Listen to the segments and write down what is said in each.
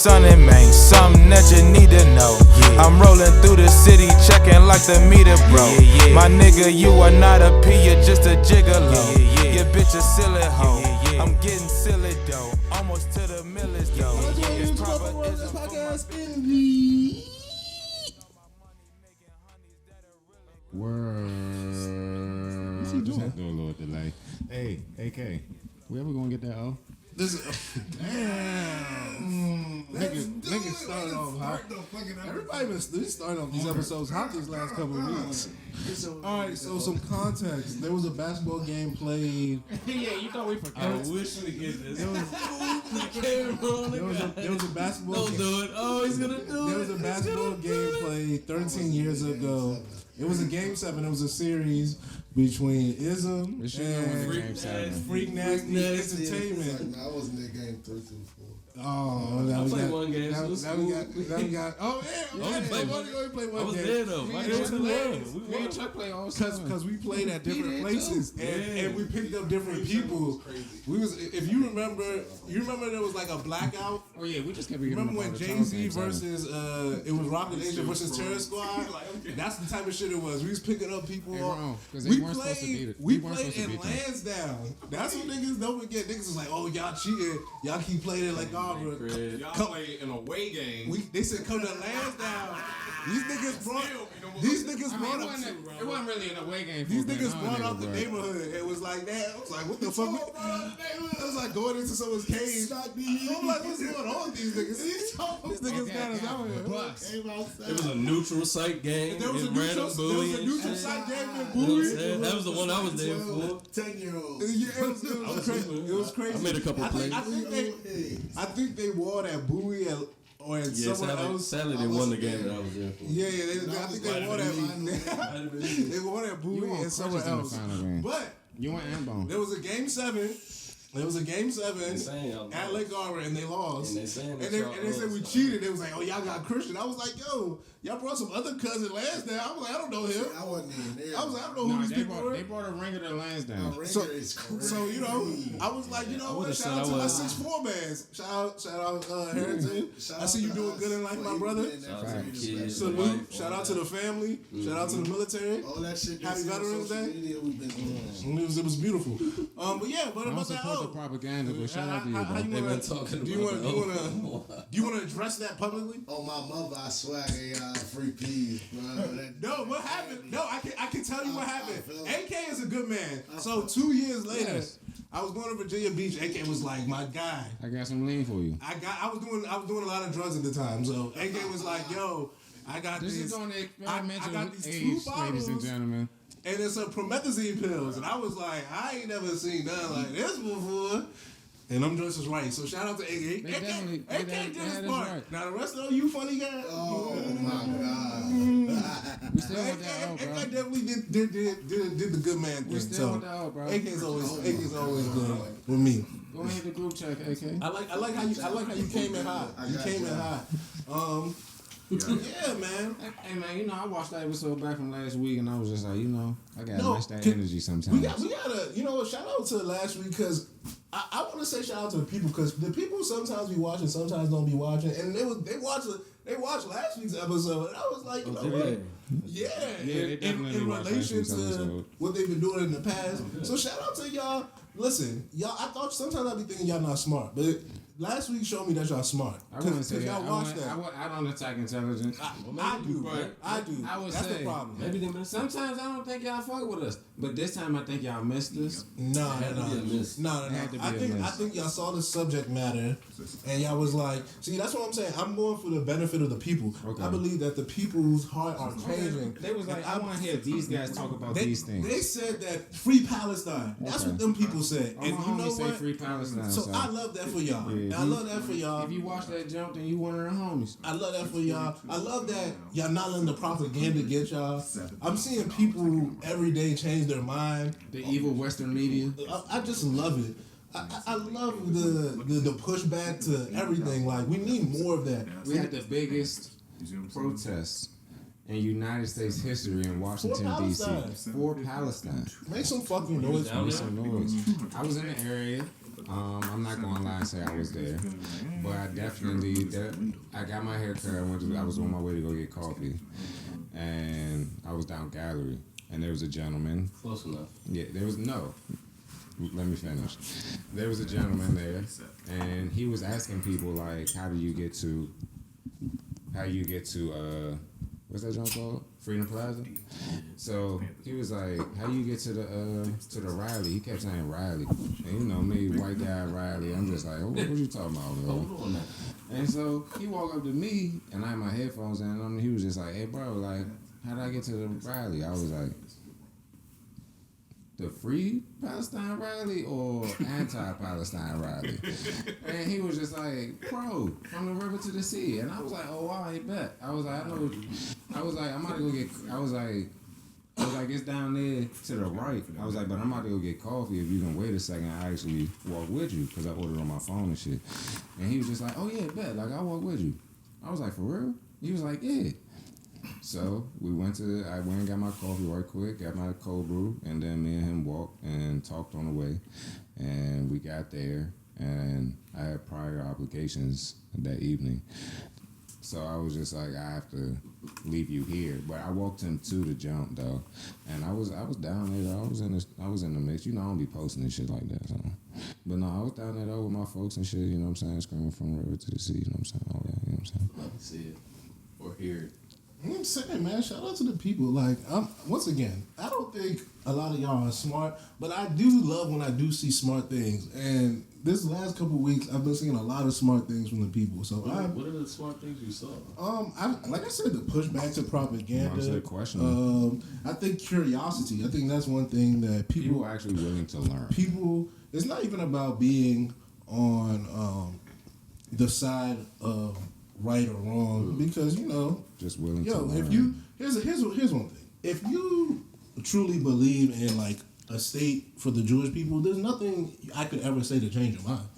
sunning, man, something that you need to know. I'm rolling through the city, checking like the meter, bro. My nigga, you are not a P, you're just a gigolo. Your bitch a silly hoe. I'm getting silly though, almost to the millers though. It's proper Word. Just had to do a little delay. Hey, AK, we ever gonna get that O? Damn. Niggas started off hot. Everybody been starting off these episodes hot these last couple of weeks. Alright, so some context. There was a basketball game played. Yeah, you thought we forgot. I wish we could get this. There was a basketball Don't do it. Oh, he's gonna do it. There was a basketball game played 13 years ago. It was a game 7. It was a series between Ism and Freak Nasty Entertainment. I was in that game 3-4. Oh, I played one game. Now we got. Oh yeah, we played one game. I was there though. It was hilarious. Because we played at different places and we picked up different people. We was, if you remember there was like a blackout. Oh yeah, we just kept remember when Jay-Z versus it was Rocket Asia versus Terror Squad. That's the type of shit it was. We was picking up people. We played in Lansdowne. That's what niggas don't forget. Niggas was like, oh y'all cheating. Y'all keep playing it like Y'all play an away game. They said come to Lansdowne. These niggas brought up. It wasn't really an away game. These niggas brought out the neighborhood. It was like that. I was like, what the fuck? It was like going into someone's cage. I'm like, what's going on with these niggas? These niggas got us out here. It was a neutral site game. There was a neutral site game in Bowie. That was the one I was there for. 10-year-old. Yeah, it was crazy. I made a couple plays. I think they wore that Bowie or in somewhere else. Sadly, they won the game that I was there for. Yeah, I think they wore that. They wore that Bowie and somewhere else. But you went Ambone. There was a game 7. It was a game 7 at Lake Arbor, and they lost. And they said we cheated. They was like, oh, y'all got Christian. I was like, yo, y'all brought some other cousin Lansdowne. I was like, I don't know him. I wasn't even there. I was like, I don't know who these people were. They brought a ringer to Lansdowne. So you know, I was like, you know what? Shout out to my 6'4" man. Shout out Harrington. I see you doing good in life, my brother. Salute. Shout out to the family. Shout out to the military. All that shit. Happy Veterans Day. It was beautiful. But yeah, but about that. Propaganda, but shout out to you, bro. They've been talking about do you want to address that publicly? Oh, my mother, I swear, free peas, bro. No, what happened? No, I can tell you what happened. AK is a good man. So 2 years later, I was going to Virginia Beach. AK was like, my guy. I got some lean for you. I was doing a lot of drugs at the time. So AK was like, yo, I got this these. Is on the I got these age, 2 bottles, ladies and gentlemen. And it's a promethazine pills. And I was like, I ain't never seen nothing like this before. And them joints was right. So shout out to AK. AK did his part. Right. Now the rest of you funny guys. Oh my God. We still want that out, bro. AK definitely did the good man thing. We still want that out, bro. AK's always good with me. Go ahead the group check, AK. I like how you came in hot. You came in hot. Yeah, man. Hey, man, you know, I watched that episode back from last week, and I was just like, you know, I gotta match that energy sometimes. We gotta, you know, shout out to last week, because I want to say shout out to the people, because the people sometimes be watching, sometimes don't be watching, and they watched last week's episode, and I was like, you know what? Yeah, in relation to what they've been doing in the past. So shout out to y'all. Listen, y'all, I thought sometimes I be thinking y'all not smart, but last week showed me that y'all smart. I wouldn't say y'all watched that. I don't attack intelligence. I do. I would That's say the problem. Maybe they missed. Sometimes I don't think y'all fuck with us, but this time I think y'all missed us. No. I think y'all saw the subject matter, and y'all was like, see, that's what I'm saying. I'm going for the benefit of the people. Okay. I believe that the people's heart are changing. They was like, I want to hear these guys talk about these things. They said that free Palestine. That's what them people said. And you know what? Free Palestine. So I love that for y'all. Yeah, I love that for y'all. If you watch that jump, then you one of the homies. I love that for y'all. I love that y'all not letting the propaganda get y'all. I'm seeing people every day change their mind. The evil Western media. I just love it. I love the pushback to everything. Like, we need more of that. We had the biggest protests in United States history in Washington, D.C. For Palestine. Make some fucking noise. Make some noise. I was in the area. I'm not gonna lie and say I was there, but I definitely I got my hair cut. I was on my way to go get coffee, and I was down gallery, and there was a gentleman. Close enough. Yeah, there was no. Let me finish. There was a gentleman there, and he was asking people like, "How do you get to what's that junk called? Freedom Plaza?" So he was like, "How you get to the Riley?" He kept saying Riley, and you know me, white guy Riley. I'm just like, oh, what you talking about, bro? And so he walked up to me, and I had my headphones in, and he was just like, "Hey, bro, like, how did I get to the Riley?" I was like, the Free Palestine rally or anti-Palestine rally? And he was just like, "Bro, from the river to the sea." And I was like, "Oh, wow, I bet." I was like, I'm about to go get, I was like, it's down there to the right. I was like, but I'm about to go get coffee. If you can wait a second, I actually walk with you, because I ordered on my phone and shit. And he was just like, "Oh yeah, bet, like, I'll walk with you." I was like, "For real?" He was like, "Yeah." So I went and got my coffee right quick, got my cold brew, and then me and him walked and talked on the way. And we got there, and I had prior obligations that evening. So I was just like, I have to leave you here. But I walked him to the jump though, and I was down there. I was in the mix. You know, I don't be posting and shit like that. So. But no, I was down there though with my folks and shit. You know what I'm saying? Screaming from the river to the sea. You know what I'm saying? All that. You know what I'm saying? Love to see it or hear it. I'm saying, man, shout out to the people. Like, once again, I don't think a lot of y'all are smart, but I do love when I do see smart things. And this last couple of weeks, I've been seeing a lot of smart things from the people. So what are the smart things you saw? Like I said, the pushback to propaganda. You know, question. I think curiosity. I think that's one thing that people are actually willing to learn. People, it's not even about being on the side of right or wrong, because you know, just willing to learn. If you here's one thing. If you truly believe in like a state for the Jewish people, there's nothing I could ever say to change your mind.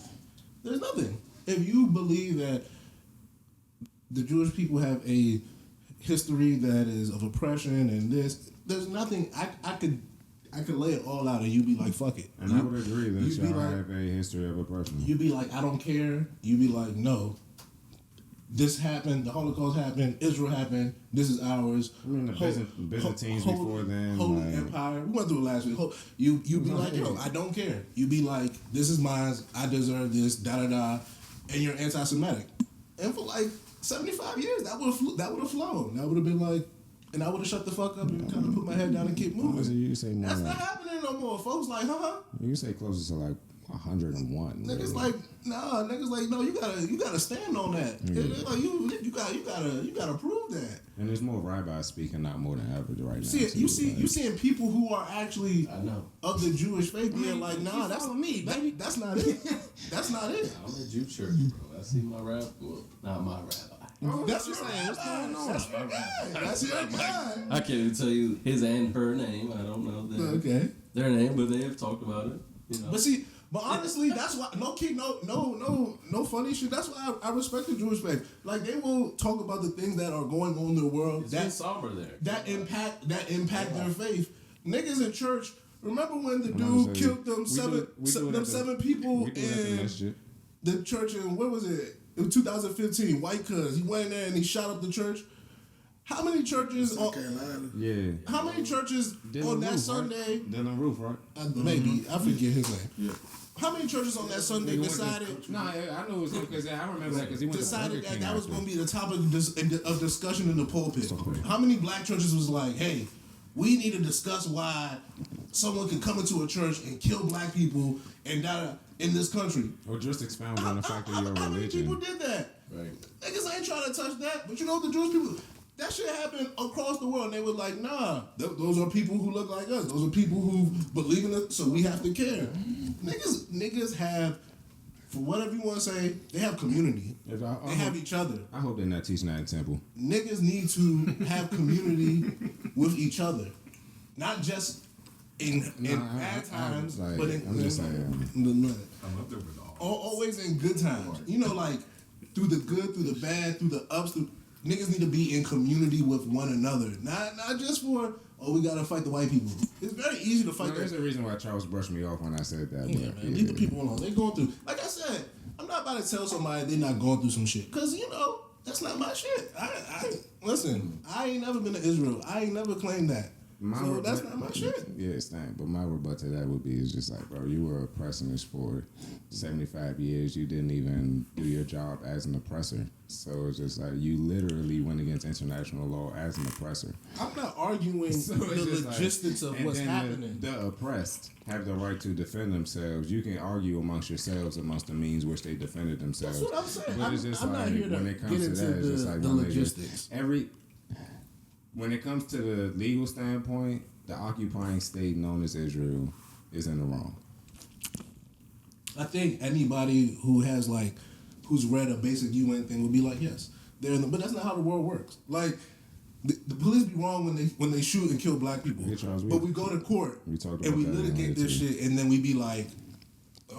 There's nothing. If you believe that the Jewish people have a history that is of oppression and this, there's nothing I could lay it all out and you'd be like, fuck it. And I would agree that y'all have a history of oppression. You'd be like, I don't care. You'd be like, no. This happened. The Holocaust happened. Israel happened. This is ours. I mean, the Byzantines before then. Holy Empire. We went through it last week. You be like, yo, I don't care. You be like, this is mine. I deserve this. Da da da. And you're anti-Semitic. And for like 75 years, that would have flown. That would have been like, and I would have shut the fuck up and kind of put my head down and keep moving. You say more. That's not happening no more. Folks like, huh? You say closer to like 101. Niggas like, nah. Niggas like, no. You gotta stand on that. Yeah. Like you gotta prove that. And there's more rabbis speaking out more than ever right now. You seeing people who are actually of the Jewish faith being like, nah, that's me, baby. That's not it. That's not it. I'm a Jew church, bro. I see my rabbi. Well, not my rabbi. That's your rabbi. What's going on? That's your guy. That's your guy. I can't even tell you his and her name. I don't know their name, but they have talked about it. You know. But honestly, that's why no funny shit. That's why I respect the Jewish faith. Like, they will talk about the things that are going on in the world it's somber there. That impact their faith. Niggas in church. Remember when the dude killed them seven people in the church in, what was it? It was 2015. White cuz he went in there and he shot up the church. How many churches? How many churches on that Sunday? Dylan Roof, right? Maybe I forget his name. Yeah. How many churches on that Sunday decided? No, I know it was him because I remember that because he went decided that that was going to be the topic of discussion in the pulpit. How many black churches was like, hey, we need to discuss why someone can come into a church and kill black people and die in this country? Or just expound on the fact that you're a religion. How many people did that? Right. Niggas ain't trying to touch that. But you know what the Jewish people... That shit happened across the world. And they were like, nah, those are people who look like us. Those are people who believe in it, so we have to care. Niggas have, for whatever you want to say, they have community. They have each other. I hope they're not teaching that in Temple. Niggas need to have community with each other. Not just in bad times, but in... I'm just saying. I'm up there with always in good times. You know, like, through the good, through the bad, through the ups, niggas need to be in community with one another. Not just for oh, we gotta fight the white people. It's very easy to fight. There's a reason why Charles brushed me off when I said that. Yeah, man. Leave the people alone. They're going through. Like I said, I'm not about to tell somebody they're not going through some shit. Cause that's not my shit. Listen. I ain't never been to Israel. I ain't never claimed that. So that's not my shit. Yeah, it's not. But my rebut to that would be is just like, bro, you were oppressing us for 75 years. You didn't even do your job as an oppressor. So it's just like you literally went against international law as an oppressor. I'm not arguing the logistics of what's happening. The oppressed have the right to defend themselves. You can argue amongst yourselves amongst the means which they defended themselves. That's what I'm saying. But it's just I'm not here to when it comes get to that, it's just like the logistics. When it comes to the legal standpoint, the occupying state known as Israel is in the wrong. I think anybody who's read a basic UN thing would be like, yes, they're in the, but that's not how the world works. Like the police be wrong when they shoot and kill black people, but we go to court and we litigate this shit, and then we be like,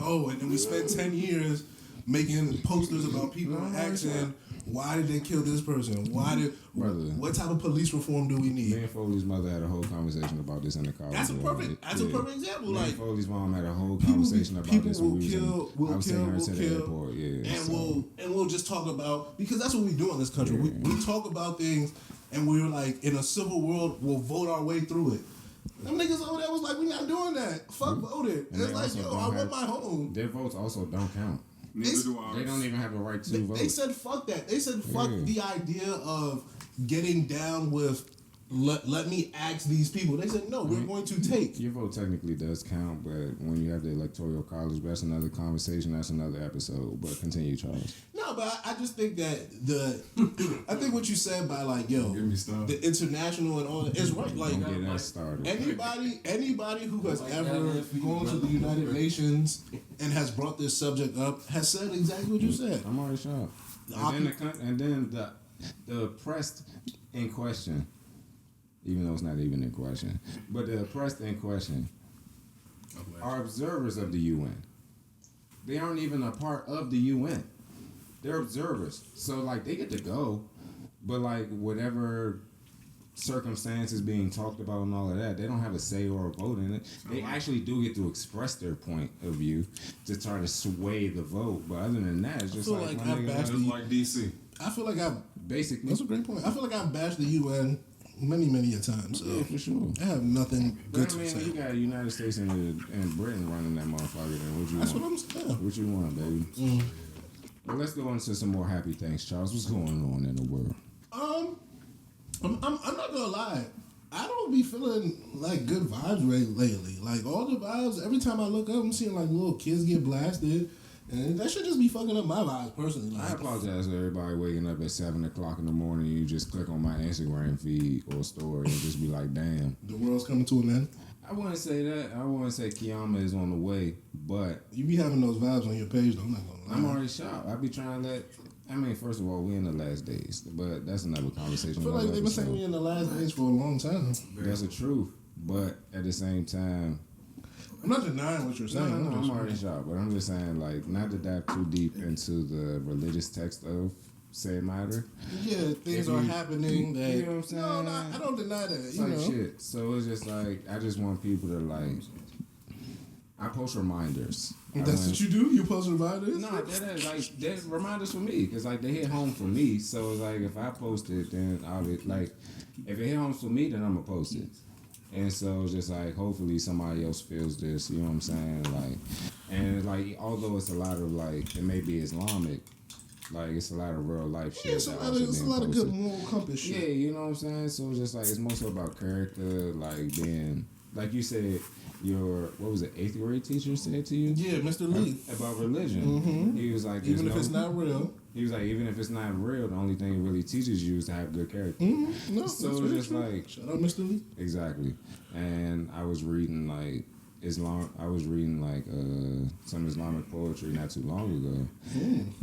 oh, and then we spend 10 years making posters about people asking, why did they kill this person? What type of police reform do we need? Me and Foley's mother had a whole conversation about this in the car. That's a perfect example. Me like and Foley's mom had a whole conversation about this when we was in the airport. Yeah, and we'll just talk about, because that's what we do in this country. Yeah. We talk about things, and we're like, in a civil world, we'll vote our way through it. Them niggas over there was like, we not doing that. Fuck voted. And it's like, I want my home. Their votes also don't count. They don't even have a right to vote. They said fuck that. They said fuck the idea of getting down with let me ask these people. They said no, we're going to take. Your vote technically does count, but when you have the electoral college, that's another conversation. That's another episode. But continue, Charles. No, but I just think that I think what you said by like, yo, the international and all that is right. Like, don't get that started. Anybody who has ever gone to the United Nations and has brought this subject up has said exactly what you said. I'm already shocked. And then the oppressed in question, even though it's not even in question, but the oppressed in question are observers of the UN. They aren't even a part of the UN. They're observers. So, like, they get to go, but, like, whatever circumstances being talked about and all of that, they don't have a say or a vote in it. They actually do get to express their point of view to try to sway the vote. But other than that, it's just like DC. I feel like basically. That's a great point. I feel like I've bashed the UN many a time. So yeah, for sure. I have nothing good to say. You got the United States and Britain running that motherfucker. Then That's what I'm saying. What you want, baby? Well, let's go into some more happy things, Charles. What's going on in the world? I'm not gonna lie. I don't be feeling like good vibes lately. Like all the vibes, every time I look up, I'm seeing like little kids get blasted. And that should just be fucking up my vibes personally. Like, I apologize to everybody waking up at 7 o'clock in the morning. You just click on my Instagram feed or story and just be like, damn. The world's coming to an end. I wouldn't say that. I wouldn't say Kiyama is on the way, but... You be having those vibes on your page, though. I'm not gonna lie. I'm already shocked. I be trying to let... I mean, first of all, we in the last days, but that's another conversation. I feel like they've been saying we in the last days for a long time. That's the truth, but at the same time... I'm not denying what you're saying. No, I'm already shocked, but I'm just saying, like, not to dive too deep into the religious text of said matter. Yeah, things are happening that... You know what I'm saying? No, I don't deny that. It's like shit. So it's just like, I just want people to, like... I post reminders. That's what you do? You post reminders? No, that's reminders for me, because, like, they hit home for me. So it's like, if I post it, then I'll be, like... If it hit home for me, then I'm going to post it. And so it's just like, hopefully somebody else feels this, you know what I'm saying? Like, and like, although it's a lot of like, it may be Islamic, like it's a lot of real life shit. Yeah, it's a lot of good moral compass shit. Yeah, you know what I'm saying? So it's just like, it's mostly about character, like being, like you said, your, what was it, 8th grade teacher said to you? Yeah, Mr. Lee. About religion. He was like, even if it's not real. He was like, even if it's not real, the only thing it really teaches you is to have good character. No, so it's just true. like... Shout out Mr. Lee. Exactly. And I was reading, like, some Islamic poetry not too long ago.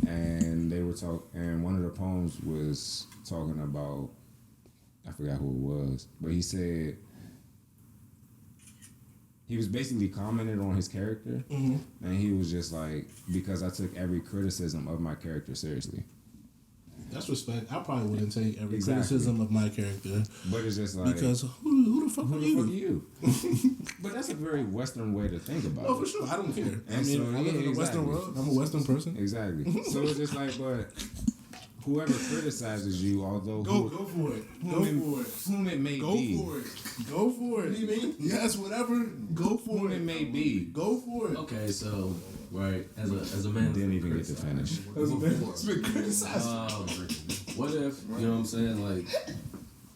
And they were and one of the poems was talking about, I forgot who it was, but he said, he was basically commenting on his character, and he was just like, because I took every criticism of my character seriously. That's respect. I probably wouldn't take every criticism of my character. But it's just like because who the fuck are you? But that's a very Western way to think about it. Oh, for sure. I don't care. And I mean, so, I live in the Western world. I'm a Western person. Exactly. So it's just like, but whoever criticizes you, although go for it. Whom it may be. Go for it. You mean? Yes, whatever. Go for Whom it may be. Go for it. Okay, so right as a man, Didn't even get to finish. As a man, it's been criticized. What if you know what I'm saying? Like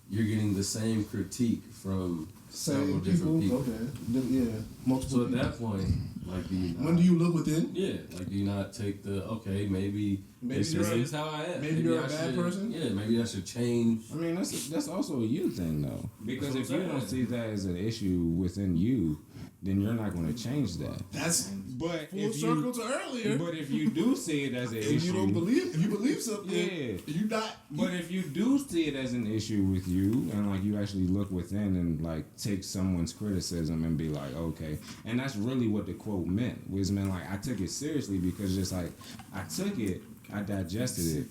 you're getting the same critique from several different people. Okay. Yeah. Multiple. So at that point, like, do you not, when do you look within? Yeah, like do you not take the maybe this is how I am. Maybe you're a bad person. Yeah, maybe I should change. I mean, that's also a you thing though, because if you don't see that as an issue within you, then you're not going to change that. That's but full circle to earlier. But if you do see it as an issue, you don't believe, you believe something. Yeah, you not. But if you do see it as an issue with you, and like you actually look within and like take someone's criticism and be like, okay, and that's really what the quote meant. Was meant like I took it seriously because just like I took it, I digested it.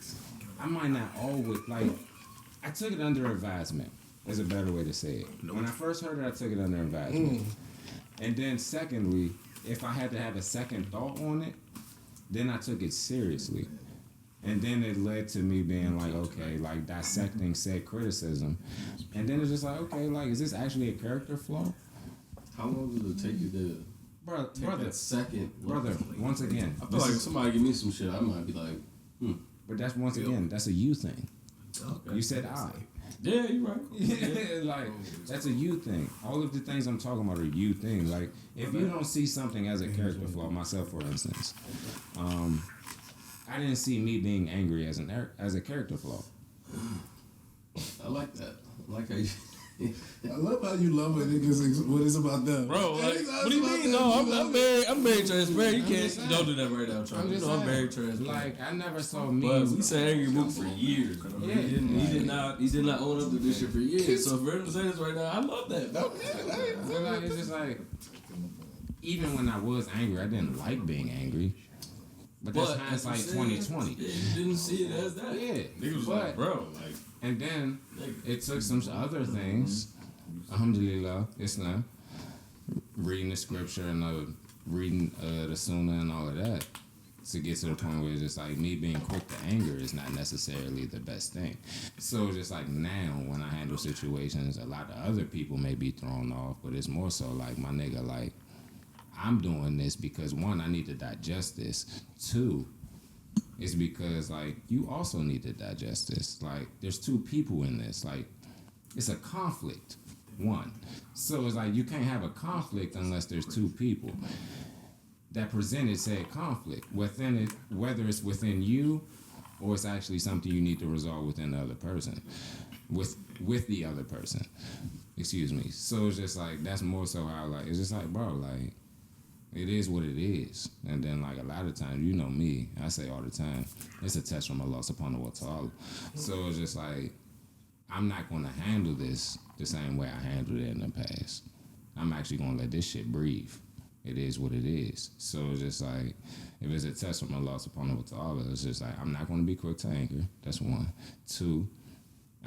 I might not always like. I took it under advisement. Is a better way to say it. When I first heard it, I took it under advisement. And then secondly, if I had to have a second thought on it, then I took it seriously. And then it led to me being like, okay, like dissecting said criticism. And then it's just like, okay, like, is this actually a character flaw? How long does it take you to Brother, that second? Brother, once again. I feel like somebody give me some shit, I might be like, But that's once again, that's a you thing. Okay. You said I. Yeah, you're right. Yeah, like that's a you thing. All of the things I'm talking about are you things. Like if you don't see something as a character flaw, myself for instance, I didn't see me being angry as a character flaw. I like that. I like how you. I love how you love when niggas what it's about them. Bro, like, what do you mean? No, I'm very transparent. You can't don't do that right now, Charlie. You know I'm very transparent. Like I never saw me. But we said Angry Mook for years. Yeah, he did not own up to this shit for years. So for him to say this right now, I love that. But like, it's just like even when I was angry, I didn't like being angry. But that's hindsight 2020. Yeah, you didn't see it as that. Yeah, Niggas was like, bro, like. And then it took some other things, alhamdulillah, Islam, reading the scripture and reading the sunnah and all of that, to get to the point where it's just like me being quick to anger is not necessarily the best thing. So just like now when I handle situations, a lot of other people may be thrown off, but it's more so like my nigga, like I'm doing this because one, I need to digest this. Two, it's because like you also need to digest this. Like there's two people in this. Like it's a conflict. One. So it's like you can't have a conflict unless there's two people that presented said conflict within it, whether it's within you or it's actually something you need to resolve within the other person, with the other person. Excuse me. So it's just like that's more so how like it's just like bro like. It is what it is. And then, like, a lot of times, you know me, I say all the time, it's a test from Allah subhanahu wa ta'ala. So it's just like, I'm not going to handle this the same way I handled it in the past. I'm actually going to let this shit breathe. It is what it is. So it's just like, if it's a test from Allah subhanahu wa ta'ala, it's just like, I'm not going to be quick to anger. That's one. Two,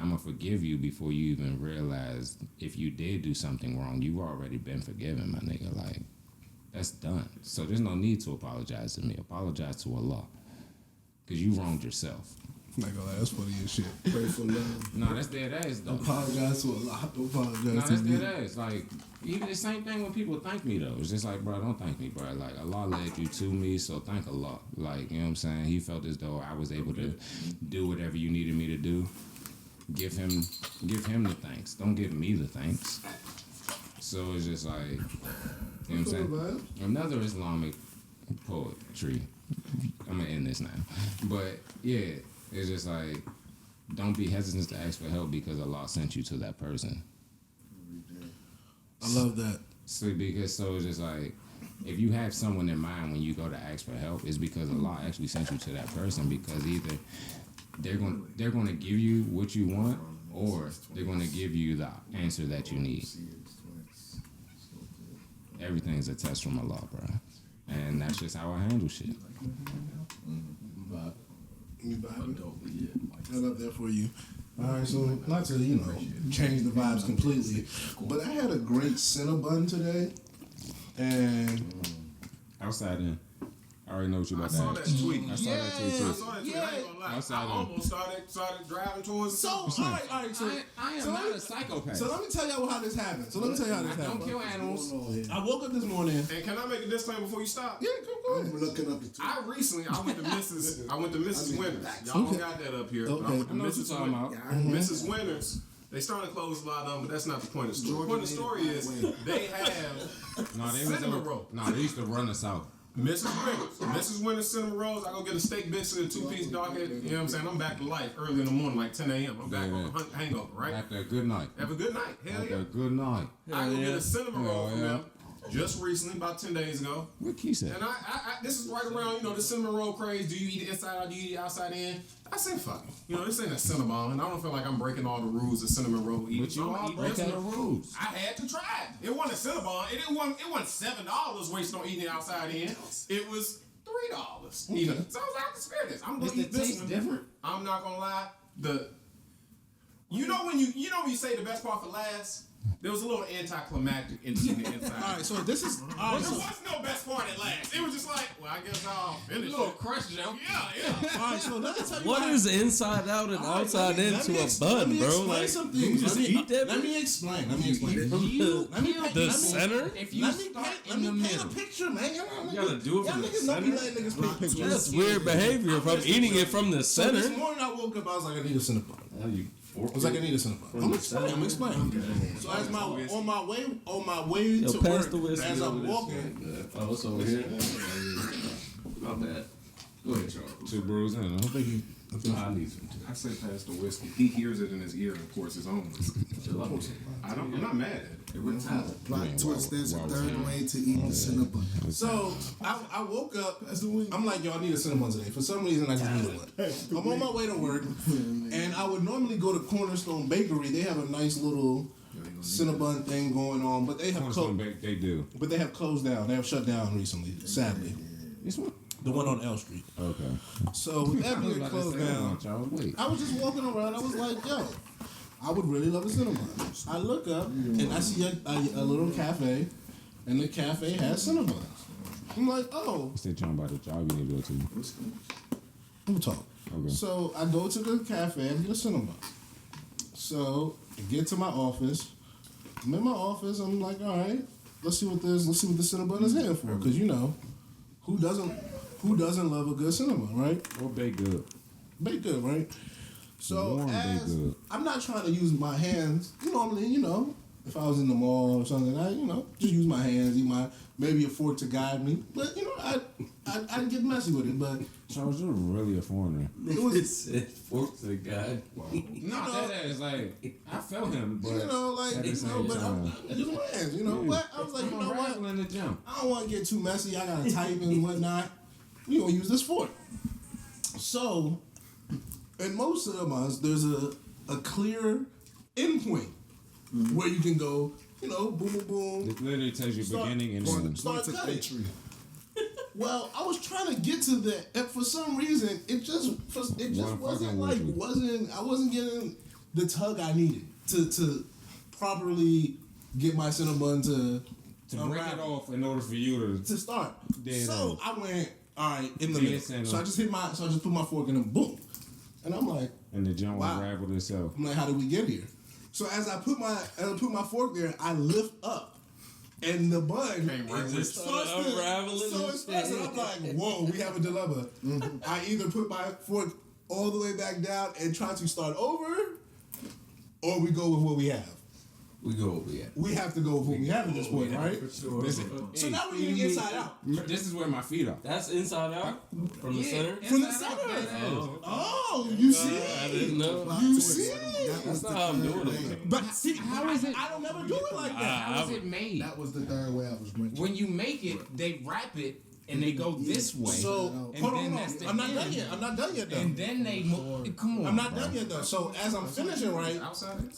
I'm going to forgive you before you even realize if you did do something wrong, you've already been forgiven, my nigga. Like, that's done. So there's no need to apologize to me. Apologize to Allah. Because you wronged yourself. I'm not gonna lie, that's funny as shit. Pray for love. No, that's dead ass though. Apologize to Allah. Don't apologize no, to that's me. dead ass. Like, even the same thing when people thank me though. It's just like, bro, don't thank me, bro. Like, Allah led you to me, so thank Allah. Like, you know what I'm saying? He felt as though I was able to do whatever you needed me to do. Give him the thanks. Don't give me the thanks. So it's just like, you know what I'm saying? Another Islamic poetry. I'm gonna end this now. But yeah, it's just like, don't be hesitant to ask for help because Allah sent you to that person. I love that. So it's just like, if you have someone in mind when you go to ask for help, it's because Allah actually sent you to that person, because either they're going to give you what you want, or they're going to give you the answer that you need. Everything's a test from Allah, bro. And that's just how I handle shit. But, You vibing? yeah. Right up there for you. All right, so not to change the vibes completely, but I had a great Cinnabon today, and Outside in. I already know what you about I saw to that tweet. I saw that tweet I too. saw that tweet. I ain't gonna lie. Outside I in. almost started driving towards. so all right. So I am not a psychopath. So let me tell y'all how this happened. I don't kill animals. I woke up this morning. And can I make a disclaimer before you stop? Yeah, go ahead. I'm looking up the tweet. I went to Mrs. Winters. Y'all don't got that up here. But I went to I know what you're talking about. Mrs. Winters. They starting to close a lot of them, but that's not the point of the story. The point of the story is they have cinnamon roll. They used to run us out. Mrs. Winters cinnamon rolls. I go get a steak biscuit and 2-piece dog head. You know what I'm saying? I'm back to life early in the morning, like 10 a.m. I'm back on the hangover, right? After a good night. Have a good night. Hell After yeah. a good night. I go get a cinnamon roll from yeah. them just recently, about 10 days ago. What Key said? And I this is right around, the cinnamon roll craze. Do you eat it inside out? Do you eat it outside in? I say fuck it. This ain't a Cinnabon, and I don't feel like I'm breaking all the rules of cinnamon roll eating. But you So I'm are eating breaking this the one. rules. I had to try it. It wasn't a Cinnabon. It wasn't $7 wasted on eating it outside in. It was $3. Eating. So I was like, experience. I'm gonna eat this one. different? I'm not gonna lie. You know when you say the best part for last? There was a little anticlimactic in the inside. All right, so this is There was no best part at last. It was just like, well, I guess I'll finish A little it. crush jump. Yeah. all right. So let me tell you What why- is inside out and outside in Let to me a ex- bun, let me bro? explain Like, some you things. just eat that. Let me explain. Let me explain. The center? If you Let me start paint, in the let me paint middle. a picture, man. You gotta do it Y'all from the niggas don't be center. letting niggas paint pictures. That's weird behavior. If I'm eating it from the So center, this morning I woke up, I was like, I need a Cinnabon. I was like, I need a Cinnabon. I'm explaining. So as on my way Yo, to pass work, the whiskey as over I'm this walking, Oh, it's over here. My bad. Go ahead, Charles. 2 brews in, huh? I need some too. I say pass the whiskey. He hears it in his ear and pours his own whiskey. I'm not mad at it. Plot twist, there's a third way to eat the Cinnabon. so I woke up. I'm like, yo, I need a Cinnabon today. For some reason, I just needed one. I'm on my way to work, and I would normally go to Cornerstone Bakery. They have a nice little Cinnabon thing going on, but they have They do. But they have closed down. They have shut down recently, sadly. This one? The one on L Street. Okay. So with that being closed down, Wait. I was just walking around. I was like, yo, I would really love a Cinnabon. I look up and I see a little cafe, and the cafe has Cinnabons. I'm like, oh, Still talking about the job you need to go to. we'll talk. Okay. So I go to the cafe and get a Cinnabon. So I get to my office. I'm in my office. I'm like, all right, let's see what the Cinnabon is here for. Because who doesn't love a good Cinnabon, right? Or bake good. Baked good, right? So Warm baked good. I'm not trying to use my hands. Normally, if I was in the mall or something, I just use my hands, maybe a fork to guide me. But I'd get messy with it. But Charles, you're really a foreigner. it was it's fork to the guy. No, that is like I felt him, but but at the same but time, I'm using my hands. But I was like, I'm what? rattling the jump. I don't want to get too messy. I gotta type and whatnot. We gonna use this fork. So, in most cinemas, there's a clear endpoint where you can go, boom, boom, boom. It literally tells you Start- beginning and end. Start cutting. Well, I was trying to get to that, and for some reason, it just wasn't like I wasn't getting the tug I needed to properly get my Cinnabon to break it off in order for you to start. Dead So end. I went, all right, in the Dead middle. center. So I just put my fork in and boom. And I'm like, and the jump Wow. unraveled itself. how did we get here? So as I put my fork there, I lift up. And the bun Just starts to unraveling so and it starts, and I'm like, whoa, we have a dilemma. I either put my fork all the way back down and try to start over, or we go with what we have. We go over here. We have to go with what we have at this point, right? Listen, So now we're getting inside out. this is where my feet are. That's inside out from the center. From the center. Oh, you see? I didn't know. You see? That's not how I'm doing it. But see, How is it? I don't never do it like that. How is it made? That was the third way I was drinking. When you make it, they wrap it and they go this way. So and hold then on. that's the I'm not end. done yet. I'm not done yet though. And then they move. Come on, I'm not bro. done yet though. So as I'm finishing, right,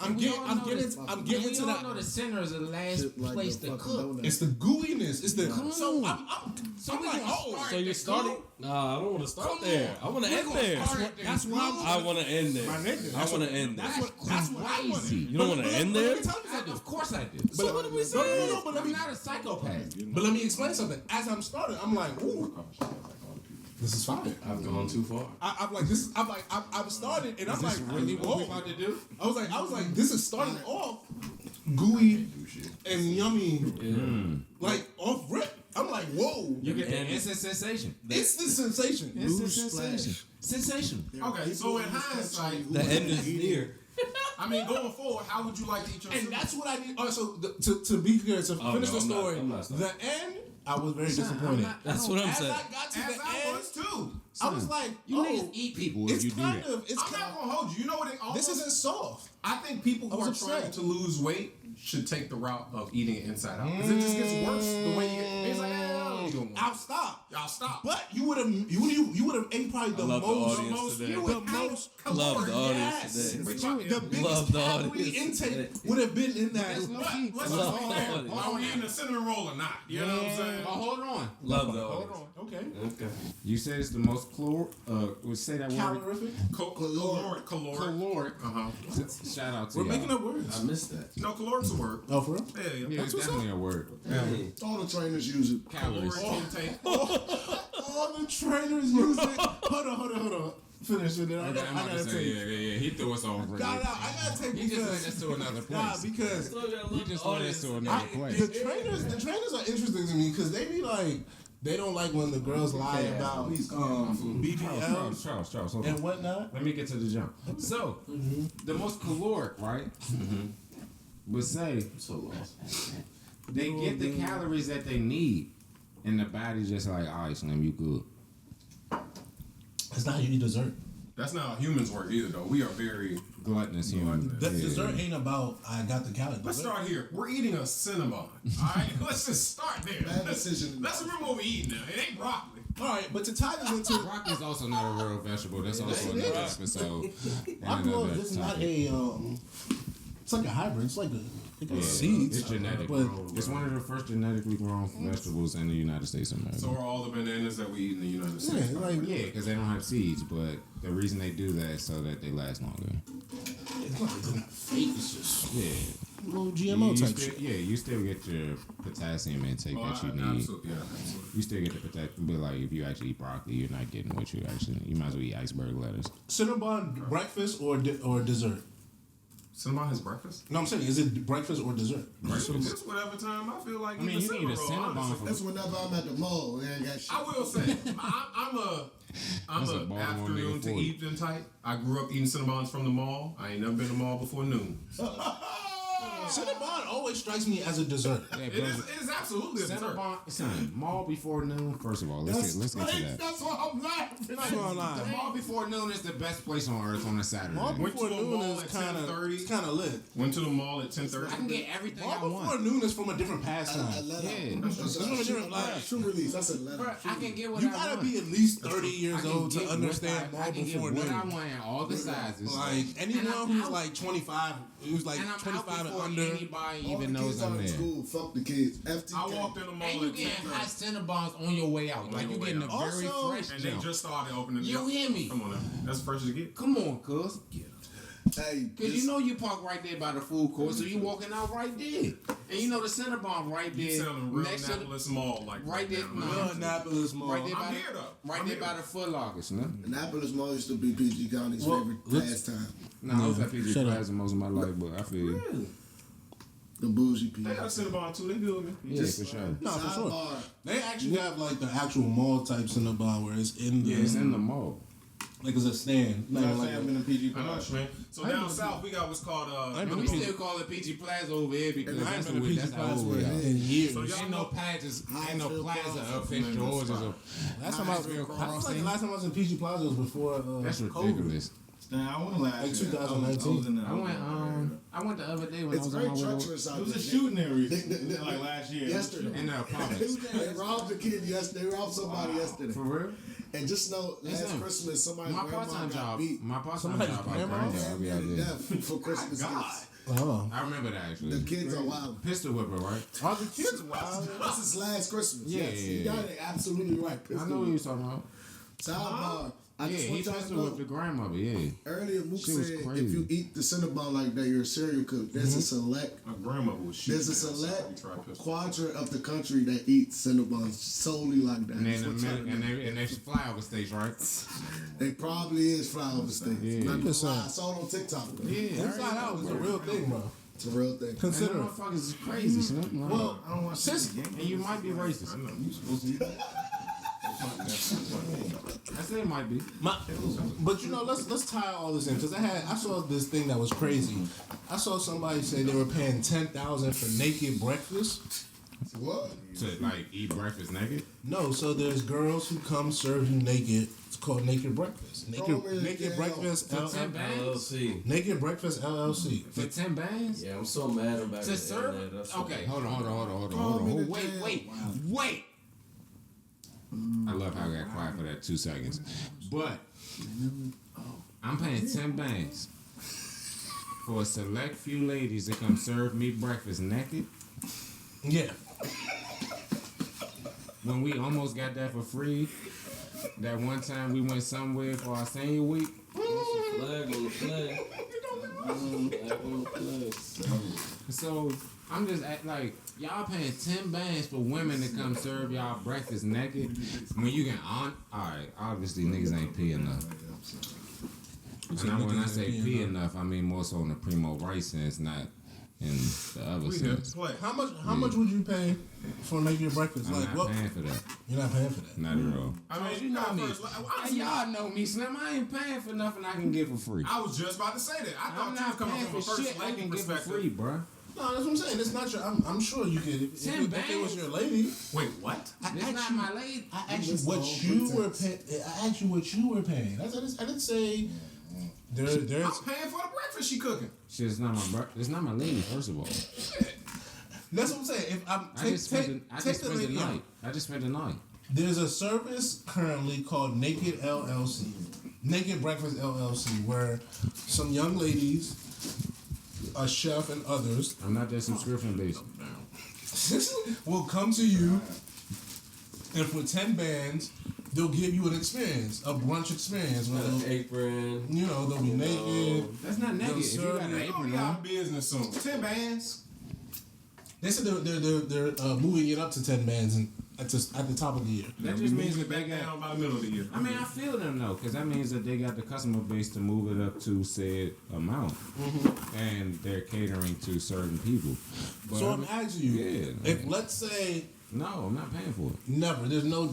I'm We getting all I'm know getting this- I'm getting we to all that. know the center is the last place to cook. It's the gooiness. It's the so I'm So we like, gonna oh, start So you're the starting? cook? Nah, I don't want to start Come there. on. I want to We end gonna there. start at the That's what I'm- I want to end there. My nigga, I want to end there. That's what I want. Crazy. You don't want to end Let there? me tell you something. Of course I do. But what did we say? No, but let I'm me not a psychopath. But let me explain something. As I'm starting, I'm like, ooh, this is fine. I've gone too far. I'm like, this. I'm like, I've started, and I'm like, Really what we whoa. about to do? I was like, this is starting off gooey and yummy, like off rip. I'm like, whoa. You get the instant sensation. It's the sensation. Instant sensation. Sensation. Okay, so in hindsight, The end is near. I mean, going forward, how would you like to eat your And soup? that's what I need. Oh, so to be clear, to finish the I'm not- story, I'm not the end, I was very disappointed. That's what I'm As saying. I got to As the I end, was too. I was like, You oh, niggas eat people if it's you do kind that. of, it's I'm kind not gonna hold you. You know what? It almost, this isn't soft. I think people who I are was trying upset. to lose weight should take the route of eating it inside out because it just gets worse the way you get. It's like, I don't do it. I'll stop. Y'all stop. But you would have ate probably the love the most, audience today. you would have Love the audience yes, today. but you, the biggest Love the calorie audience intake would have been in that. Let's Love just the go there. audience. Are we eating a cinnamon roll or not? You know what I'm saying? But hold on. Love the audience. Okay. Okay. You said it's the most we say that word. Calorific. Caloric. Caloric. Shout out to We're y'all. making up words. I missed that. No, caloric's a word. Oh, for real? Yeah. Yeah, it's definitely a word. All the trainers use it. Calories. Intake. All the trainers use it. Hold on. Finish it. I gotta take. Yeah. He threw us off. I gotta take He just led us because. to another Nah, place. because He just led us to another place. the trainers are interesting to me because they be like, they don't like when the girls lie about BBLs Charles, hold on. and whatnot. Let me get to the jump. So, the most caloric, right? Would say So lost. they get the calories that they need, and the body's just like, all right, Slim, you good. That's not how you eat dessert. That's not how humans work either, though. We are very. Gluttonous human. The dessert ain't about I got the calories. Let's start here. We're eating a Cinnabon. All right, let's just start there. Bad decision. Let's remember what we're eating now. It ain't broccoli. All right, but to tie this into Broccoli's also not a real vegetable. That's also It another is. episode. broccoli Another is not topic. a it's like a hybrid. It's like it got seeds. It's genetic. But It's one of the first genetically grown vegetables in the United States of America. So are all the bananas that we eat in the United States. yeah, like Yeah, because they don't have seeds, but the reason they do that is so that they last longer. it's not fake. It's just Yeah. little GMO you type still, shit. yeah, you still get your potassium intake Oh, that you need. absolutely. Yeah, absolutely. You still get the potassium, but like if you actually eat broccoli, you're not getting what you actually. You might as well eat iceberg lettuce. Cinnabon breakfast or dessert? Cinnamon has breakfast? No, I'm saying is it breakfast or dessert? Just whatever time I feel like I mean, eating you need a roll, Cinnabon honestly. for. That's whenever I'm at the mall and I ain't got shit. I will say, I'm That's a a Baltimore afternoon nigga to 40. evening type. I grew up eating Cinnabons from the mall. I ain't never been to the mall before noon. Cinnabon always strikes me as a dessert. Yeah, It is absolutely a dessert. Cinnabon, listen, mall before noon. First of all, let's get to that. That's why I'm laughing. Not gonna lie. The mall before noon is the best place on earth on a Saturday. Mall Went before to a noon mall is at kind of 10:30. lit. Went to the mall at 10:30. I can get everything I Mall before want. noon is from a different pastime. Yeah. That's what a different life. True release. That's a letter. Bruh, I can get what You I gotta want. be at least 30 I years can old get to what understand I mall can get before what I noon. want in all the sizes. Like anyone I'm who's out. like 25, who's like and I'm 25 out and before under. anybody All even the knows kids out I'm in there. school. Fuck the kids. FTK. I walked in the mall And you at getting 10:30. hot Cinnabons on your way out. Like you your way getting a out. very Also- fresh And they jump. just started opening. You up. hear me? Come on now. That's the first you get. Come on, cuz. Hey, Cause you know you park right there by the food court, so you walking out right there. And you know the Cinnabon right You there sounding real next to the, Annapolis Mall like right there. now, No. man. Annapolis Mall. right there by I'm the, here though. right I'm there here. by the Foot Lockers, no? Annapolis Mall used to be PG County's Well, favorite let's- pastime. No, I was at PG Shut up. Plaza most of my life, but I feel you. Really? The bougie people. They got a Cinnabon too. They good with me. Yeah, for sure. No, for sure. Sidebar. They actually have like the actual mall type Cinnabon where it's in the, Yeah, it's in the mall. like it's a stand. You know what I'm saying? I'm in the PG I know what you mean. So down south we got what's called ain't been We to PG. still call it PG Plaza over here because I ain't that's been the to way PG that's how Plaza old we are. in years. So y'all Ain't no patches, ain't no Highfield plaza Crossing. up in Georgia. Last time I was, Highfield I feel like the last time I was in PG Plaza was before That's COVID. ridiculous. I went last Like year. 2019. I went the other day when It's I very was on my way. treacherous out It was a there. shooting area like last year. Yesterday. In the apartments. They robbed a kid yesterday. They robbed somebody yesterday. For real? And just know, last Listen, Christmas, somebody's My grandma part-time got job. beat. My part-time Somebody's job. grandma? I'll be out there. Death for Christmas gifts. Oh. I remember that actually. The kids are wild. Pistol whipper, right? Are the kids wild? This is last Christmas. Yeah, Yes, yeah, you yeah. got it absolutely right. I know what you was talking about. Sidebar. I Yeah, just he want y'all to pistol know. whipped the grandmother. Yeah. Earlier, Mook She was said crazy. if you eat the Cinnabon like that, you're a serial killer. There's a select, My grandmother was shooting. there's a outside. select We tried pistol. quadrant of the country that eats Cinnabons solely like that. And That's then what y'all know. and they flyover states, right? It probably is flyover state. Yeah. Not gonna Just lie, saying. I saw it on TikTok. Inside Out is a real thing, bro. It's a real thing. And Consider them it. motherfuckers is crazy, son. Like, Well, I don't want to since and you might be racist. I know you supposed to eat that. I said it might be. but you know, let's tie all this in because I saw this thing that was crazy. I saw somebody say they were paying $10,000 for naked breakfast. What? To like eat breakfast naked. No, so there's girls who come serve you naked. It's called Naked Breakfast. Naked Breakfast For 10 bands? LLC. Naked Breakfast LLC. For 10 bands? Yeah, I'm so mad about To the serve? internet. That's Okay, what- hold on. Wait. I love how I got quiet for that 2 seconds. But I'm paying 10 bands for a select few ladies to come serve me breakfast naked. Yeah. When we almost got that for free, that one time we went somewhere for our senior week. Flag on the flag. Flag on the flag. So I'm just like, y'all paying 10 bands for women to come serve y'all breakfast naked when you can alright, obviously niggas ain't pee enough. And when I say pee enough, I mean more so in the primo rice sense, not in the other sense. How much would you pay for naked breakfast? I'm Like not what? paying for that. You're not paying for that. Not at all. I mean, You know me. First, Y'all know me, Slim. I ain't paying for nothing I can get for free. I was just about to say that. I thought I'm you were not coming paying from a for shit first I lady can get for perspective. free, bruh. No, that's what I'm saying. It's not your. I'm sure you could. If 10 it was bands? your lady. Wait, what? It's not my lady. I asked you what you were paying. I asked you what you were paying. I didn't say. There's. I'm paying for the breakfast she cooking. Shit, it's not my lady, first of all. That's what I'm saying. If I'm I just spent the night. I just spent the night. There's a service currently called Naked LLC, Naked Breakfast LLC, where some young ladies, a chef and others, I'm not that subscription based. will come to you, and for 10 bands, they'll give you an experience, a brunch experience. Where Got an they'll, apron. you know, they'll be naked. That's not naked. If you got an We're gonna apron be out on. of business soon. 10 bands. They said they're moving it up to 10 bands at the top of the year. That just means that Back they got. down by the middle of the year. I mean, I feel them though, because that means that they got the customer base to move it up to said amount, and they're catering to certain people. But So I'm asking you, Yeah. if let's say no, I'm not paying for it. never, there's not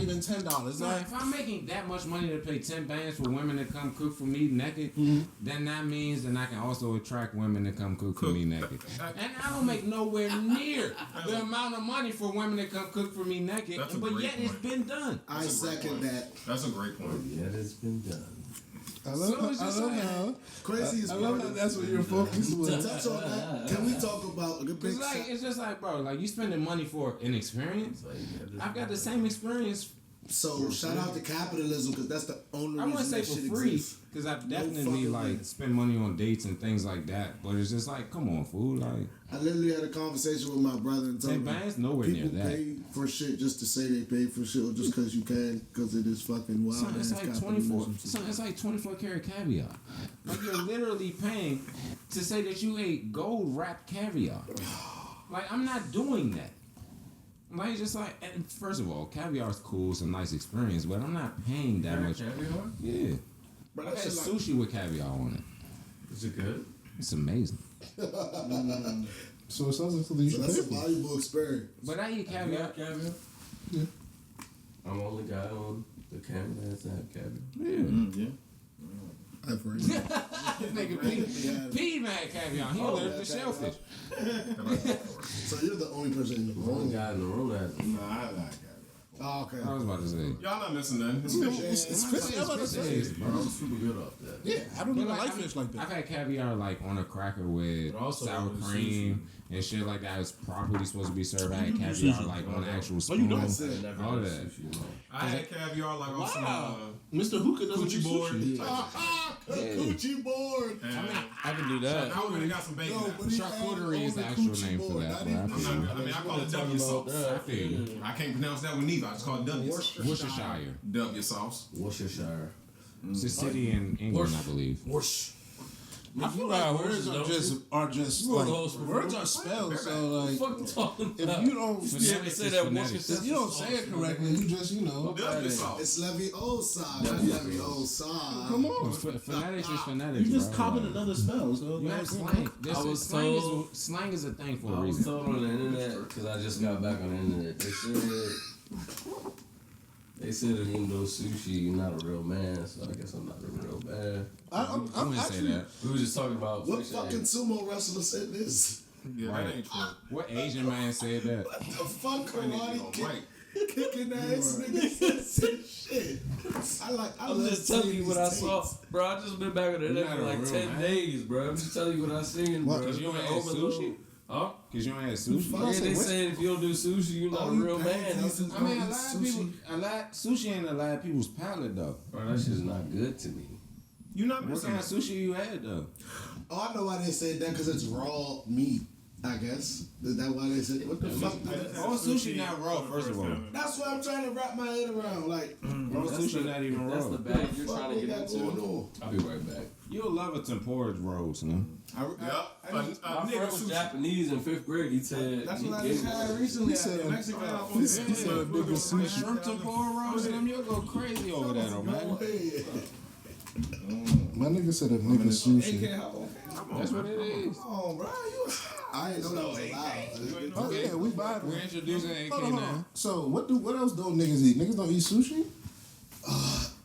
even $10. So Not, if I'm making that much money to pay 10 bands for women to come cook for me naked, then that means that I can also attract women to come cook for me naked. And I don't make nowhere near the amount of money for women to come cook for me naked, That's a but great yet it's point. been done. I second that. That's a great point. Yeah, it's been done. I So it's just like, how. Crazy is I love how that's what your focus To was. touch on that, can we talk about a big it's like it's just like, bro, like you spending money for an experience. Like, yeah, this I've got the same experience. So shout out to capitalism because that's the only I reason wouldn't say that for shit free exists. because I've No definitely fucking like way. spent money on dates and things like that. But it's just like, come on, fool, like I literally had a conversation with my brother and told 10 him bands nowhere near people that. pay for shit just to say they pay for shit or just because you can because it is fucking wild Son, it's ass like capitalism. it's like 24 karat caviar. Like you're literally paying to say that you ate gold wrapped caviar. Like I'm not doing that. Like just like, and first of all, caviar is cool, it's a nice experience, but I'm not paying that much. Caviar? Yeah, But I that had shit like, sushi with caviar on it. Is it good? It's amazing. So it sounds like something you so should that's pay a for. valuable experience. But I eat You caviar. got caviar? Yeah. I'm the only guy on the camera that has to have caviar. Yeah. Yeah. I've heard. Nigga, P mad caviar. He allergic to shellfish. So you're the only person in the I'm the only room. guy in the room that has Nah, I like that. Oh, okay. I was about to say. Y'all not missing nothing. It's fish. It's fish. I'm about to say. Bro, I'm super good off that. Yeah, I don't even But, like fish like that. I've had caviar like on a cracker with But also sour with cream and shit like that. It's properly supposed to be served. I had caviar like on an actual Oh, spoon. you don't? All of that. I had caviar like on some Mr. Hookah doesn't coochie do board. sushi. Coochie board. I can do that. I went and got some bacon. Yo, now. but he Charcuterie had is the on actual coochie name for board, that, not bro. even- I call it W sauce. I feel you. I can't pronounce that one neither. I just call it W sauce. Worcestershire. W sauce. Worcestershire. It's a city in England, I believe. Whoosh. I feel like words are just You were like the host before. words are spelled. So like, What the fuck you talking if about? you don't, You ever say that Phonetics. once? if you don't say it correctly, you just W sauce. It's Leviosa. Not Leviosa. come on. Phonetics is phonetics. You just bro. copied another spell. So You have like, slang. I was Slang is a thing for a I was reason. told on the internet, because I just got back on the internet, they said that even though sushi, you're not a real man, so I guess I'm not a real man. I'm wouldn't say actually. that. We were just talking about What fish fucking eggs. sumo wrestler said this? Yeah, that ain't true. What Asian man said that? What the fuck, That nigga karate go right. kicking ass nigga said shit. I I'm love just telling you seeing what I these saw, tapes. bro. I just been back on the internet not for a like real 10 man. days, bro. I'm just telling you what I seen, bro. Because you don't have sushi? Huh? Because you don't have sushi? Yeah, they said if you don't do sushi, you're not a real man. I mean, sushi ain't a lot of people's palate, though. Bro, that shit's not good to me. You not What missing kind of nothing. sushi you had, though? Oh, I know why they said that, because it's raw meat, I guess. Is that why they said, what the fuck? All sushi not raw, first of all. That's what I'm trying to wrap my head around. Like, All sushi not even That's the raw. bag you're fuck trying we to get got going into. on? I'll be right back. You'll love a tempura rolls, man. Yep. A My nigga friend was sushi. Japanese in 5th grade. He said, That's he what I gave just me had one. recently. He said- Mexican out on he said a bigger sushi. Shrimp tempura rolls, and them, you'll go crazy over that, though, man. My nigga said a nigga sushi. That's what it is. Oh, bro, I ain't know that was allowed. Oh yeah, we vibing. We're introducing AK Hold on, hold now. on. So what else don't niggas eat? Niggas don't eat sushi?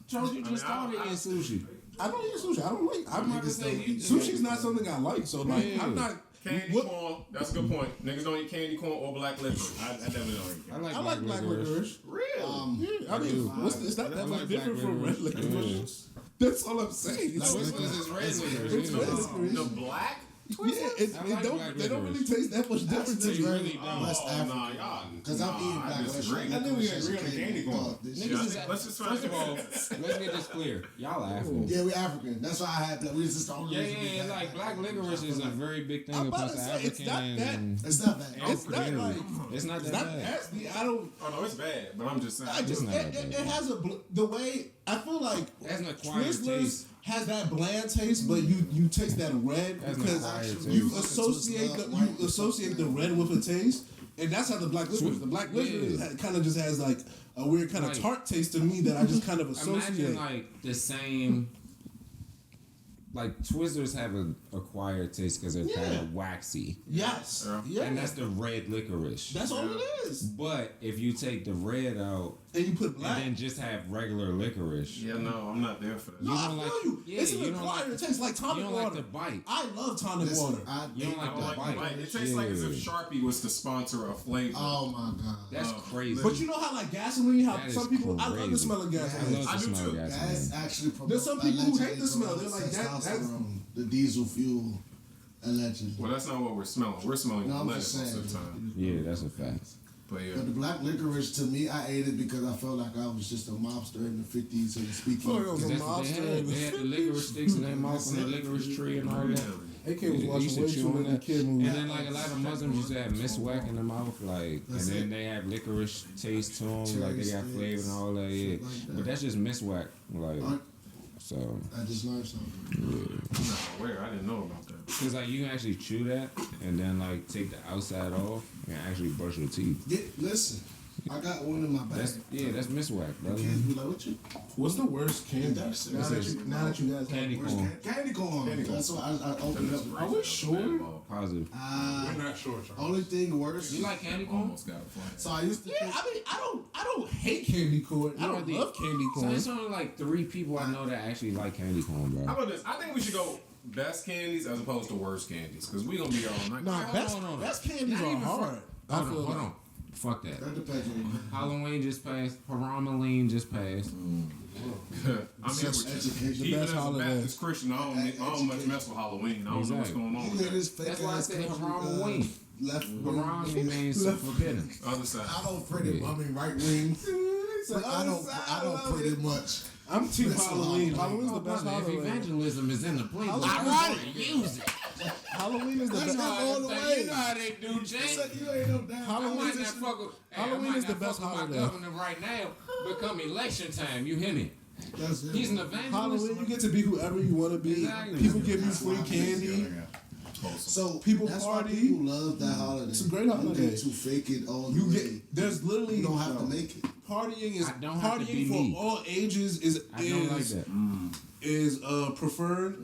Charles, you just started eating sushi. I don't eat sushi. I don't like. I'm about to say, Sushi's not something I like. So like, Yeah. I'm not. Candy What? corn. That's a good point. Niggas don't eat candy corn or black licorice. I definitely don't eat I that. like black licorice. Really? Yeah, I mean, it's not that I much like different black from red licorice. licorice. That's all I'm saying. It's Which like- one is red It's licorice? red licorice. The black? Yeah, I like black they don't really licorice. taste that much different to They me. really don't. West Oh, African. nah, y'all. Because I'm eating I black disagree. licorice. I think we agree on the Candy candy corn. corn. This Niggas shit- is Let's just first of all, let's get this clear. Y'all African. Yeah, we African. That's why I had black. We just the only Yeah, reason we yeah, got like black licorice is a very big thing I'm about across to the say, it's African not that- and It's not bad. It's not community. like It's not it's that not bad. nasty. I don't. Oh no, it's bad, but I'm just saying. I just not it, that it, bad. it has the way I feel like That's an acquired Twizzlers taste. has that bland taste, but you taste that red That's an because acquired you taste. associate the red with a taste, and that's how the black licorice. The black licorice Yeah. kind of just has like a weird kind of Like- tart taste to me that I just kind of Imagine associate. like the same. Like Twizzlers have an acquired taste because they're kind Yeah. of waxy, Yes, yeah, and that's the red licorice. that's all it is. But if you take the red out And you put and black. then just have regular licorice, Yeah, no, I'm not there for that. No, you I don't feel like- you. yeah, It's an you don't acquired. like- It tastes like you tonic don't water. like the bite. I love tonic Listen, water. You don't like I the don't like bite. It tastes like as if Yeah. Sharpie was to sponsor a flavor. Oh my god. That's crazy. But you know how like gasoline, how That some is people I love the crazy. smell of I gasoline. love I the do smell of too. That's gasoline. actually There's some people who hate allegedly the smell. promotes They're like, that's- testosterone, the diesel fuel, allegedly. Well, that's not what we're smelling. We're smelling No, I'm lettuce just most of the saying. time. Yeah, that's a fact. But yeah. But the black licorice, to me, I ate it because I felt like I was just a mobster in the 50s, so to speak. Oh, yo, That's some what they mobster. had. They had the licorice sticks in their mouth and the licorice tree and all that. AK was They used watching to way chew too on many that. kid And movies. then like a lot of Muslims used to have miswak in the mouth, like, and That's then it. they have licorice taste to them, like they got Cherry flavor and all that. Yeah, shit like that. but that's just miswak, like. Alright. So, I just learned something. I'm not aware. I didn't know about that. cause like you can actually chew that and then like take the outside off and actually brush your teeth. Listen, I got one in my bag. That's miswak, brother. Kids be like, what you? What's the worst candy? That's Now that you guys have Candy Where's corn. candy corn? That's why I opened it up. Are we sure? Positive. We're not sure, Charles. Only thing worse. You like candy corn? Almost got a flag. So I used to. Yeah, I mean, I don't hate candy corn. I don't love candy So corn. there's only like 3 people I know that actually like candy corn, How bro. about this? I think we should go best candies as opposed to worst candies because we gonna be here all night. Nah, Hold best on. candies Not are even hard. I Hold feel on, hold like. on. Fuck that. That depends on you. Halloween just passed. Harameline just passed. I'm here with you. Education. Even best as a holiday. Baptist Christian, I don't much mess with Halloween. I don't know what's going on You with hear that. this fake That's why I ass said country, Harameline. left Haram means forbidden. Other side. I don't pretty. I mean, right wing. I don't pretty much. I'm team That's Halloween. Halloween. Halloween's the best Brother, if holiday. evangelism is in the place, Halloween- use it. Halloween is the That's best. not all the way. You know how they do, Jay. You ain't no damn. Halloween I might is- not fuck with, Halloween is the best with my holiday. governor right now. Become election time. You hear me? That's it. He's an evangelist. Halloween, you get to be whoever you want to be. Exactly. People give you free candy. So People that's party. why people love that holiday. It's a great holiday. You get to fake it all the You way. get there's literally You don't have to make it. partying is I don't have to be partying for me. all ages is I don't like that. is preferred.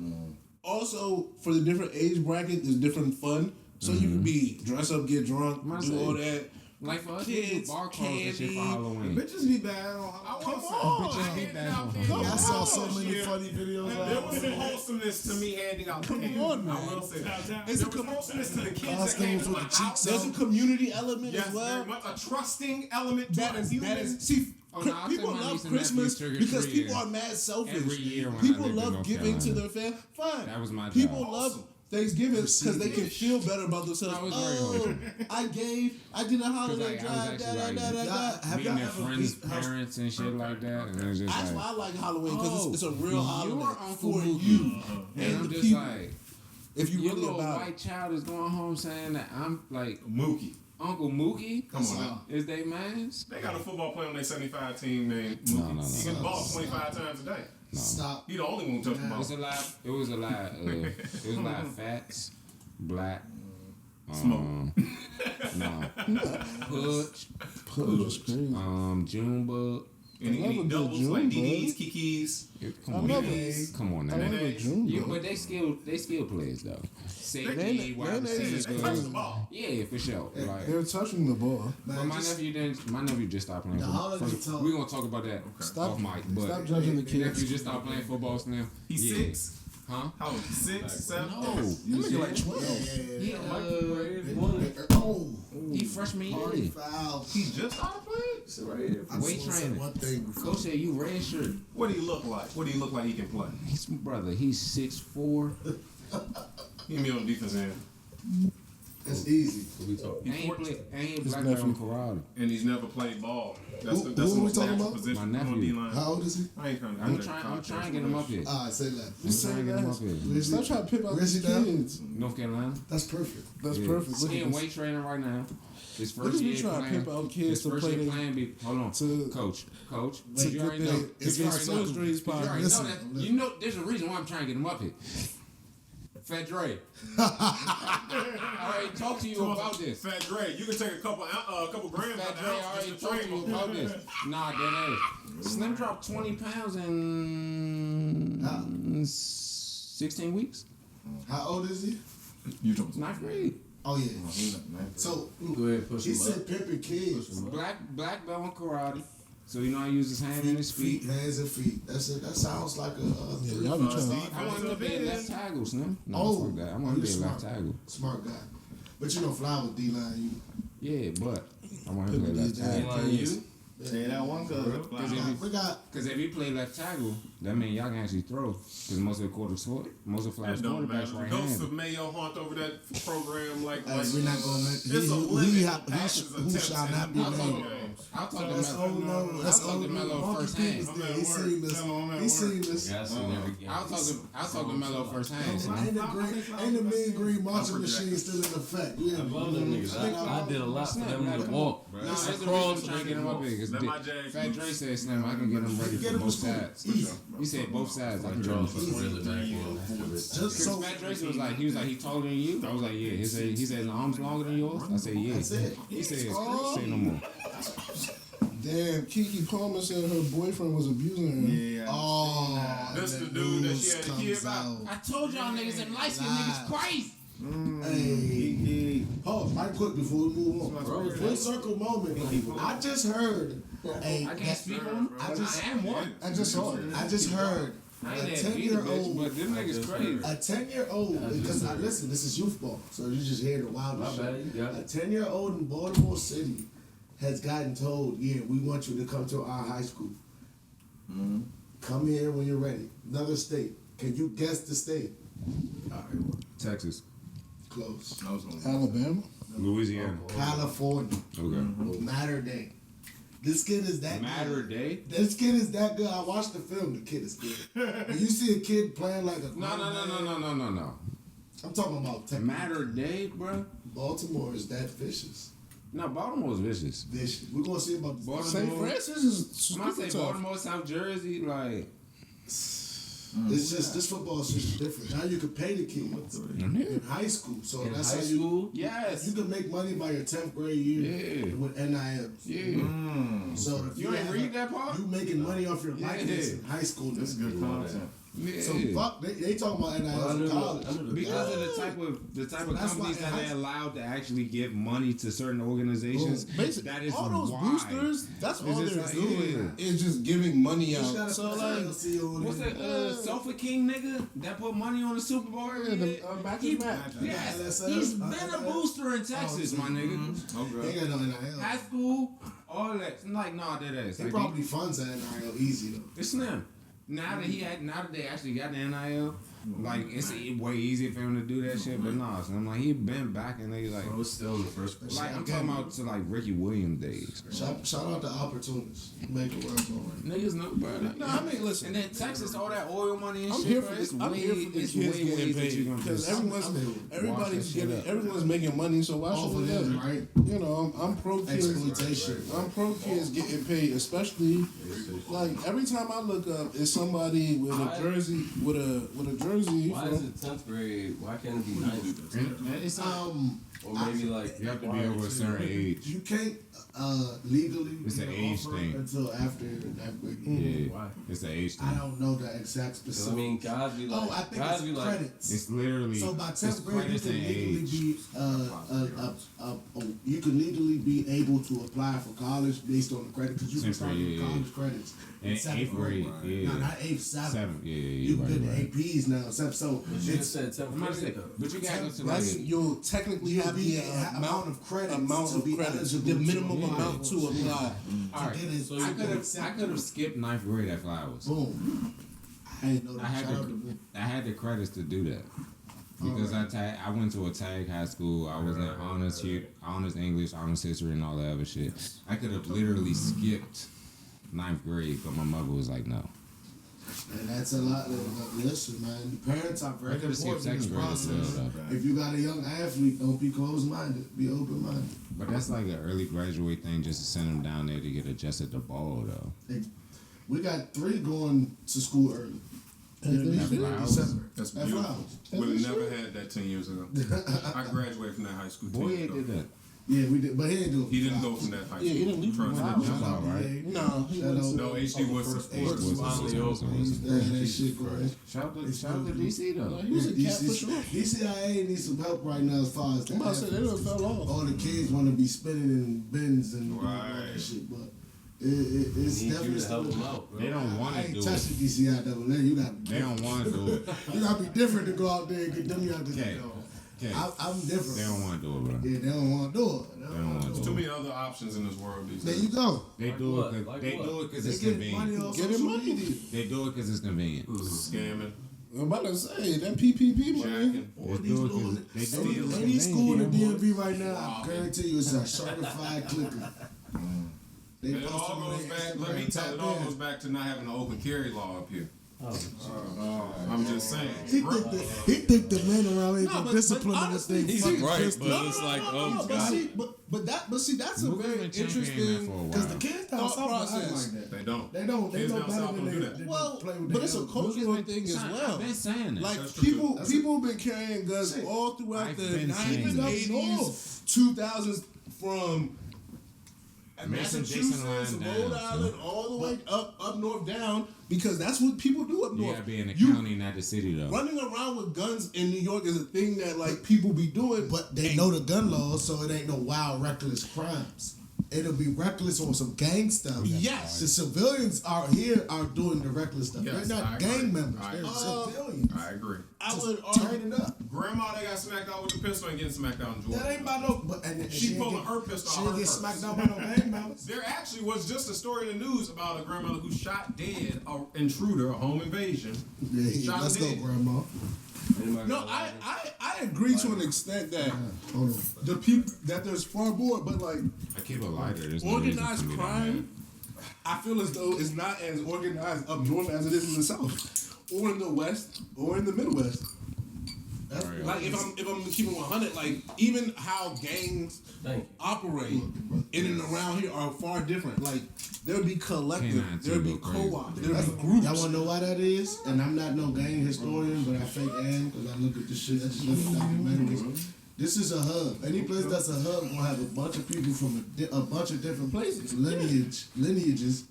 Also, for the different age bracket, there's different fun. So you can be dress up, get drunk, Must do say. all that. Like for us, we do Kids, bar crawls and shit candy. for Halloween. Bitches be bad on Come on, Bitches be bad on I saw so Oh, many shit. funny videos. There was some wholesomeness to me handing out candy. on, man. I will say that. It's There a was wholesomeness to the kids that came Costumes to with my the cheeks house. There's a community element Yes, as very well. much a trusting element to That us is humans. see. Oh, no, I People took my love niece and nephews Christmas trick-or-treating because people are mad selfish. every year when I People lived in love North giving to Carolina. their family. Fine. That was my job. People love Thanksgiving because they can feel better about themselves. No, it was very Oh, I did a holiday Like, I was drive. actually like, Have meeting y'all their ever friends' beat- parents and shit like that. And it was just That's like, why I like Halloween because oh, it's a real holiday your Uncle for Mookie. you and and I'm the just people. like, If you your really little about white child is going home saying that I'm like Mookie. Uncle Mookie. Come on now. Is they mans? They got a football player on their 75 team named Mookie. No. He gets the ball 25 times a day. Stop. He the only one who touch the ball. It was a lot. It was a lot of fats, black, Smoke. Push crazy. Junebug. And he love a eat good doubles June like bug. DDs, Kikis. Come I on, love now. it. Come on now. I love a June. Yeah, but they skill players though. Safety, They- wide they- receivers. They touch the ball. Yeah, for sure. Like, They're touching the ball. but my nephew just stopped playing The football. holiday talk. We're gonna talk about that Stop- off mic. But stop judging the his kids. nephew just stopped playing football now. He's Yeah. 6. Huh? How old? 6, 7? No. Nigga like 12. He Oh, he freshman party year. foul. He just started playing? I Weight just wanna say training. one thing before. Coach said you red shirt. What do he look like? What do he look like he can play? He's brother. He's 6'4". He can be on the defense end. It's easy. What we talking? And he play. And he a His black belt in nephew. karate. And he's never played ball. That's Who- the who are we most talking natural about? position My on nephew. D-line. How old is he? I ain't trying to I'm do trying that to get him up here. All right, say that. I'm trying to get him up here. Stop trying to pip out Where's these he now? kids. North Carolina. That's perfect. That's Yeah. perfect. Look He at in this. weight training right now. His Look first at me year trying to playing. pimp out kids His to first play year they- playing. Hold on, to- coach. to You get already their- know. it's You against already know. Salisbury's You already know Listen, that. You know, there's a reason why I'm trying to get him up here. Fat Dre. I already talked to you about this. Fat Dre, you can take a couple grams Fat out the Dre house already just to talked to train you him. about this. Nah, that is. Slim dropped 20 pounds in 16 weeks. How old is he? You told me. 9th grade. Oh yeah. So Go ahead, push he him up. said pimping kids. Black belt in karate. So you know I use his hand and his feet. hands and feet. That's it. That sounds like a Yeah, y'all be trying. I want him to be a left tackle, Slim. No, Oh, fuck that. I want him to be a you're left smart. tackle. smart guy. But you don't fly with D-line. Yeah, but I want him to play left tackle. You? Say that one Because We got if he play left tackle, that means y'all can actually throw. Because most of the flash It don't matter. quarterbacks right Ghosts handed. of Mayo haunt over that program like we're not gonna make It's a limit on who passes shall attempts not be in I'll named. talk I'll talk to That's old Melo. no. I'll That's talk to old Melo no. first Monkey hand. People's there. He's seen this. Tell him I'm at He's work. seen this. Yeah, I seen every game. I'll talk to Melo first hand. Slim. Ain't the mean green marching machine still in effect? Yeah. I love them niggas. I did a lot for them to walk, bro. No, that's the reason Crawl I'm trying to get him up here. Because Let my Jags Fat Dre said, Slim, I can get him ready for both sides. He said both sides. I can get him. Charles was really back on. Just Because so Fat Dre was like, he taller than you. I was like, yeah. He said his arms longer than yours. I said, yeah. That's it. He said, say no more. Damn, Keke Palmer said her boyfriend was abusing her. Yeah. oh, This and the dude that news she had a comes kid about? out. I told y'all niggas them light skinned niggas crazy. Hey, hold right quick before we move on. Bro, Full circle moment. I just heard. Hey, I can't speak on him. I am one. I just heard I a ain't that beat a bitch, 10-year-old. but them niggas crazy. A 10-year-old, because I listen, this is youth ball, so you just hear the My wildest bad, shit. you got A it. 10-year-old in Baltimore City has gotten told, yeah, we want you to come to our high school. Come here when you're ready. Another state. Can you guess the state? Texas, Close. Alabama. Louisiana. California. Okay. Matter Day. This kid is that Matter good. Day. This kid is that good. I watched the film. The kid is good. When you see a kid playing like a No. I'm talking about Texas. Matter Day, bro. Baltimore is that vicious. No, Baltimore's vicious. Vicious. We're gonna see about this. St. Francis is When I say super tough. Baltimore, South Jersey, like It's just this football is just different. Now you can pay the kid in high school, so In that's high how you. school? yes. You can make money by your 10th grade year Yeah. with NILs. Yeah. So if You ain't have read that part? You making money off your likeness in high school. That's good content. Yeah. So fuck, they talking about NILs in college. Because of the type of That's companies why- that they're allowed to actually give money to certain organizations. Basically, That is all those why. boosters, that's all just they're like, doing. yeah. It's just giving money You out. just gotta So, put like, LLC on What's it. that Sofa King nigga that put money on the Super Bowl? Yeah, the Matthews Matt. Yes, LSL. he's been a booster in Texas, my nigga. They ain't got no NIL. High school, all that. Like, nah, that is. He Like, probably funds that NIL easy though. it's slim. Now that they actually got the NIL, like it's way easier for him to do that shit. But nah, so I'm like he been back and they like, Bro, it's still in the first place. like I'm talking about to like Ricky Williams days. Shout out to opportunists. Make it work for him. Niggas know, bro. Like, No, I mean, listen. And then Texas, all that oil money and I'm shit. here bro, for it's this. I'm here for the it's kids way getting ways that you paid gonna because just- everybody's shit getting, up. everyone's making money. So why All should for they them, not? right? You know, I'm pro kids. Exploitation. I'm pro kids getting paid, especially like every time I look up, it's somebody with a jersey with a jersey. Why is it 10th grade? Why can't it be 9th? It's Or maybe like you have to be over a certain age. You can't legally It's an get age offer thing. until after that grade. Yeah, it's an age I thing. don't know the exact 'cause specific. I mean, guys be like, Oh, I think guys it's be like, credits. It's literally So by it's 10th grade, you credits can and legally age. be you can legally be able to apply for college based on the credit because you can 10th start grade, getting yeah, college credits in And 7th 8th grade, yeah. No, not 8th, 7th. 7th, yeah, You can right, get right. APs now, so you it's just said 10th I'm about to say, grade though. but you gotta go to That's like you'll technically you have be the amount of credits amount to of be credits, eligible the to minimum apply. amount to apply. all right. get it, so I you could I could have skipped 9th grade at Flowers. Boom. I didn't know that. I had Shout out to the Boom. I had the credits to do that because I went to a tag high school. I was in honors English, honors history, and all that other shit. I could have literally skipped 9th grade, but my mother was like, no. And that's a lot. Listen, man, parents are very I could've skipped important in this 2nd grade as process. well, If you got a young athlete, don't be closed-minded. Be open-minded. But that's like an early graduate thing, just to send them down there to get adjusted to ball, though. We got 3 going to school early. In Flowers? December. That's At beautiful. Flowers. Would have never had that 10 years ago. I graduated from that high school 10 Boy, years they ago. did that. Yeah, we did, but he didn't do it. He didn't go from that high school. Yeah, he didn't leave from Trust me. Flowers. That's all right. No, he was. No, HD was Finally over. That shit going. Shout out to DC though. He was a cat for sure. DCIA needs some help right now as far as I'm about to say they done fell off. all the kids want to be spinning in bins and doing all Right. that shit, but it's Need you definitely to help them out, bro. They don't want I to ain't do it. touching DCI double A. You got They don't want to do it. you gotta be different to go out there and get them young to Okay. go. Okay. I'm different. They don't want to do it, bro. Yeah, they don't want to do it. They don't wanna do Too many other options in this world these There days. you go. They do what? it. Like They what? do it because They it's get money convenient. on Get social money. media. They do it because it's convenient. Scamming, I'm about to say that PPP money. jacking. All They these do it schools, 'cause they do it 'cause any it's school in the convenient. DMV right now, I guarantee you it's a certified clicker. They It post all on goes their back. Instagram, Let me tell tap it all in. goes back to not having an open carry law up here. I'm just saying. He think the men around here can discipline him if they He's fucking right, pissed but off. it's like, But see, that's a Mookie's very been championing that interesting. for a Because while. the kids down Thought south don't act process. like that. They don't. They don't. They Kids know down better south than don't do they, that. than Well, play with but their it's a elders. cultural thing as I've well. been saying that. Like That's true, too. people been carrying guns Shit. all throughout I've the been saying 90s, that. 80s, 2000s, from Mason Massachusetts, Dixon line Rhode down, Island, all the way up north, down, because that's what people do up You north. gotta be in the You county, not the city, though. running around with guns in New York is a thing that like people be doing, But they know the gun laws, so it ain't no wild, reckless crimes. it'll be reckless on some gang stuff. Yes. The civilians are doing the reckless stuff. Yes, They're I not agree. gang members. I They're agree. civilians. I agree. I would Turn it up. Grandma, they got smacked out with the pistol and getting smacked out in Georgia. That ain't about no. But and She ain't pulling get- her pistol She out ain't her get purse. smacked out by no gang members. There actually was just a story in the news about a grandmother who shot dead an intruder, a home invasion. Yeah, Shot let's him go, dead. grandma. No, I agree to an extent that Hold on. the people that there's far more, but like I keep a lighter. There's no reason organized for me to crime, I feel as though it's not as organized up north as it is in the south, or in the west, or in the Midwest. Right. Like if I'm keeping 100, like even how gangs Thank you. operate in and around here are far different. Like there'll be collective, Canine there'll be too, go crazy. co-op, there'll be groups. Y'all wanna know why that is? And I'm not no gang historian, but I fake am because I look at this shit. I just look at documentaries. This is a hub. Any place that's a hub gonna have a bunch of people from a bunch of different places, lineages.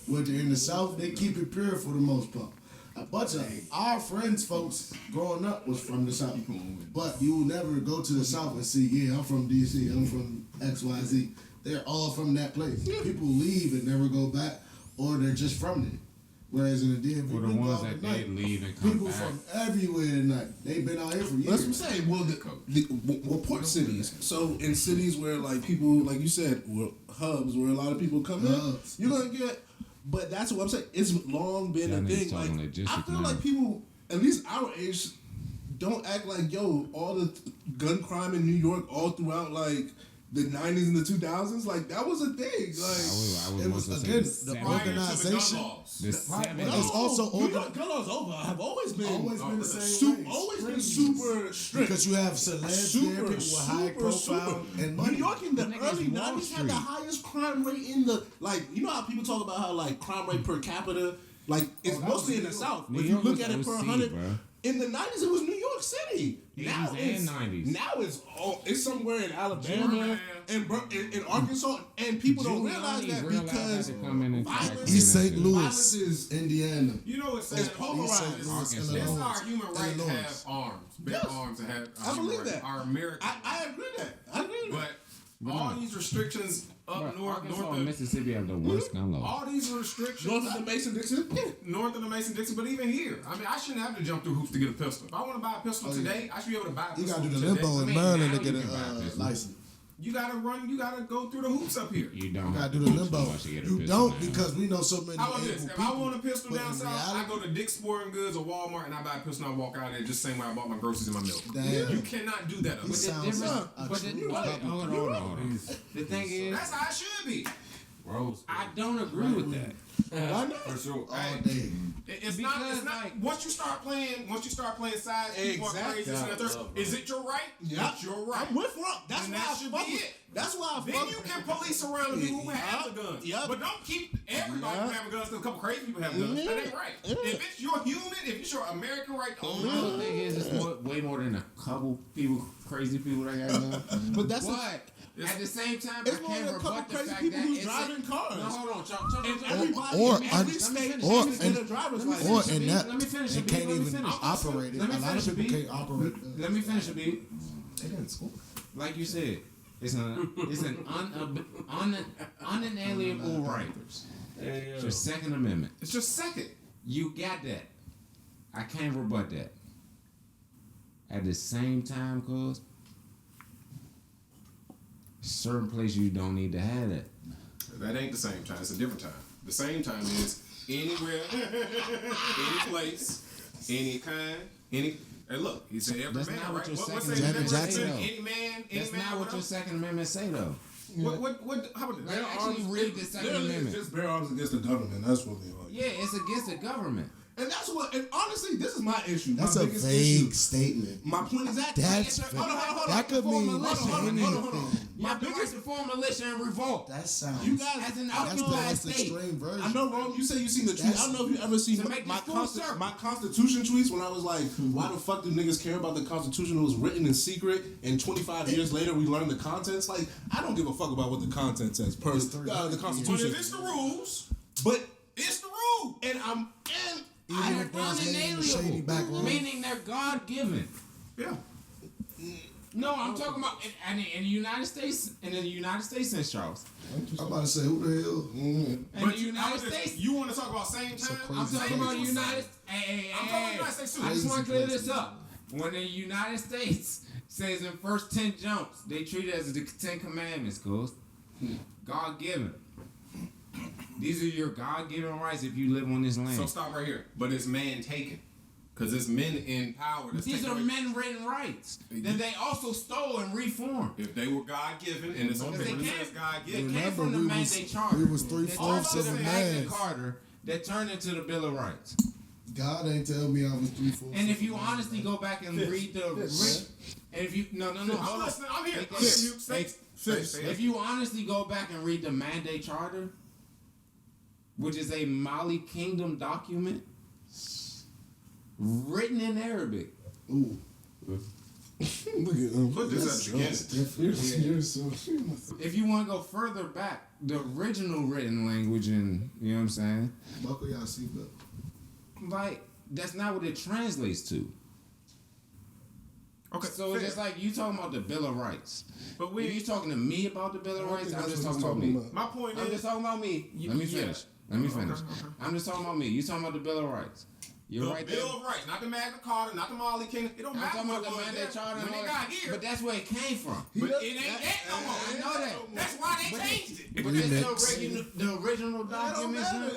Whether in the South, they keep it pure for the most part. A bunch of our friends, folks, growing up was from the South. But you will never go to the South and see, yeah, I'm from DC, I'm from XYZ. They're all from that place. People leave and never go back, or they're just from there. Whereas in the DMV, For the we go ones out that tonight, they leave and come people back. from everywhere tonight. They've been out here for years. That's what I'm saying. Well, port cities. So in cities where like people, like you said, were hubs where a lot of people come Hubs. in, you're gonna get. But that's what I'm saying. It's long been Y'all a niggas thing. talking Like logistics I feel now. like people, at least our age, don't act like all the gun crime in New York all throughout like the 90s and the 2000s. Like that was a thing. Like It was, mostly again, saying the Prior to the gun organization. laws. the 70s. But it's also New organ- York gun laws over have always been the same way. always been super strict. Because you have celebs there, people with high profile and money. New York in the Niggas early Wall 90s had the Street. highest crime rate in the, like, you know how people talk about how, like, crime rate per capita, like, it's that mostly was in the New South. New If York you look was at it per OC, 100, bro. in the 90s it was New York City. 80s Now and it's 90s. Now it's somewhere in Alabama and in Arkansas, and people don't realize that because violence East St. violence Louis, is Indiana. You know what's It's sad? polarized. It's our human right to have arms, big Yes. arms, to have. I believe human right- that. Our American. I agree that. I agree with that. But all these restrictions up north, Arkansas north and of Mississippi have the worst gun laws. all these restrictions North of the Mason-Dixon? Yeah. north of the Mason-Dixon, but even here, I mean, I shouldn't have to jump through hoops to get a pistol. If I want to buy a pistol today, I should be able to buy a You pistol gotta do the today. limbo I in mean, Maryland now to get you a can buy pistol. license. You gotta go through the hoops up here. You don't You have gotta do the limbo. I should get a You pistol don't now. because we know so many How about able this? If people. I want a pistol but down in south, I reality- go to Dick's Sporting Goods or Walmart and I buy a pistol and I walk out there just the same way I bought my groceries and my milk. Damn. You cannot do that up He here. sounds difference- like a but the- true but- Republican. hold on. The thing is, That's how it should be. Rose. I don't agree with that. Why not? For sure. All day. It's Because, not. like- Once you start playing sides, people are Exactly. crazy. This and that, third. Is it your right? Yeah. It's your right. I'm with Rock. That's And why that I should fuck be with. it. That's why I Then fuck you with. can police around the people who have the guns. Yup. But don't keep everybody from having guns. 'Cause a couple crazy people have guns. Yeah. That ain't right. If it's your human, if it's your American right to own The guns, thing is, it's way more than a couple people, crazy people that got guns. But that's At the same time, it's I more can't than a couple rebut the crazy fact people that who's it's driving cars. No, hold on, Chuck. And everybody Or in every un- state or should and- get a driver's Or license. and that Let me finish they it, can't B. Let me even finish. operate it. Let me A lot of finish it, people B. can't operate. Let me finish it, B. They didn't school. Like you said, it's an unalienable right. It's your Second Amendment. it's just second. You got that. I can't rebut that. At the same time, cuz certain places you don't need to have that. That ain't the same time. It's a different time. The same time is anywhere, any place, any kind, any. Hey, look, he said every That's man, not what right? your What Second say Amendment that? say, though. Any man, any That's man. not what your whatever. Second Amendment say, though. What? How about They that? actually read the Second Literally, Amendment. it's just bear arms against the government. That's what they are. Yeah, it's against the government. And that's what. And honestly, this is my issue. That's my a biggest vague issue. statement. My point is that That's hold on, hold on. that could mean Hold on. anything. You have the right to form a militia and revolt. That sounds. You guys, As an I That's don't the know. most state. extreme version. I know, Rome. You say you seen the tweet. I don't know if you ever seen To make my this full circle. my Constitution tweets when I was like, why the fuck do niggas care about the Constitution? It was written in secret, and 25 years later we learn the contents. Like, I don't give a fuck about what the content says. The But Constitution. if it's the rules, But it's the rule. and Even They're if there's maybe a shady unalienable, background. meaning they're God-given. Yeah. No, I'm talking about in the United States. In the United States, since Charles. I'm about to say, who the hell? In the United States. You want to talk about same time? I'm talking about United. Hey, I'm talking about United States too. I just want to clear this up. When the United States says in first 10 jumps, they treat it as the 10 commandments, cuz. God given. These are your God given rights if you live on this land. So stop right here. But it's man taken. Because it's men in power. These are men written rights that they also stole and reformed. If they were God given and it's on paper that says God given. They came from the Mandate Charter. We was 3/4 of a Magna man. Carta that turned into the Bill of Rights. God ain't tell me I was 3/4. And if you honestly go back and read the, and if you no, I'm listening. I'm here. If you honestly go back and read the Mandate Charter, which is a Mali Kingdom document, written in Arabic. Ooh. Look at him. Put this at the beginning. You're so. If you want to go further back, the original written language, and you know what I'm saying, Buckle y'all seatbelt. like that's not what it translates to. Okay, So it's just like you talking about the Bill of Rights. But If you talking to me about the Bill of Rights, I'm that's just what talking he's about me. my point I'm is, just talking about me. Let me finish. Let me finish. I'm just talking about me. You talking about the Bill of Rights. You're the right Bill there. of Rights, not the Magna Carta, not the Mali Kingdom. It don't I'm matter talking what about the it was Mandate there. Charter. When and they all got that. here. But that's where it came from. But it ain't that no more. I know that. That's why they changed it. But it's the original documents. matter.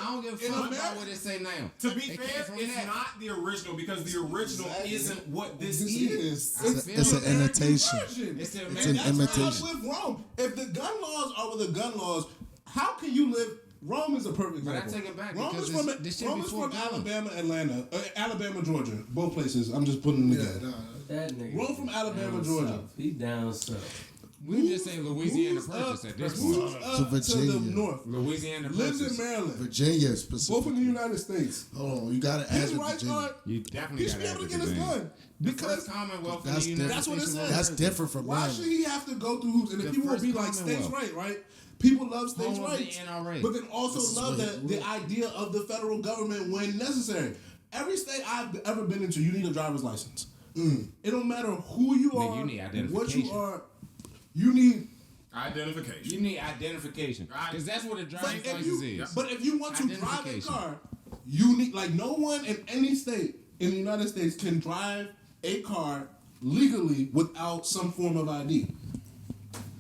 I don't give a fuck about what it say now. To be It came fair, from it's that. not the original because the original isn't what this This is. is. I It's feel an that. imitation. It's an It's an imitation. With Rome, if the gun laws are with the gun laws, how can you live? Rome is a perfect But I example. take it back Rome because is from, this shit Rome is before from guns. Alabama, Atlanta, Alabama, Georgia, both places. I'm just putting them together. That nigga. Rome from Alabama, down Georgia. south. He down south. We just saying Louisiana Moves Purchase up- at this moves point. up To to the Virginia. north. Louisiana Lives in Purchase. Maryland. Virginia Both specifically. in the United States. Hold on, you gotta His add with rights Virginia. are. You definitely He should got be able to to get his gun because First Commonwealth in That's the United That's what it States. says. That's different from why mine. should he have to go through hoops? And The if people will be first like states' Commonwealth. right? People love states' Home of the rights, NRA. but then also This is love what the idea of the federal government when necessary. Every state I've ever been into, you need a driver's license. It don't matter who you Nigga, are, you need what you identification. are. You need. Identification. You need identification. Because that's what a driver's But if license you, is. but if you want to drive a Identification. car, you need no one in any state in the United States can drive a car legally without some form of ID.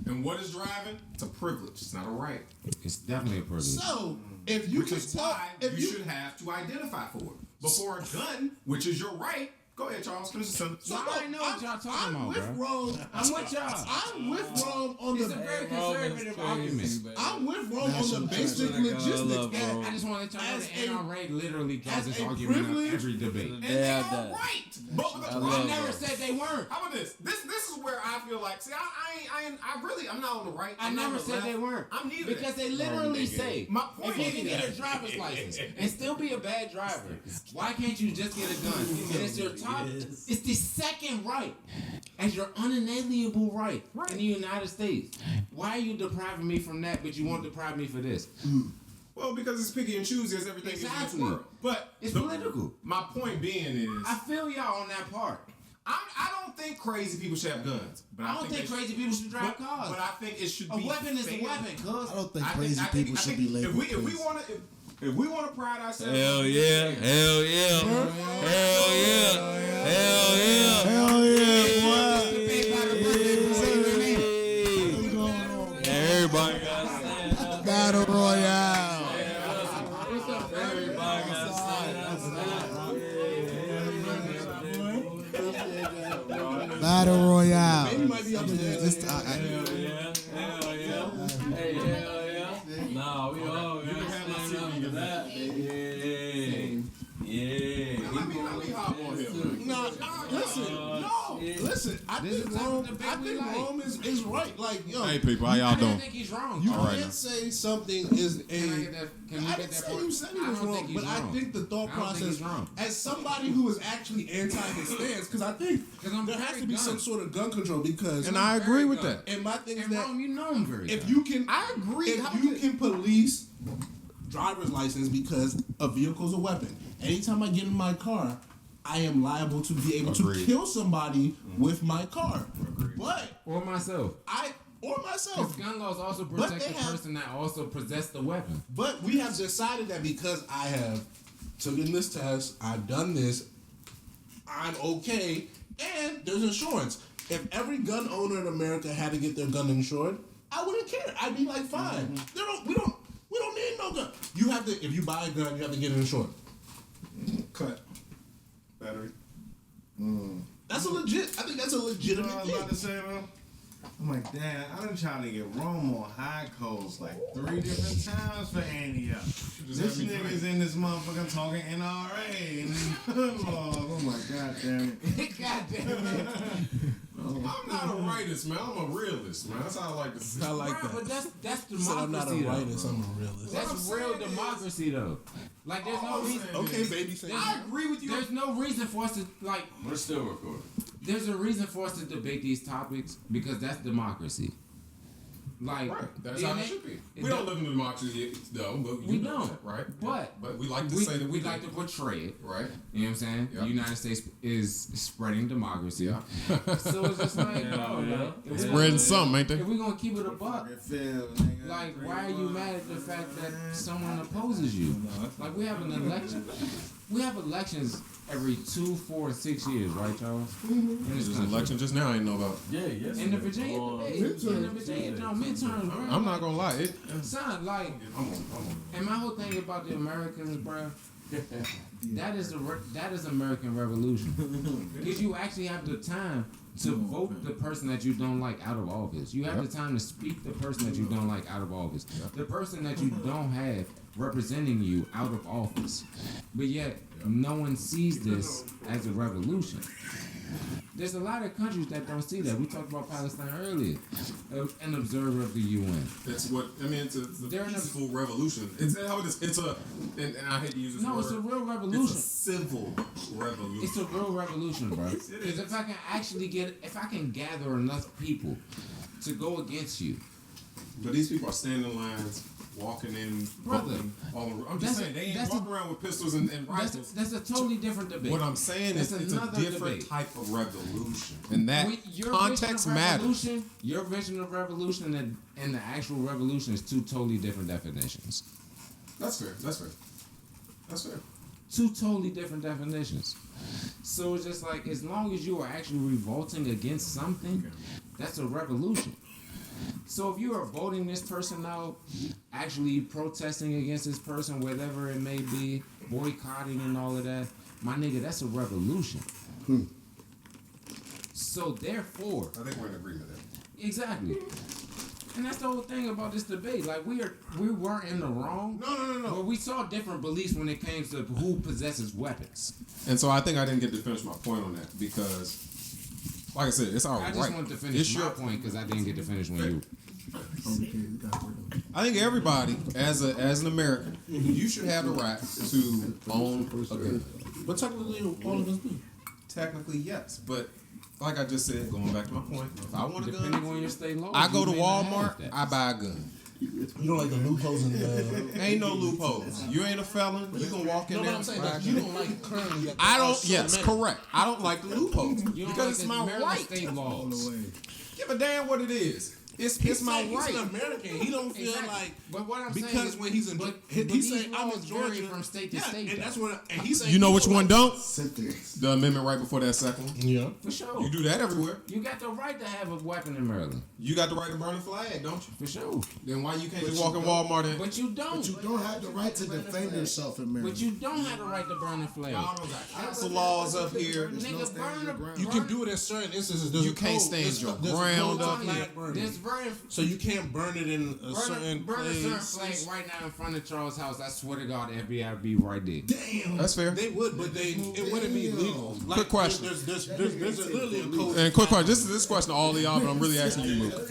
And what is driving? It's a privilege. It's not a right. It's definitely a privilege. So if you Which can is tell, why if you should have to identify for it. Before a gun, which is your right, go ahead, Charles. Finish the sentence. No, I ain't know what y'all talking I'm about, with bro. Rome. I'm with y'all. I'm with Rome on It's the. a very conservative argument. I'm with Rome on the National basic treasure. logistics. Yeah, I just want to let y'all know As the NRA literally as causes a argument privilege- on every debate. And They they have are that. right. But with the I I love never that. said they weren't. How about this? This is where I feel like, see, I'm not on the right. I I'm not never on the said left. they weren't. I'm neither. Because they literally say, My point if you can is- get a driver's license and still be a bad driver, why can't you just get a gun? And it's your top, it's the second right as your unalienable right in the United States. Why are you depriving me from that, but you won't deprive me for this? Well, because it's picky and choosy as everything is in Exactly. this world. But It's political. My point being is, I feel y'all on that part. I don't think crazy people should have guns. But I don't think they crazy people should drive but, cuz. But I think it should A be weapon is a fair. weapon, cuz. I don't think I crazy people should be labeled If we crazy. want to, if we want to pride ourselves, Hell yeah. Hell yeah. Hell yeah. Hell yeah. Hell yeah, boy. Everybody got to stand up. Battle Royale. Everybody got to stand up. Battle Royale. Maybe might be up to that. This, Hell yeah. Hell yeah. Hey, hell yeah. Nah, we all got to stand up for that. Yeah. Yeah. let me hop on here. Nah, listen. I This think is the type of Rome. debate I we think like. Rome is right. Like, yo, Hey people, how I y'all don't doing? think he's wrong. you All right, can't now. say something is a. Can I get that? Can you I get didn't that say part? you said he I was don't wrong, think he's but wrong. I think the thought I don't think process, he's wrong. as somebody who is actually anti his stance, because I think 'Cause I'm there has very to be gun. some sort of gun control. Because And I agree with that. and my thing is In that Rome, you know him very if good. you can, I agree. If How you could- can police driver's license because a vehicle's a weapon. Anytime I get in my car, I am liable to be able to kill somebody with my car. But Or myself. or myself. Because gun laws also protect the person that also possessed the weapon. But we have decided that because I have taken this test, I've done this, I'm okay, and there's insurance. If every gun owner in America had to get their gun insured, I wouldn't care. I'd be like, fine. We don't need no gun. You have to, if you buy a gun, you have to get it insured. Cut. Battery. That's a legit. I think that's a legitimate I was thing. about to say, though. I'm like, damn, I done tried to get Rome on high coast like 3 different times for Ante Up. This nigga's in this motherfucker talking NRA and I'm like, god damn it. God damn it. I'm not a rightist, man. I'm a realist, man. That's how I like to say. I like that. But that's He said I'm not a democracy, though. rightist, I'm a realist. That's real democracy, though. Like, there's no reason. Okay, baby. Say I agree with you. There's no reason for us to, like, We're still recording. there's a reason for us to debate these topics because that's democracy. Like, Right. That's how it should be. We don't live in a democracy, though. But We you know don't. that, right? But we like to say that we like to portray it. Right. You know what I'm saying? Yeah. The United States is spreading democracy. Yeah. So it's just like, no, like, if Spreading something, ain't if they? we're gonna keep it a buck, like, why are you mad at the fact that someone opposes you? Like, we have an election. We have elections every 2, 4, 6 years, right, Charles? In this There's an country. election just now I didn't know about. Yeah, yes. In the Virginia debate. In the Virginia midterms, bro. I'm not gonna lie. Son, like, and my whole thing about the Americans, bro, that is American Revolution. Because you actually have the time to vote the person that you don't like out of office. You have the time to speak the person that you don't like out of office. The person that you don't have representing you out of office. But yet, no one sees this as a revolution. There's a lot of countries that don't see that. We talked about Palestine earlier. An observer of the UN. It's what I mean. It's a peaceful revolution. It's how it is. It's a, and I hate to use this word. No, it's a real revolution. It's a civil revolution. It's a real revolution, bro. Because if I can actually if I can gather enough people to go against you. But these people are standing in lines, walking in, Brother, I'm just saying, they ain't walking around with pistols and rifles. That's a totally different debate. What I'm saying is it's a different debate. type of revolution. And that Your context vision of matters. revolution, your vision of revolution and the actual revolution is two totally different definitions. That's fair. That's fair. That's fair. Two totally different definitions. So it's just like, as long as you are actually revolting against something, that's a revolution. So if you are voting this person out, actually protesting against this person, whatever it may be, boycotting and all of that, my nigga, that's a revolution. So therefore, I think we're in agreement there. exactly. And that's the whole thing about this debate. Like, we weren't in the wrong. No. But we saw different beliefs when it came to who possesses weapons. And so I think I didn't get to finish my point on that because, like I said, it's all I right. just wanted to finish It's my your point because I didn't get to finish when you. I think everybody, as an American, you should have the right to own a gun. But technically, all of us do. Technically, yes, but like I just said, going back to my point, if I want a Depending gun, on your state law, I go to you may not Walmart, have that. I buy a gun. You don't like the loopholes in the. Ain't no loopholes. You ain't a felon. You can walk in No, there. but I'm saying buy a that you gun. don't like currently. That I there are don't. so Yes, many. correct. I don't like the loopholes You don't because like it's the my Maryland right. state laws. Give a damn what it is. It's my He's right. an American. He don't feel Exactly. like. But what I'm Because saying is, when he's in, but he's these saying I'm in laws vary Georgia from state to yeah, state, and though. that's what. And he's saying You know which one don't? Sentence. The amendment right before that second one. Yeah. For sure. You do that everywhere. You got the right to have a weapon in Maryland. You got the right to burn a flag, don't you? For sure. Then why you can't But just you walk in don't. Walmart and But you don't. But you don't have the right to defend yourself in Maryland. But you don't have the right to burn a flag. y'all don't got council laws up here? Nigga, burn a You can do it in certain instances. There's You a can't code. stand There's your a- there's a ground code up to here. flag burning. There's very So you can't burn it in a certain burn a certain place. flag right now in front of Charles' house. I swear to God, the FBI would be right there. Damn. That's fair. They would, but it wouldn't be legal. Like, Quick question. There's literally a code. And quick question. This question to all of y'all, but I'm really asking you, Mook.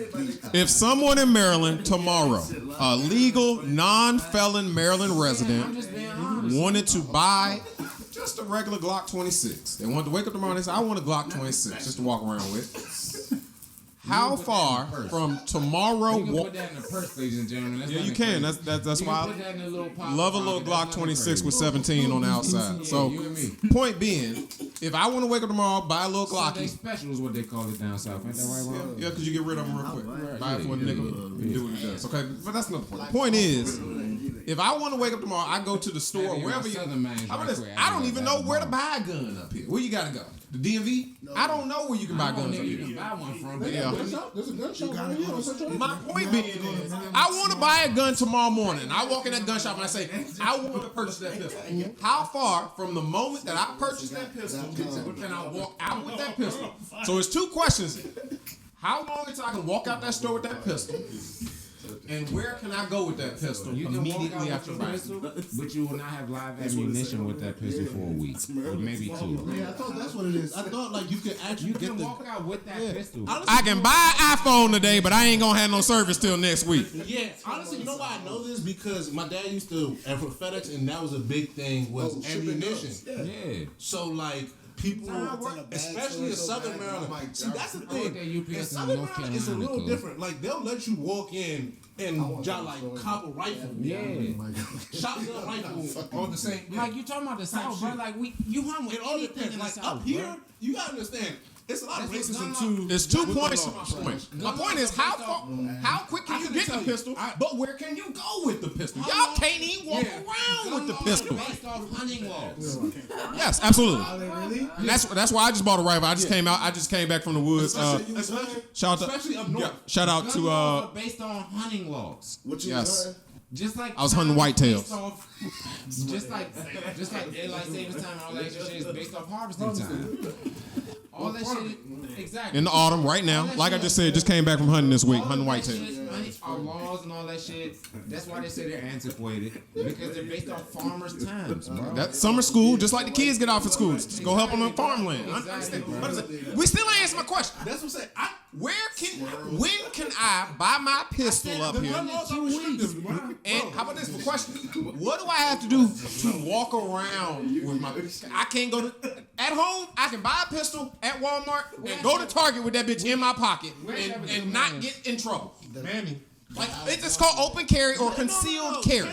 If someone in Maryland tomorrow, a legal, non-felon Maryland I'm resident, just being honest. wanted to buy just a regular Glock 26, they wanted to wake up tomorrow and they said, I want a Glock 26 just to walk around with. How far from tomorrow? You can put that in the purse, ladies and gentlemen. That's Yeah, not you in can. crazy. That's You why can put that in a little pocket love a little pocket. Glock That's not 26 with crazy. 17 on the outside. Yeah, So, you and me. point being, if I want to wake up tomorrow, buy a little Sunday Glocky. special is what they call it down south. Ain't that right, Ron? Yeah, because you get rid of them real quick. Buy it for a nickel, yeah. do what it does. Okay, but that's another point. The point is, if I want to wake up tomorrow, I go to the store, Hey, wherever my you. Southern man's I'm right just, quick. I don't know even that's know where to the buy a gun up here. Where you gotta go? The DMV? I don't know where you can buy I don't guns know up you here. can buy one from, but Yeah. There's a gun shop right here on Central. My point being is, I want to buy a gun tomorrow morning. I walk in that gun shop and I say, I want to purchase that pistol. How far from the moment that I purchase that pistol can I walk out with that pistol? So it's two questions. How long until I can walk out that store with that pistol? And where can I go with that pistol you can walk immediately out after with your buying pistol, it? but you will not have live ammunition with that pistol for a week, or maybe 2. Yeah, I thought that's what it is. I thought like you could actually You get can the. walk out with that pistol. I can buy an iPhone today, but I ain't gonna have no service till next week. Yeah, honestly, you know why I know this? Because my dad used to, and for FedEx, and that was a big thing, was ammunition. Yeah. So like people, especially in Southern Maryland. See, that's the thing. In Southern Maryland, it's a little different. Like they'll let you walk in and jot like copper rifle, shotgun rifle on the same. Like you talking about the South, bro? Like you hung with It all anything depends. in the Like South, up here, you gotta understand. It's a lot of That's racism what's too. It's 2 with the points. law. My point is, how quick can you get the pistol? But where can you go with the pistol? Y'all can't even walk around with the pistol. based off hunting laws. Yes, absolutely. And that's why I just bought a rifle. I just came out. I just came back from the woods. Shout out, Especially up north. shout out Gun laws to are based on hunting laws. What you yes. learn? Just like I was hunting time is whitetails. based off- Just like daylight savings time and all that shit is based off harvesting time. All that shit, exactly. in the autumn right now. Like I just said, just came back from hunting this week, hunting whitetails. Our laws and all that shit. That's why they say they're antiquated, because they're based off farmers' times, bro. That summer school, just like the kids get off of school, just go help them on farmland. Exactly, bro. What is it? We still ain't answer my question. That's what I'm saying. When can I buy my pistol up The here? gun laws are restrictive, bro. And how about this for question? What do I have to do to walk around with my? I can't go to at home. I can buy a pistol at Walmart and go to Target with that bitch in my pocket and not get in trouble. Mammy. Like it's called open carry or concealed carry.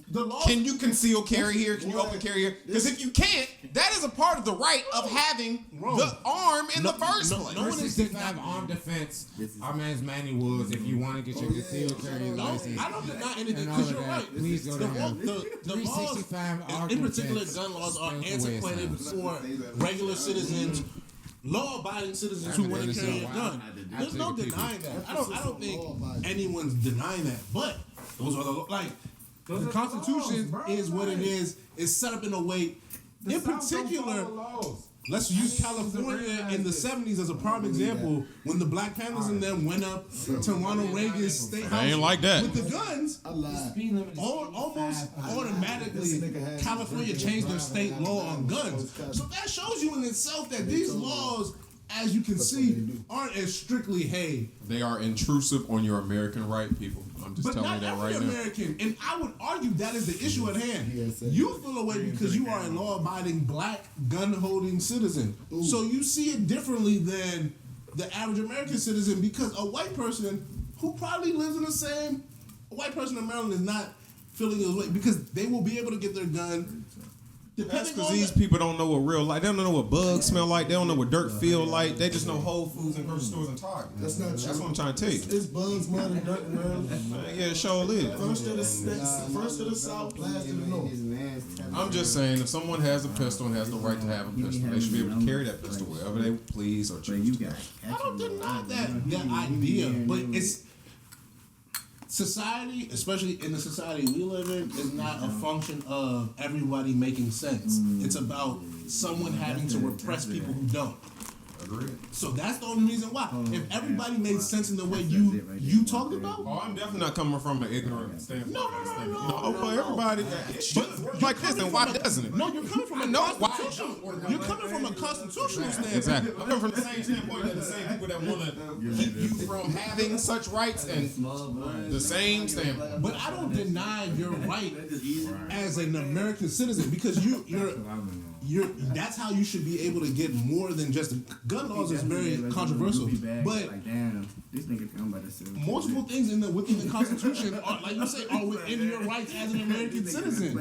The law. Can you conceal carry here? Can you open carry here? Because if you can't, that is a part of the right of having the arm in the first place. No one is 65 armed defense. Our man's Manny Woods. If you want to get your concealed carry license, I don't deny anything and all because of you're that, right. please go to him. The laws, 365 armed in particular, defense. gun laws are Explain the way it antiquated sounds. for regular citizens, law-abiding citizens who want to carry a gun. There's no denying that. I don't think anyone's denying that. But those are the Constitution is what it is. It's set up in a way. In particular, let's use California in the 70s as a prime example. When the Black Panthers and them went up to Ronald Reagan's state house ain't like that. with the guns, almost automatically California changed their state law on guns. So that shows you in itself that these laws, as you can see, aren't as strictly, hey. They are intrusive on your American right, people. I'm just But telling not you that every right now. American, and I would argue that is the issue at hand. You feel away because you are a law-abiding black gun-holding citizen. So you see it differently than the average American citizen because a white person who probably lives in the same, a white person in Maryland is not feeling his way because they will be able to get their gun. That's because these people don't know what real life. They don't know what bugs smell like. They don't know what dirt feel like. They just know Whole Foods and grocery stores and Target. That's not true. That's what I'm trying to tell you. It's bugs, mud, and dirt in Maryland. Yeah, it sure is. First to the south, last to the north. I'm just saying, if someone has a pistol and has the right to have a pistol, they should be able to carry that pistol wherever they please or choose to. I don't deny that idea, but it's society, especially in the society we live in, is not a function of everybody making sense. It's about someone having to repress people who don't. Agreed. So that's the only reason why. If everybody made sense in the way you talked about, Oh, I'm definitely not coming from an ignorant standpoint. no. Oh, well, everybody. But like this, then why doesn't it? No, you're coming from you're coming from a constitutional standpoint. Exactly. I'm coming from the same standpoint that the same people that want to keep you from having such rights and the same standpoint. But I don't deny your right as an American citizen because you're that's how you should be able to get more than just gun laws is very controversial. But like, damn, this nigga come by the multiple things within the Constitution are, like you say, are within your rights as an American citizen.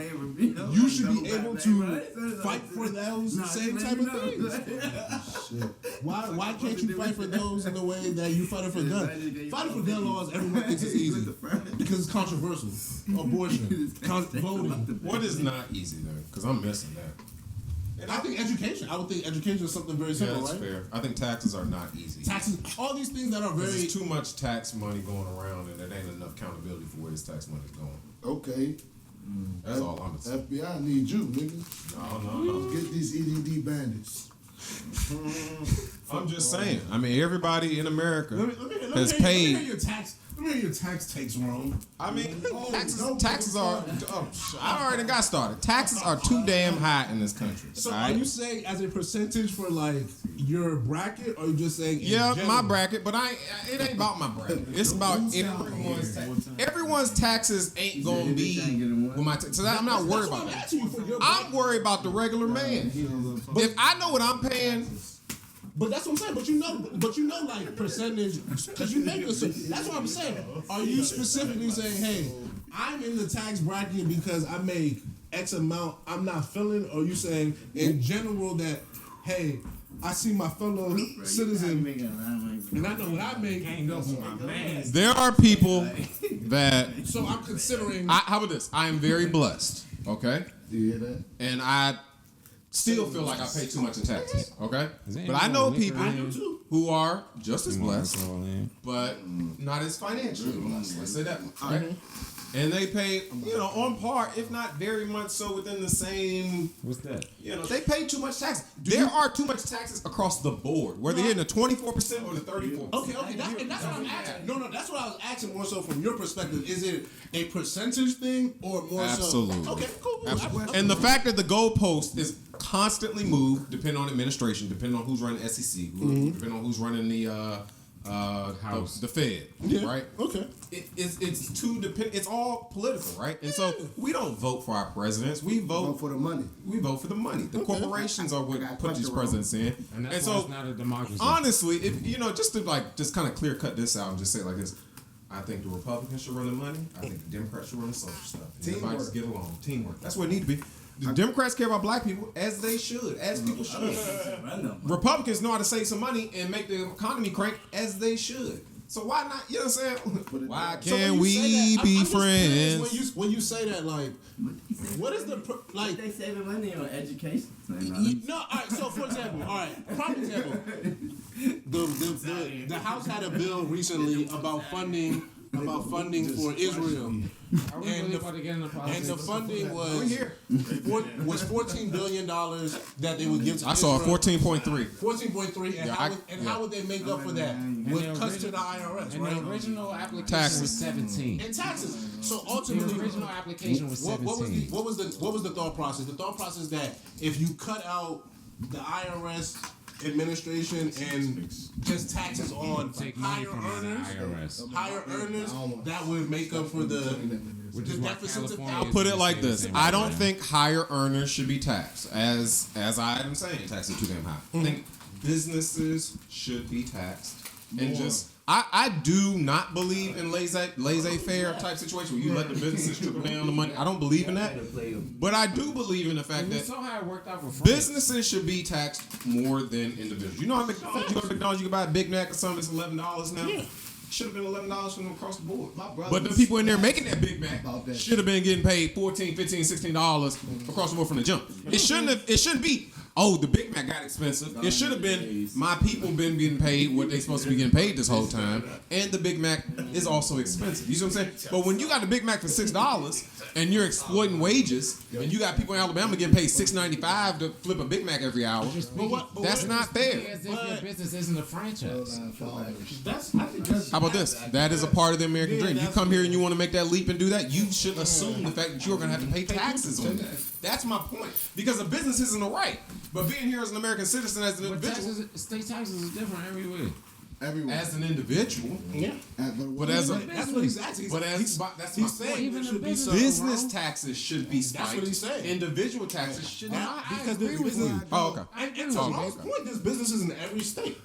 You should be able to fight for those same type of things. Why can't you fight for those in the way that you fighting for guns? Fighting for gun laws, everyone thinks is easy because it's controversial. Abortion, voting. What is not easy then? Because I'm missing that. And I think education. I would think education is something very simple, that's right? fair. I think taxes are not easy. Taxes, all these things that are very. There's too much tax money going around, and there ain't enough accountability for where this tax money is going. Okay. That's all I'm saying. FBI need you, nigga. No. Get these EDD bandits. I'm just saying. I mean, everybody in America has Let me paid. hear your tax takes, Rome. I mean, taxes are. I already got started. Taxes are too damn high in this country. So right? are you saying as a percentage for like your bracket, or are you just saying? Yeah, in my bracket, but it ain't about my bracket. It's about everyone's taxes. Everyone's taxes ain't gonna be with my. So I'm not worried about that. I'm worried about the regular man. If I know what I'm paying. But that's what I'm saying. But you know, like percentage, because you make this. That's what I'm saying. Are you specifically saying, hey, I'm in the tax bracket because I make X amount, I'm not feeling? Or are you saying in general that, hey, I see my fellow citizen and I know what I make. There are people that. So I'm considering. How about this? I am very blessed. Okay. Do you hear that? And I still feel like I pay too much in taxes, okay? But I know people who are just as blessed, but not as financially blessed. Let's say that much, right? And they pay, on par, if not very much so within the same. What's that? They pay too much tax. There are too much taxes across the board, whether you're in the 24% or the 34%. Okay, that's what I'm asking. No, that's what I was asking more so from your perspective. Is it a percentage thing or more Absolutely. so? Okay, cool. Absolutely. And the fact that the goalpost is constantly moved, depending on administration, depending on who's running SEC, depending on who's running the House, the Fed, right? Okay. It's too dependent. It's all political, right? And so we don't vote for our presidents. We vote for the money. We vote for the money. The corporations are what put these presidents in. And that's so why it's not a democracy. honestly, if just to kind of clear cut this out and just say it like this. I think the Republicans should run the money. I think the Democrats should run the social stuff. Everybody just get along. Teamwork. That's what it needs to be. The Democrats care about black people as they should, as people should. Republicans know how to save some money and make the economy crank as they should. So why not? You know what I'm saying? Why can't we be friends? When you say that, like, what is the like? They saving money on education. No, all right. So for example, prime example, the House had a bill recently about funding for Israel. And the funding was $14 billion that they would give to I saw Israel. 14.3. 14.3, and how would they make up for that? With cuts to the IRS, and right? the original application Taxes. was 17. And taxes. So ultimately, The original application was 17. What was the thought process? The thought process that if you cut out the IRS administration and just taxes on higher earners, that would make up for the deficits. I'll put it like this: I don't think higher earners should be taxed, as I am saying, taxes are too damn high. I think businesses should be taxed, and just. I do not believe in laissez-faire type situation where you let the businesses trickle down the money. I don't believe in that. But I do believe in the fact that it worked out for businesses should be taxed more than individuals. You know how McDonald's, you go to McDonald's, you can buy a Big Mac or something, it's $11 now. Yeah. Should have been $11 from them across the board. But the people in there making that Big Mac should have been getting paid $14, $15, $16 across the board from the jump. It shouldn't be, oh, the Big Mac got expensive. It should have been, my people been getting paid what they supposed to be getting paid this whole time. And the Big Mac is also expensive. You see what I'm saying? But when you got a Big Mac for $6 and you're exploiting wages, and you got people in Alabama getting paid $6.95 to flip a Big Mac every hour, that's not fair. As if your business isn't a franchise. How about this? That is a part of the American dream. You come here and you want to make that leap and do that, you should assume the fact that you're going to have to pay taxes on that. That's my point. Because a business isn't a right. But being here as an American citizen, as an individual... State taxes is different everywhere. Everyone. as an individual. Yeah. But as a That's what he's asking. but as that's my point. Even should be so Business taxes should be spiked. That's what he's saying. Individual taxes should not. Because I agree with you. Oh, okay. And to Ron's point, there's businesses in every state.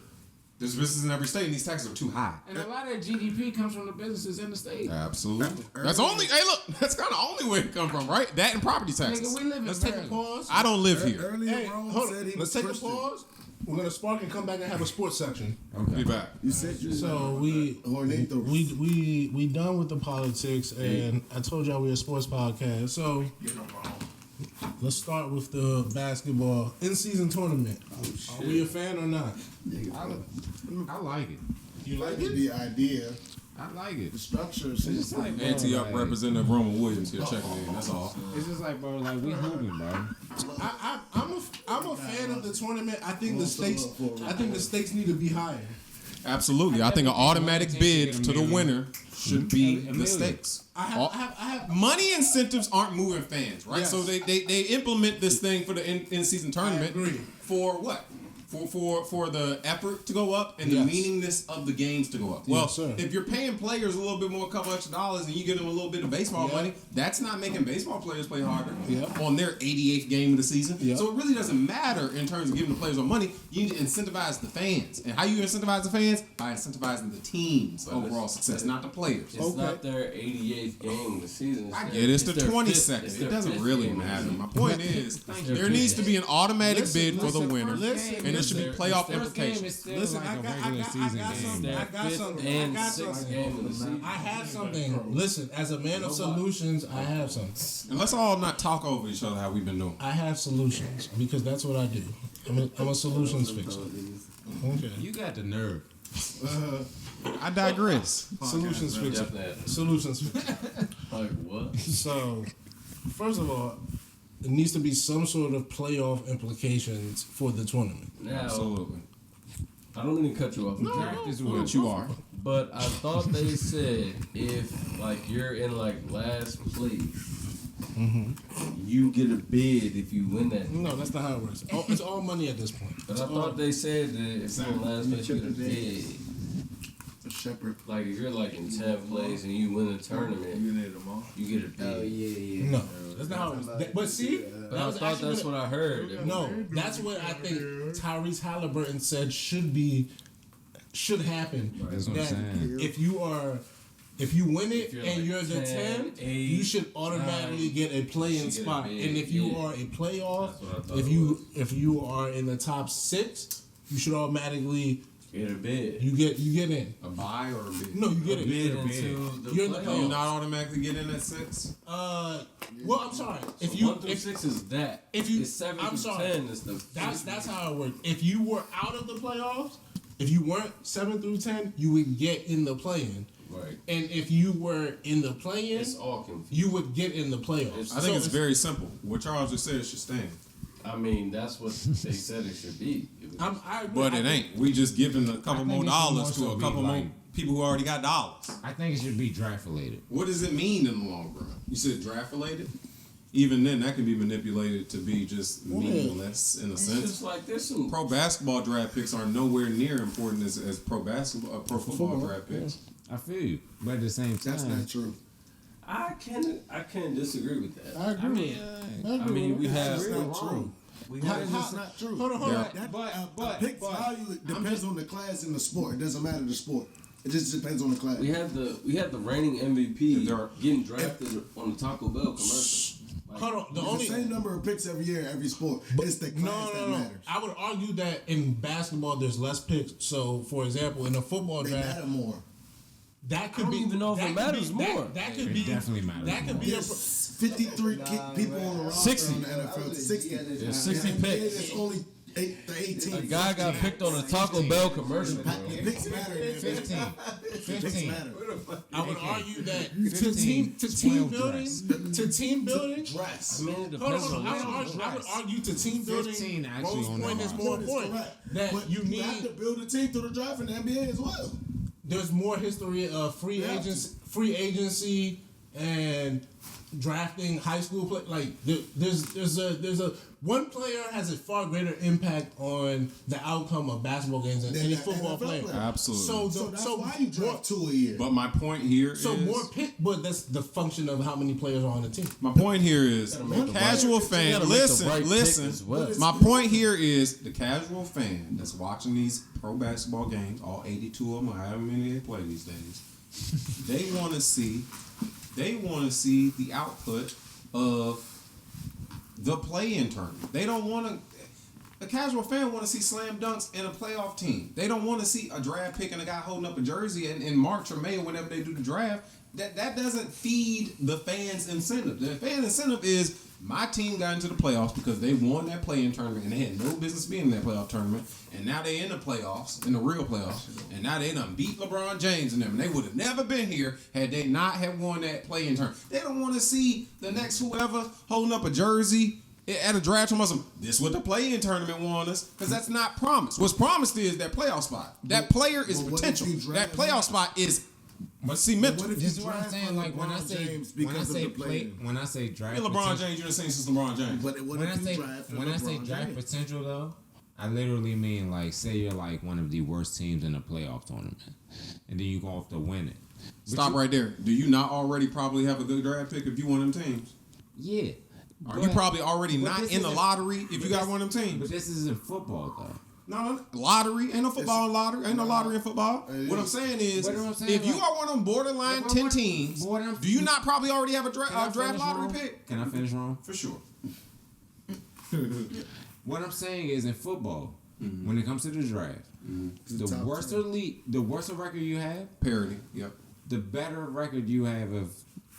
There's businesses in every state, and these taxes are too high. And a lot of that GDP comes from the businesses in the state. Absolutely. That's only. Hey, look, that's kind of only where it come from, right? That and property taxes. Nigga, we live in Let's take a pause. I don't live here. Earlier, Hey, Rome hold said on. he Let's was take Christian. a pause. We're gonna spark and come back and have a sports section. Be back. You said you So we done with the politics, and I told y'all we're a sports podcast. So let's start with the basketball in-season tournament. Are we a fan or not? I like it. You like it? the idea, I like it. the structure. It's just like, bro, Ante Up like, Representative Roman Williams here checking in. That's all. it's just like, bro, like we hooping, bro. I'm a fan of the tournament. I think the stakes need to be higher. Absolutely. I think an automatic bid to the winner should be the stakes. I have Money incentives aren't moving fans, right? Yes. So they implement this thing for the in-season tournament. I agree. For what? For the effort to go up and the Yes. meaningness of the games to go up. Yes, Well, sir. if you're paying players a little bit more, a couple extra dollars, and you give them a little bit of baseball Yeah. money, that's not making baseball players play harder Yeah. on their 88th game of the season. Yeah. So it really doesn't matter in terms of giving the players more money. You need to incentivize the fans. And how you incentivize the fans? By incentivizing the team's overall success, not the players. It's not their 88th game of the season. I get it. It's the their 22nd. fifth- It their doesn't fifth really game of the matter. season. My point is, their there needs fifth. to be an automatic bid for the winner, listen, and there should be playoff First game implications. is still Listen, like I a got regular season game. something. I got something. I And got sixth something. game of the season. I have something. Listen, as a man of solutions, I have something. And let's all not talk over each other how we've been doing. I have solutions because that's what I do. I'm a solutions fixer. Okay. You got the nerve. I digress. Solutions fixer. Definitely. Solutions fixer. Like what? So, first of all, there needs to be some sort of playoff implications for the tournament. Now, Absolutely. I don't mean to cut you off. Draft is But what you are. But I thought they said if like you're in like last place, you get a bid if you win that. No, that's not how it works. It's all money at this point. But I thought they said that if you're in last place, you get a bid. A shepherd. Like if you're like in 10th place and you win a tournament, You need them all. you get a bid. No, that's not how it works. But see, But I thought that's what I heard. No, that's what I think Tyrese Halliburton said should happen. That's what I'm That saying. if you win it you're and like you're the 10, 8, you should automatically get a play-in should get a spot. bid, And if you yeah. are a playoff, That's what I thought if you are in the top 6, you should automatically Get a bid. you get in. A buy or a bid? No, you get A it. bid into the You're in the Do you playoffs. not automatically get in at 6? Well, I'm sorry. If So you 1 through 6 is that. if you- it's 7 I'm through sorry. 10 is the. That's how it works. If you were out of the playoffs, if you weren't 7 through 10, you would get in the play-in. Right. And if you were in the play-in, It's all confused. you would get in the playoffs. I think it's very simple. What Charles just said should stand. I mean, that's what they said it should be. I agree. But I it think- ain't. We just giving a couple I think more it should dollars more to so a be couple more like- people who already got dollars. I think it should be draft related. What does it mean in the long run? You said draft related? Even then, that can be manipulated to be just meaningless in a It's sense. just like this one. Pro basketball draft picks are nowhere near important as pro football draft picks. I feel you, but at the same time, That's not true. I can't disagree with that. I agree. I mean, we have. That's not true. We How- have That's not true. Hold on. That pick's value depends on the class in the sport. It doesn't matter the sport. It just depends on the class. we had the reigning MVP If there are- getting drafted on the Taco Bell commercial. Like, Hold on. The It's only the same number of picks every year, every sport. It's the class that matters. I would argue that in basketball there's less picks. So, for example, in a football They draft, matter more. that could I don't be. even know if that it could matters be, more. That could It be. definitely matters That could more. be a. There's 53 people on the roster 60. in the NFL. 60. There's 60 In the NBA, picks. There's only 18. A guy got picked on a Taco Bell commercial. Bro. The picks matter. 15. The picks 15. matter. I would argue that 15, to team 12 building, to team building. Dress. I mean, it Hold depends on, on I would argue to team building. 15 actually Rose's on the point is roster. more That is important. correct. That But you you have to need. build a team through the draft in the NBA as well. There's more history of free agency, and drafting high school play. Like there's a one player has a far greater impact on the outcome of basketball games than any football player. Absolutely. So that's why you draft 2 a year. But my point here is more pick, but that's the function of how many players are on the team. My point here is the casual fan. Listen. My point here is the casual fan that's watching these pro basketball games, all 82 of them, however many they play these days. They want to see the output of the play-in tournament. They don't want to. A casual fan want to see slam dunks in a playoff team. They don't want to see a draft pick and a guy holding up a jersey in March or May or whenever they do the draft. That doesn't feed the fans' incentive. The fan incentive is my team got into the playoffs because they won that play-in tournament and they had no business being in that playoff tournament. And now they in the playoffs, in the real playoffs. And now they done beat LeBron James and them. And they would have never been here had they not have won that play-in tournament. They don't want to see the next whoever holding up a jersey at a draft tournament. This is what the play-in tournament won us, because that's not promised. What's promised is that playoff spot. That player is potential. That playoff spot is. But see, mental. This is what I'm saying. Like when I say draft, LeBron James, you've seen since LeBron James. But when I say draft potential, though, I literally mean like say you're like one of the worst teams in a playoff tournament, and then you go off to win it. Stop right there. Do you not already probably have a good draft pick if you one of them teams? Yeah. Are you probably already not in the lottery if you got one of them teams? But this isn't football, though. No, lottery. Ain't no football in lottery. Ain't no lottery in football. What I'm saying is, if you are one of them borderline 10 teams, do you not probably already have a draft lottery pick? Can I finish wrong? For sure. What I'm saying is in football, when it comes to the draft, the worse record you have, parity. Yep. The better record you have of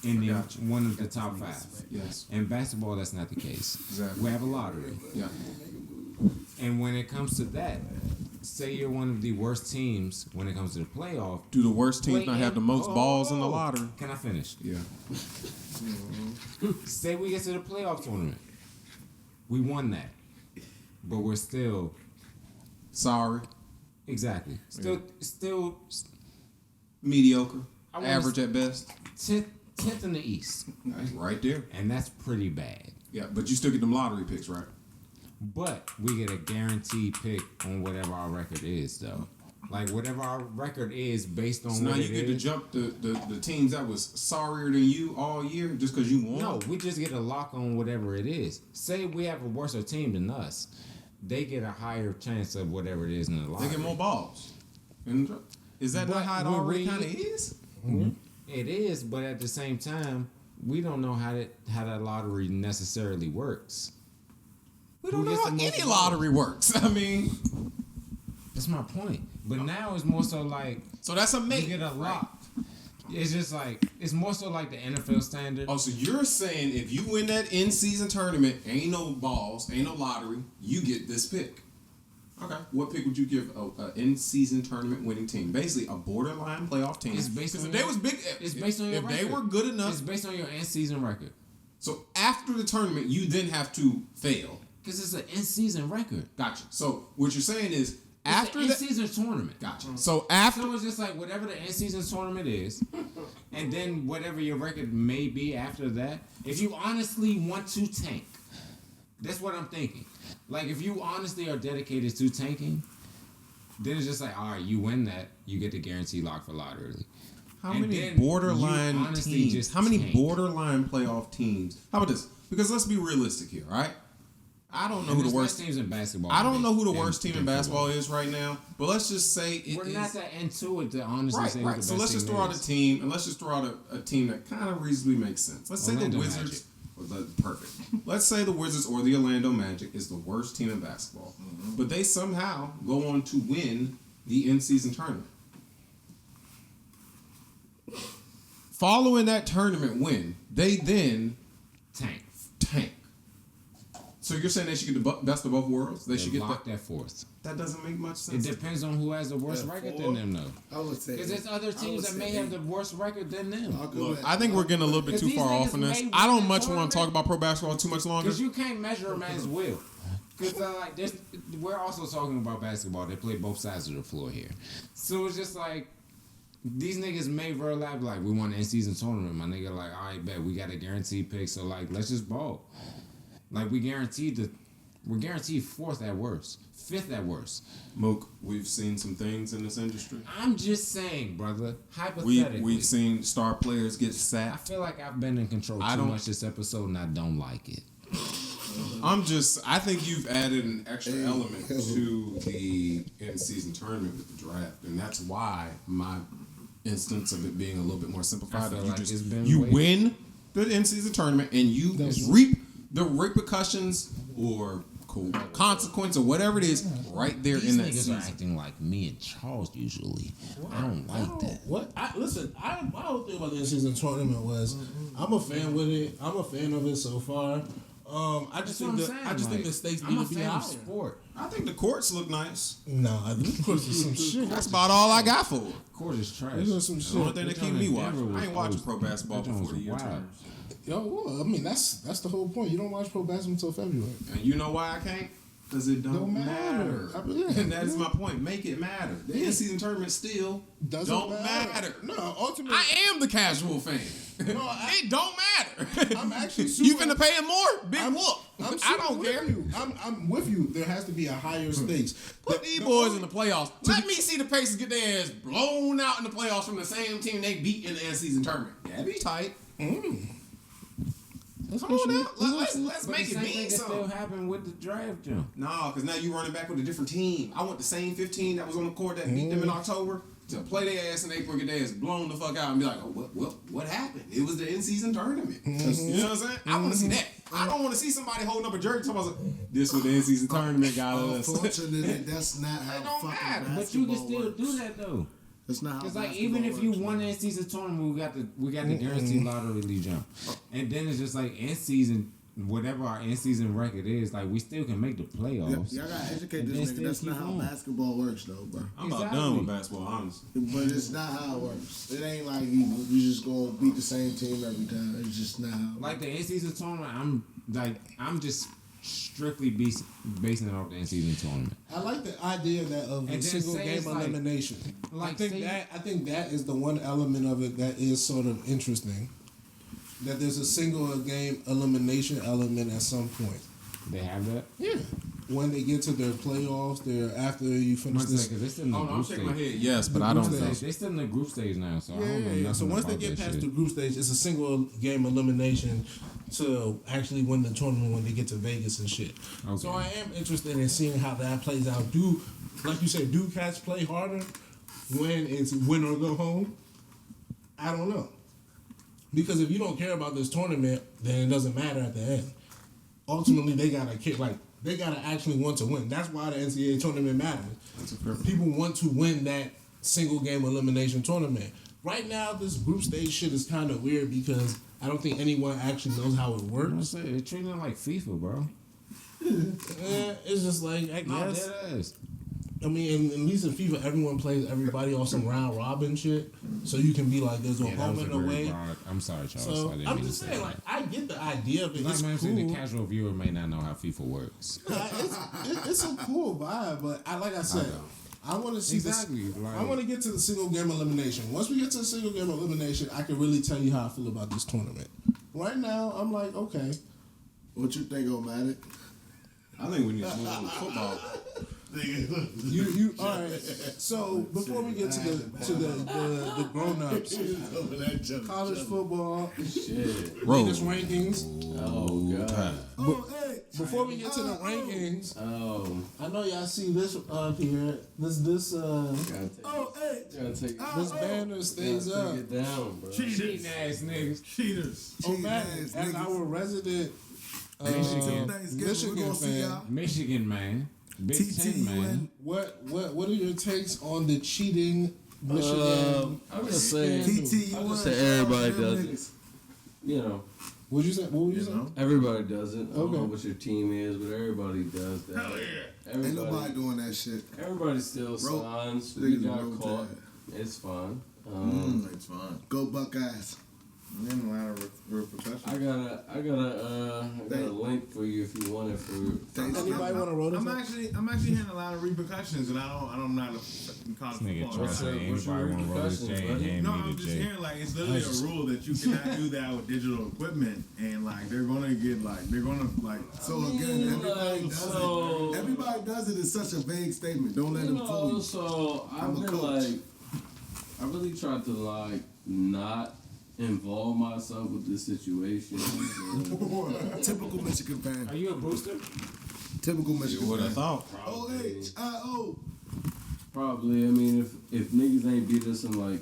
ending one of the top 5. Yes. In basketball, that's not the case. Exactly. We have a lottery. Yeah. And when it comes to that, say you're one of the worst teams when it comes to the playoff. Do the worst teams not have the most balls in the lottery? Can I finish? Yeah. Say we get to the playoff tournament. We won that. But we're still sorry. Exactly. Still mediocre. Average at best. 10th in the East. That's right there. And that's pretty bad. Yeah, but you still get them lottery picks, right? But we get a guaranteed pick on whatever our record is, though. Like, whatever our record is based on so now you get to jump the teams that was sorrier than you all year just because you won? No, we just get a lock on whatever it is. Say we have a worse team than us. They get a higher chance of whatever it is in the lottery. They get more balls. Is that not how it already kind of is? Mm-hmm. It is, but at the same time, we don't know how that lottery necessarily works. We don't know how any lottery works. I mean, that's my point. But now it's more so like, so that's amazing. You get a lock. It's just like, it's more so like the NFL standard. Oh, so you're saying if you win that in-season tournament, ain't no balls, ain't no lottery, you get this pick. Okay. What pick would you give a in-season tournament winning team? Basically, a borderline playoff team. It's based on if they was big. It's based on your record. If they were good enough. It's based on your in-season record. So after the tournament, you then have to fail. Because it's an in-season record. Gotcha. So what you're saying is after the in-season tournament. Gotcha. So after. So it's just like whatever the in-season tournament is, and then whatever your record may be after that. If you honestly want to tank, that's what I'm thinking. Like, if you honestly are dedicated to tanking, then it's just like, all right, you win that, you get the guarantee lock for lottery. How many borderline teams? How many borderline playoff teams? How about this? Because let's be realistic here, all right? I don't know who the worst teams in basketball. I don't know who the worst team in basketball is right now, but let's just say we're not that into it to honestly say. Right. So let's just throw out a team, and let's just throw out a team that kind of reasonably makes sense. Let's say the Wizards. Perfect. Let's say the Wizards or the Orlando Magic is the worst team in basketball, but they somehow go on to win the in-season tournament. Following that tournament win, they then tank. So you're saying they should get the best of both worlds? They should get that fourth. That doesn't make much sense. It depends on who has the worst record than them, though. I would say because there's other teams that may have the worst record than them. Look, I think we're getting a little bit too far off on this. I don't much want to talk about pro basketball too much longer. Because you can't measure a man's will. Because we're also talking about basketball. They play both sides of the floor here. So it's just like, these niggas may very likely like, we want an in-season tournament. My nigga like, all right, bet we got a guaranteed pick, so like, let's just ball. Like we're guaranteed 4th at worst, 5th at worst. Mook, we've seen some things in this industry. I'm just saying, brother. Hypothetically, We've seen star players get I sacked. feel like I've been in control too much this episode, and I don't like it. I think you've added an extra element to the in-season tournament with the draft, and that's why my instance of it being a little bit more simplified. You win the in-season tournament, and you reap the repercussions or consequence or whatever it is right there in that These niggas season. are acting like me and Charles usually. I don't like that. What? Listen, my whole thing about the in-season tournament was I'm a fan with it. I'm a fan of it so far. I just think the stakes need to be higher. Sport. I think the courts look nice. Nah, the courts is some shit. That's about all I got for it. Court is trash. There's some The only shit. thing that keep me watching. I ain't watching pro basketball before the year wild. turns. Yo, well, I mean that's the whole point. You don't watch pro basketball until February. And you know why I can't? Because it don't matter. Yeah. And that is my point. Make it matter. The in-season tournament still don't matter. No, ultimately, I am the casual fan. No, it don't matter. I'm actually You finna pay him more? Big whoop. I don't with care. You. I'm with you. There has to be a higher stakes. Put these boys in the playoffs. Let me see the Pacers get their ass blown out in the playoffs from the same team they beat in the in-season tournament. That'd be tight. Come on now. Let's make it mean still something. happen with the draft, jump. No, because now you running back with a different team. I want the same 15 that was on the court that beat them in October to play their ass in April, get their ass blown the fuck out and be like, oh, what happened? It was the in-season tournament. You know what I'm saying? I want to see that. I don't want to see somebody holding up a jersey talking about this was the in-season tournament got us. Unfortunately, that's not how It don't fucking matter. basketball But you can still works. do that though. That's not how Because like basketball even if you works, won the man. in-season tournament, we got the guaranteed lottery league jump, and then it's just like in-season, whatever our in-season record is, like we still can make the playoffs. Y'all gotta educate And this then nigga. That's still not keep how on. basketball works, though, bro. I'm about done with basketball, honestly. But it's not how it works. It ain't like you just gonna beat the same team every time. It's just not how. Like the in-season tournament, I'm just strictly basing it off the in-season tournament. I like the idea of a then single say game it's like- elimination. like I think say- that is the one element of it that is sort of interesting. That there's a single game elimination element at some point. They have that. Yeah. When they get to their playoffs, after you finish One this. second, they still in the I'm group shaking my stage. head. Yes, but The I group don't stage. know. They still in the group stage now, so I don't know Yeah. nothing So once they about get that past shit. the group stage, it's a single game elimination to actually win the tournament when they get to Vegas and shit. Okay. So I am interested in seeing how that plays out. Like you said, do cats play harder when it's win or go home? I don't know. Because if you don't care about this tournament, then it doesn't matter at the end. Ultimately, they gotta actually want to win. That's why the NCAA tournament matters. People want to win that single game elimination tournament. Right now, this group stage shit is kind of weird because I don't think anyone actually knows how it works. They're treating it like FIFA, bro. It's just like, I No, guess. dead ass. I mean, at least in FIFA, everyone plays everybody off some round robin shit. So you can be like, there's a Yeah, that home was and a very away. broad. I'm sorry, Charles. So I didn't I'm mean just to say saying, that. like, I get the idea of it. Like It's man said, the cool. casual viewer may not know how FIFA works. It's a cool vibe, but like I said, I want to see Exactly, this. like- I want to get to the single game elimination. Once we get to the single game elimination, I can really tell you how I feel about this tournament. Right now, I'm like, okay. What you think, O'Matic? I think we need to move on to football. You all right? So before we get to the grown ups, college football, latest rankings. Oh God. Before we get to the rankings, Oh. I know y'all see this up here. This banner stays up. Take it down, bro. Cheating ass niggas. Cheaters. Oh man, as our resident Michigan fan, Michigan, man. Big Ten, man. what are your takes on the cheating Michigan? I'm just saying. scandal? I'm just saying everybody does it. You know, What'd you say? What were you saying? everybody does it. I don't Okay. know what your team is, but everybody does that. Hell yeah. Ain't nobody doing that shit. Everybody still Bro, signs. We niggas got roll caught. It's fine. It's fine. Go Buckeyes. And then a lot of repercussions. I I got a link for you if you want it. Anybody want to roll this? I'm actually hearing a lot of repercussions, and I'm not a college football. Anybody want to roll this chain? No, I'm just hearing like it's literally a rule that you cannot do that with digital equipment, and like they're gonna So again, everybody does it. It's such a vague statement. Don't let them fool you. So I've been like, I really tried to like not involve myself with this situation. Typical Michigan fan. Are you a booster? Typical Michigan Would fan. have thought. OHIO. Probably. I mean, if niggas ain't beat us in like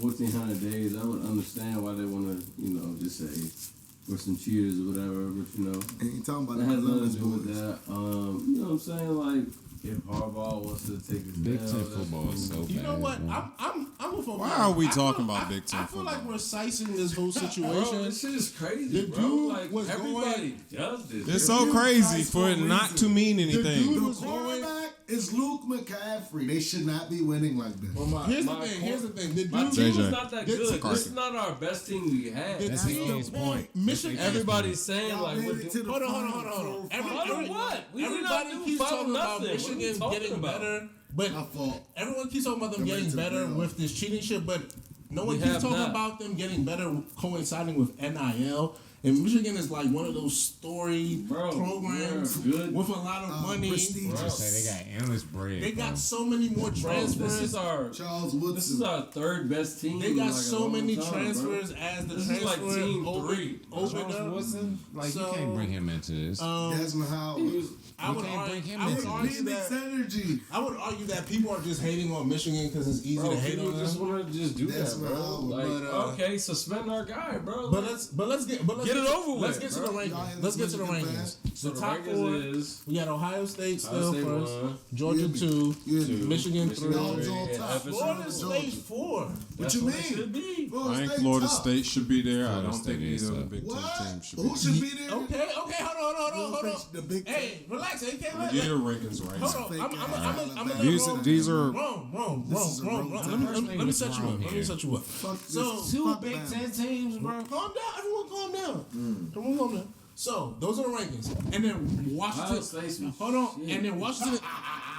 1,400 days, I would understand why they want to, just say we're some cheaters or whatever. But Ain't talking about that has nothing to do boys. with that. You know what I'm saying? Like, if Harbaugh wants to take his Big Ten football is so bad. You know what? I'm a football. Why are we talking about Big Ten I feel football? like we're sizing this whole Bro, situation. this shit is crazy, The bro. dude Like, was everybody does this. It's so crazy for it not to mean anything. The quarterback is Luke McCaffrey. They should not be winning like this. Here's the thing. The My dude, team JJ. was not that good. This is not our best team we had. That's the point. Michigan. Everybody's saying Y'all like, made we're it to the Hold on. Final Everybody, what? We did not everybody do keeps five talking about nothing. What are Michigan you talking getting about? better, but My fault. everyone keeps talking about them They're getting ready to better blow. with this cheating shit, but no one We keeps have talking not. about them getting better coinciding with NIL. And Michigan is like one of those story programs we're good. with a lot of money. Say they got endless bread. They got bro. so many more Bro, transfers. this is our Charles Woodson. This is our third best team. They in got like a so long many time, transfers bro. as the This is transfer like team three. opened up. Wilson, like So, you can't bring him into this. Desmond Howard. I would can't argue, bring him I would into argue Phoenix that Energy. I would argue that people are just hating on Michigan because it's easy Bro, to hate people on just them. want to just do That's that, bro. what Like, but, okay, suspend our guy, bro. But let's get Get it over with, Let's get to the bro. rankings. Let's get to the rankings. So The top four is we got Ohio State Ohio still State first, one, Georgia two, Michigan three, Dogs on top. Florida State four. What you mean? Should be. I think Florida tough. State should be there. I Florida don't think State is either of the up. Big Ten What? teams should Who be should be there? Okay, hold on. The Big Ten. Hey, relax. You can't let there. Get your rankings right. Hold on. I'm These are wrong. This is a Let me set you up. Let me set you up. Fuck this. So Two Fuck Big them. Ten teams, bro. calm down. Everyone calm down. Everyone calm down. So those are the rankings, and then Ohio Washington. State's Hold on, shit. and then Washington.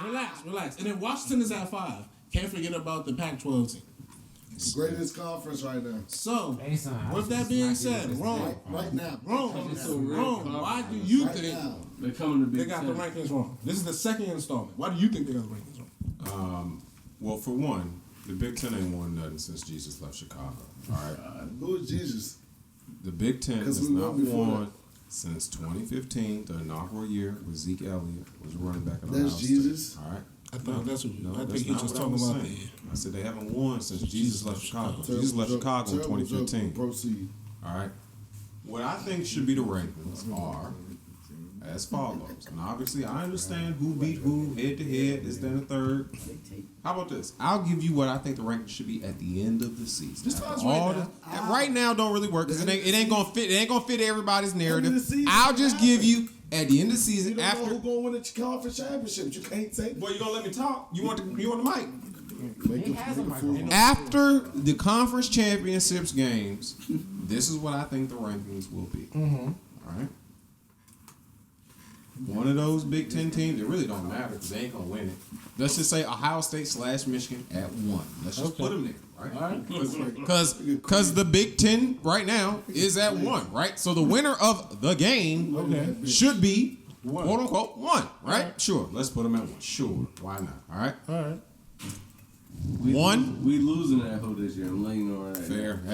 Relax, and then Washington is at 5. Can't forget about the Pac-12 team. Greatest conference right now. So, Hey, son, I with was that just being not said, giving this wrong. thing. Right now. Wrong. Why do you Right think now. They're coming to Big they got the Ten. rankings wrong? This is the second installment. Why do you think they got the rankings wrong? well, for one, the Big Ten ain't won nothing since Jesus left Chicago. All right, Who is Jesus? the Big Ten 'Cause has we not won before won since 2015, the inaugural year where Zeke Elliott was running back at Ohio That's State. Jesus. All right. I thought that's what you. No, I that's think he not just what I talking was about saying. I said they haven't won since Jesus left Chicago. Jesus left Chicago in Terrible joke. 2015. Proceed. All right. What I think should be the rankings are as follows. And obviously, I understand who beat who, head to head, this, then, the third. How about this? I'll give you what I think the rankings should be at the end of the season. Just tell us All right the- right now don't really work because it ain't gonna fit. It ain't gonna fit everybody's narrative. the season, I'll just give you at the end of the season You don't after. know who going to win the conference championship. You can't say that. Boy, you gonna let me talk? You want the mic? Make a fool. After the conference championships games, this is what I think the rankings will be. All right. One of those Big Ten teams, it really don't matter because they ain't gonna win it. Let's just say Ohio State / Michigan at 1. Let's just put them there, right? Because the Big Ten right now is at 1, right? So the winner of the game should be quote unquote 1, right? Sure. Let's put them at 1. Sure. Why not? All right. All right. We 1. We losing that hoe this year. I'm letting you know right Fair. now.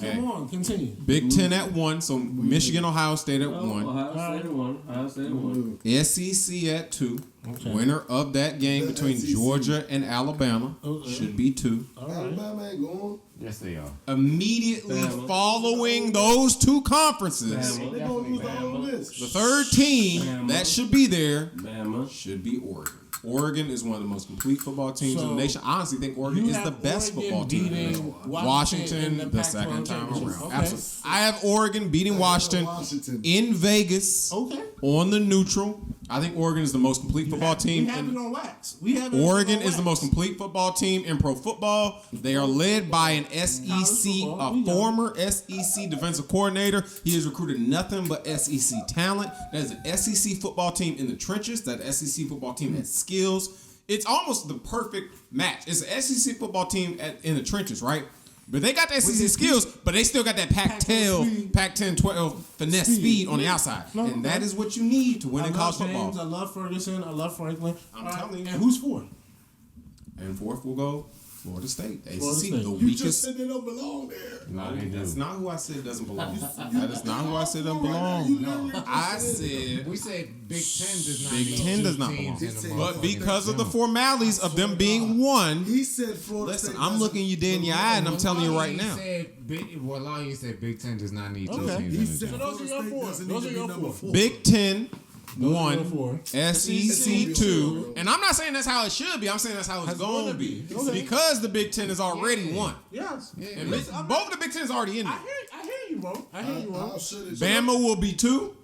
Hey, Come on. Continue. Big Ten at 1. So Michigan, Ohio State at 1. Ohio State at 1. Ohio State at 1. SEC at 2. Winner of that game between Georgia and Alabama should be 2. Alabama ain't going. Yes, they are. Immediately following those two conferences, They gonna lose all of this. the third team that should be there Bama. should be Oregon. Oregon is one of the most complete football teams in the nation. I honestly think Oregon You is the have best Oregon football team in the beating nation. Washington Washington in the the second Pac-12 time championship. around. Okay. Absolutely. I have Oregon beating Washington Washington. in Vegas Okay. on the neutral I think Oregon is the most complete football team. We have it on wax. We have Oregon is the most complete football team in pro football. They are led by an SEC, a former SEC defensive coordinator. He has recruited nothing but SEC talent. That is an SEC football team in the trenches. That SEC football team has skills. It's almost the perfect match. It's an SEC football team in the trenches, right? But they got the SEC skills, but they still got that Pac-10, 12 finesse speed on the outside. And that is what you need to win in college football. I love Ferguson. I love Franklin. I'm telling you. And who's fourth? And fourth will go Florida State. The ACC, State. the You weakest. just said they don't belong there. No, that's not who I said doesn't belong. That is not who I said doesn't belong. No, I said We said Big Ten does not. Big need Ten two does not teams belong. in the But motherfucking because of the Big formalities of them being one, He said Florida listen, State. I'm looking you dead in your eye and I'm telling you right now. Lawyer said Big Ten does not need two Okay. teams He in said the those are your Florida State four. doesn't Those need are to your be number four. 4. Big Ten, Those are one, your four. SEC, two. And I'm not saying that's how it should be. I'm saying that's how it's going to be. Okay. Because the Big Ten is already one. Yes. And both the Big Ten is already in there. I hear you, bro. I hear you, bro. How should it Bama will be 2.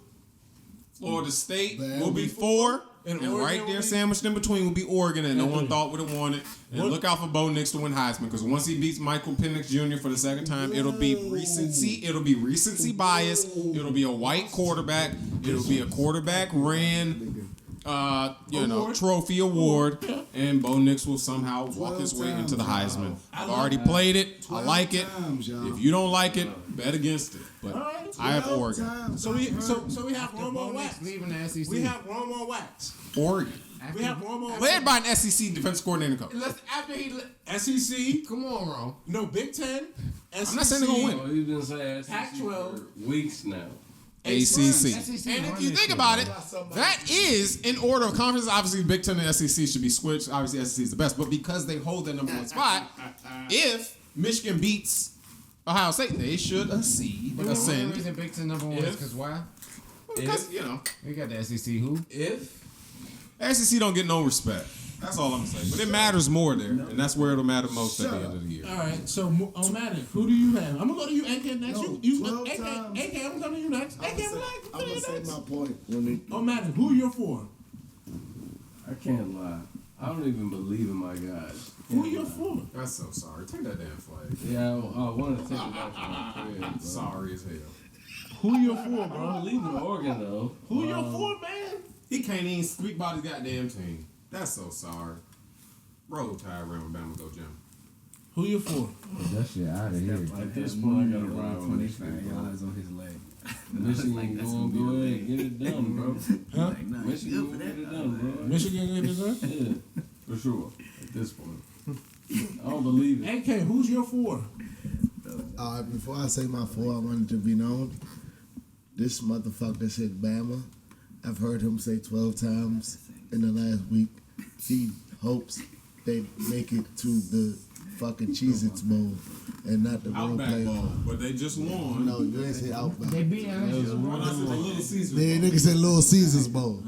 Florida State will be 4. And Oregon right will there, be- sandwiched in between, will be Oregon, and no one thought would have won it. And look out for Bo Nix to win Heisman, because once he beats Michael Penix Jr. for the second time, it'll be recency. It'll be recency bias. It'll be a white quarterback. It'll be a quarterback ran, trophy award, and Bo Nix will somehow walk his way into the Heisman. I've already played it. I like it. If you don't like it, bet against it. But I have Oregon. So we have Rome on wax. leaving the SEC. We have Rome on wax. Oregon. We have Rome on Led by an SEC defense coordinator coach. After he SEC. Come on, Ron. No Big Ten. SEC. I'm not saying they're going to win. Oh, you've been saying Pac-12. for weeks now. ACC. And And if you think about it, that is in order of conference. Obviously, Big Ten and SEC should be switched. Obviously, SEC is the best. But because they hold that number 1 spot, if Michigan beats Ohio State, they should ascend. The reason Big Ten number 1 is because why? Because, We got the SEC who? SEC don't get no respect. That's all I'm saying. But it matters more there. And that's where it'll matter most at the end of the year. All right. So on Madden, who do you have? I'm gonna go to you, AK next. No, you 12 AK, times. AK, I'm coming to you next. AK, relax. I'm gonna say my point. On Madden, who you're for? I can't lie. I don't even believe in my guys. Who you're for? That's so sorry. Take that damn flag. Yeah, I wanted to take it back from my crib, bro. Sorry as hell. Who you're for, I don't bro? believe in Oregon, though. Who you're for, man? He can't even speak about his goddamn team. That's so sorry. Roll Tide around Bama go Jim. Who you for? That shit out of here. At this point, I gotta ride with Michigan, bro. on his leg. Michigan, go ahead, get it done, bro. Huh? Michigan, go get it done, bro. Michigan get this done? Yeah, for sure. At this point, I don't believe it. AK, who's your for? Before I say my 4, I wanted to be known. This motherfucker said Bama. I've heard him say 12 times in the last week. He hopes they make it to the fucking Cheez-Its Bowl and not the real Outback playoff. Bowl, but they just won. No, you ain't say Outback. They beat I said the Little Caesars. They niggas said Little Caesars Bowl.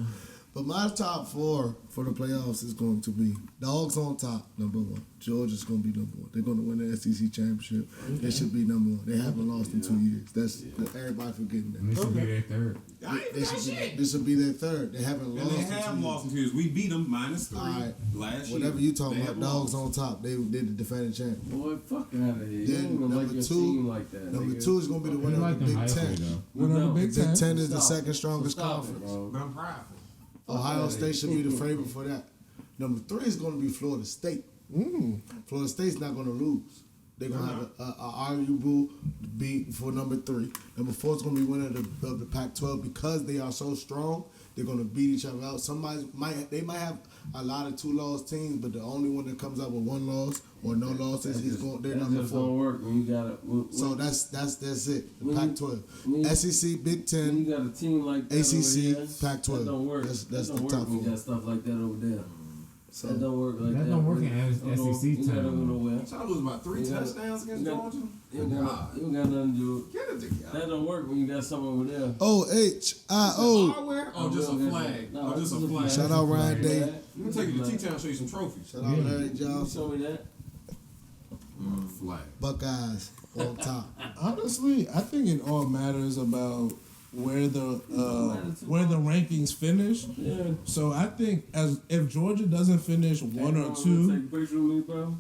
But my top 4 for the playoffs is going to be Dogs on top, number 1. Georgia's going to be number 1. They're going to win the SEC championship. They should be number 1. They haven't lost in 2 years. That's everybody forgetting that. This should be their third. This should be their third. They haven't And lost they in 2 have years. lost in 2 years. We beat them -3 All right. last year. Whatever you talking They about, have Dogs lost. on top. They did the defending champ. Boy, fuck out of here. You Then don't even like your team like that. Number nigga. 2 is going to be the winner of the Big Ten. Winner of the Big Big Ten. Ten is the Stop. second strongest Stop it, conference. bro. But I'm prideful. Ohio State should be the favorite for that. Number 3 is going to be Florida State. Florida State's not going to lose. They're going to have a arguable beat for number 3. Number 4 is going to be winner of the Pac-12 because they are so strong. They're going to beat each other out. They might have a lot of 2-loss teams, but the only one that comes out with 1 loss or no losses is going. They're That number just 4. don't work when you got So that's it. The when you- Pac-12, when you- SEC, Big when you Ten, got a team like that ACC, over here, Pac-12. That don't work. That's that the don't top work when you 4. got stuff like that over there. So That don't work like that. That don't work in SEC You gotta go time. nowhere. So I lose about 3 You gotta- touchdowns against you got- Georgia. You don't got nothing to do. Get it together. That don't work when you got something over there. OHIO. Hardware or just a flag? No, Or just a it's flag? Shout out Ryan Day. Let me take you to T-Town and show you some trophies. Shout out Larry You Johnson. show me that. Flag. Buckeyes on top. Honestly, I think it all matters about where the rankings finish. Yeah. So I think if Georgia doesn't finish 1 or 2, Take a picture with me, bro.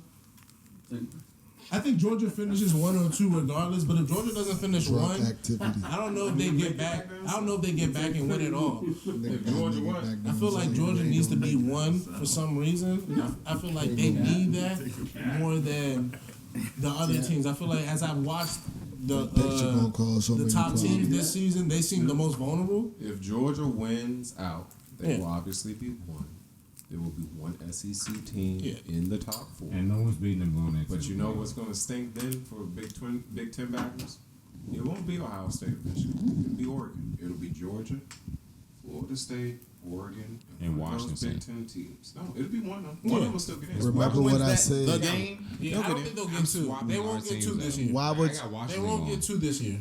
I think Georgia finishes 1 or 2 regardless. But if Georgia doesn't finish Drug 1, activity. I don't know if they get back. I don't know if they get back and win it all. If Georgia won, I feel like Georgia needs to be 1 for some reason. I feel like they need that more than the other teams. I feel like as I've watched the top teams this season, they seem the most vulnerable. if Georgia wins out, they will obviously be 1. There will be 1 SEC team in the top 4. And no one's beating them going into. But you know what's going to stink then for Big Ten backers? It won't be Ohio State or Michigan. It'll be Oregon. It'll be Georgia, Florida State, Oregon, and one of those Washington. Big Ten teams. No, it'll be one of them. One of them will still get in. Remember what I said. The game. Yeah, I don't think they'll get 2. They won't get 2 this year. Why would They won't get 2 this year.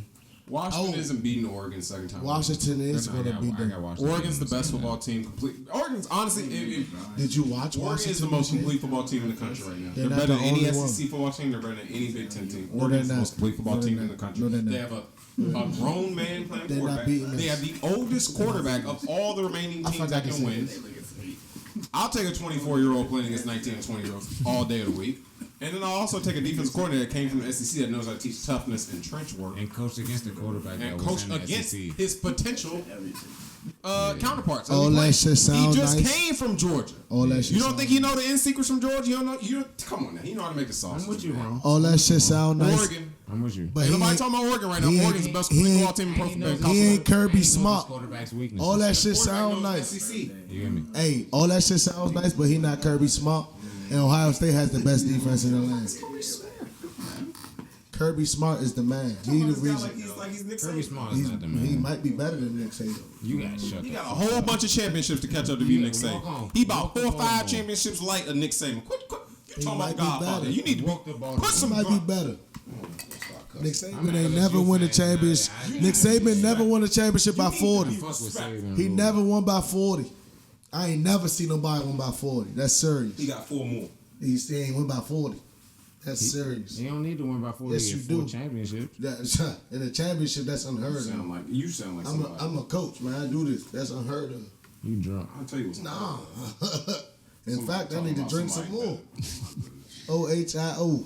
Washington isn't beating Oregon second time. Washington is going to beat them? Oregon's the best football team. Oregon's honestly. Did you watch Oregon Washington? is the most complete football team in the country right now. They're They're not better the than any only SEC football team. They're better than any Big Ten team. No, Oregon's they're the most not. complete football No, team they're in the not. country. No, they're They not. have a grown man playing They're not quarterback. beating They us. have the oldest quarterback of all the remaining teams that can win. I'll take a 24-year-old playing against 19 and 20-year-olds all day of the week. And then I'll also take a defense coordinator that came from the SEC that knows how to teach toughness and trench work. And coach against the quarterback And that coach was in the against SEC. his potential counterparts. All that shit sound He just nice. came from Georgia. All that shit You don't sound think he know the end secrets from Georgia? You don't know? Come on now. He know how to make the sauce. I'm with you, bro. All that shit sound nice. Oregon. I'm with you. But Ain't he nobody ain't, talking about Oregon right now. he ain't- Oregon's the best he complete ain't- football team in pro football. he ain't Kirby Smart. Quarterback's weakness. All that shit Quarterback sound knows nice. SEC. You hear me? Hey, all that shit sounds nice, but he not Kirby Smart. And Ohio State has the best defense in the land. Kirby Smart is the man. He the reason. He's Nick Kirby Saban. Smart is not the He man. might be better than Nick Saban. You got to shut He the got a fuck whole up. bunch of championships to catch up to be Nick Walk Saban. on. He about Walk the 4 or ball 5 on. championships light of Nick Saban. Quit you talking might about be Godfather. better. You need to Walk the ball put on. He some might be grunt. better. Nick Saban I'm ain't not never a won a LSU fan, championship. man. Nick Saban never won a championship by 40. Fuck with Saban, He bro. never won by 40. I ain't never seen nobody win by 40. That's serious. He got 4 more. He still ain't win by 40. That's serious. He don't need to win by 40 Yes, to you get 4 do. championships. That's, in a championship, that's unheard of. You sound like somebody. I'm a coach, man. I do this. That's unheard of. You drunk. I'll tell you what's Nah. In Somebody fact, I need to talking drink about some more. OHIO.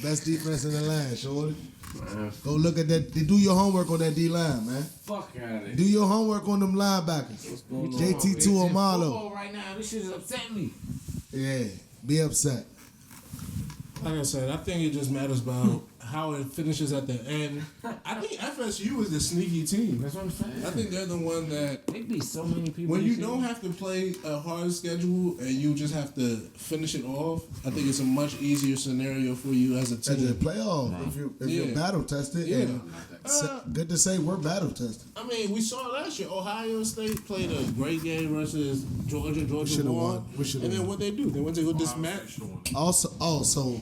Best defense in the land, shorty. Go look at that. Do your homework on that D line, man. Fuck out of here. Do your homework on them linebackers. JT2 Omalo. Right now, this shit is upsetting me. Yeah, be upset. Like I said, I think it just matters about how it finishes at the end. I think FSU is the sneaky team. That's what I'm saying. I think they're the one that They beat so many people. when you this year. don't have to play a hard schedule and you just have to finish it off, I think it's a much easier scenario for you as a At the team. playoff, if you're Yeah. battle tested, Yeah. and good to say we're battle tested. I mean, we saw last year Ohio State played a great game versus Georgia. Georgia should've won. won. We should've And then won. what they do? They went to go dismatch. Also,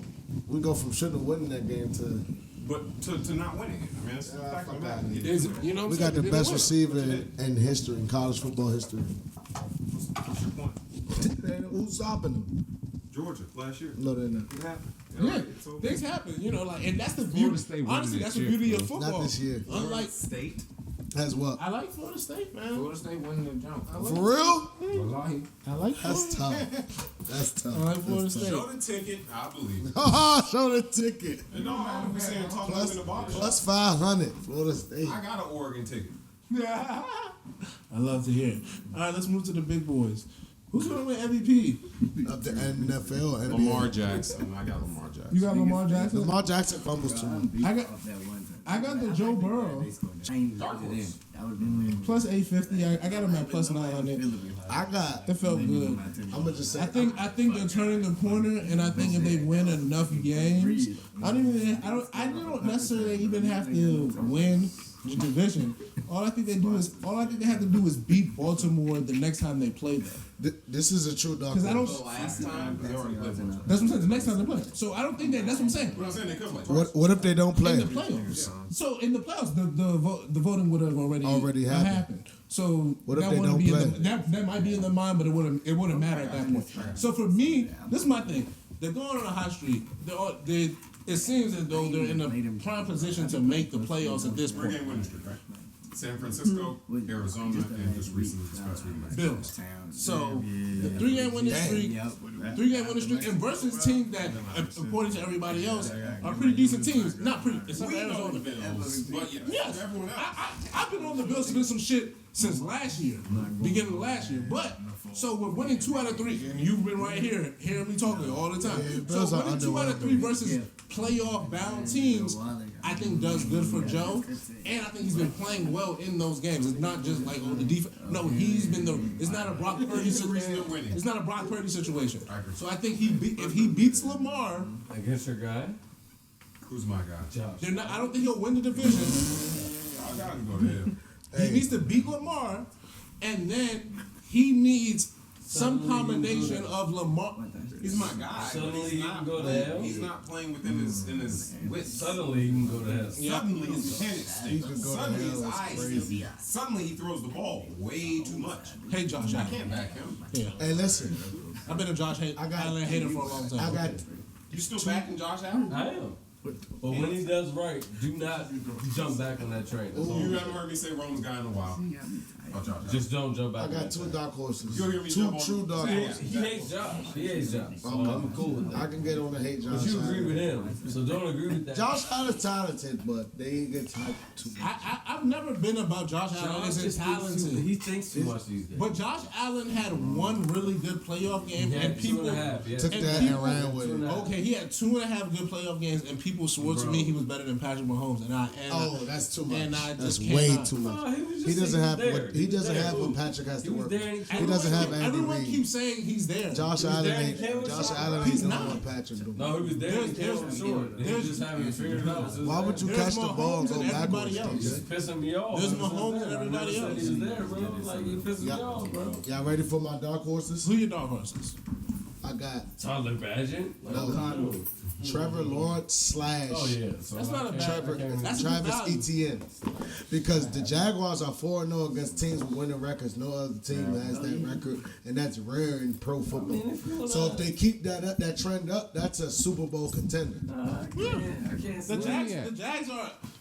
we go from shouldn't have won that game to But to not winning it. I mean, that's the fact of the matter. Is it- you know what we I'm got the saying? best They receiver in history, in college football history. What's your point? Who's stopping them? Georgia last year. No, they're not. What happened? Yeah, things happen, you know, like, and that's the Florida beauty. State winning Honestly, that that's the shit, beauty bro. of football. Not this year. Unlike State. As well. I like Florida State, man. Florida State winning the jump. For real? Wallahi. I like That's Florida. tough. That's I tough. like Florida State. Show the ticket. I believe it. Show the ticket. It don't matter if we're saying talk about in the bar. Plus 500. Florida State. I got an Oregon ticket. I love to hear it. All right, let's move to the big boys. Who's going to win MVP? Of the NFL, NBA. Lamar Jackson. I got Lamar Jackson. You got Lamar Jackson? Lamar Jackson fumbles too much. I got the Joe Burrow. Plus 850. I got him at plus 900. I got. That felt good. I'm gonna just say. I think they're turning the corner, and I think if they win enough games, I don't necessarily even have to win the division. All I think they have to do is beat Baltimore the next time they play them. This is a true dog. Because I don't. Last time they already played them. That's what I'm saying. The next time they play. So I don't think that's what I'm saying. What I'm saying, they could play. What if they don't play? In the playoffs. So in the playoffs, the voting would have already happened. So What if that they wouldn't don't be play? that might be in the mind, but it wouldn't matter at that point. So for me, this is my thing. They're going on a hot streak. It seems as though they're in a prime position to make the playoffs at this point. San Francisco, Arizona, and just recently discussed with Bills. So the 3-game winning streak, 3-game winning streak, and versus teams that, according to everybody else, are pretty decent teams. Not pretty, except for Arizona. But Yes, everyone else. I've been on the Bills to do some shit since last year, beginning of last year. But so we're winning 2 out of 3, and you've been right here hearing me talking all the time. So winning 2 out of 3 versus playoff bound teams, I think does good for Joe, and I think he's been playing well in those games. It's not just like the defense. No, he's been it's not a Brock Purdy situation. It's not a Brock Purdy situation. So I think if he beats Lamar against your guy, who's my guy? Josh. I don't think he'll win the division. I gotta go to him. He needs to beat Lamar, and then he needs some combination of Lamar. He's my guy. Suddenly he can go to hell. He's not playing within his width. Suddenly he can go to hell. Suddenly his panic stinks. Suddenly his eyes. Suddenly he throws the ball way too much. Hey, Josh I Allen. can't back him. Yeah. Hey, listen. I've been a Josh Allen hater for a long time. I got. You still backing Josh Allen? I am. But when he does right, do not jump back on that train. You haven't heard me say Roman's guy in a while. Oh, Josh. Just don't jump back. I got 2 dark horses. You'll hear me 2 jump true on- dark He horses. hates Josh. He hates Josh. So I'm cool with that. I can get on the hate Josh. But you agree Allen. with him, so don't agree with that. Josh Allen's talented, but they ain't get hyped too much. I've never been about Josh Allen as just talented. he thinks too much these days. But Josh Allen had one really good playoff game, and people took that and ran with it. Okay, he had 2.5 good playoff games, and people swore to me he was better than Patrick Mahomes, That's too much. And I That's just way cannot. too much. No, He doesn't have what Patrick has to work. He doesn't have Andy Everyone Reid. keeps saying he's there. Josh Allen ain't He's doing not. what Patrick doing. No, he was there. He came up short. He there's- just haven't figured it out. Why would you There's catch the more ball and Mahomes go than everybody backwards? else. He's pissing me off. There's I more said Mahomes that. than I everybody never said else. He was there, bro. Like he pissing me off, bro. Y'all ready for my dark horses? Who your dog horses? I got Tyler Badgett. No. Trevor Lawrence slash Oh yeah. So That's not a bad. That's a good Travis value. Etienne. Because the Jaguars are 4-0 against teams with winning records. No other team has that record, and that's rare in pro football. So if they keep that trend up, that's a Super Bowl contender. I can't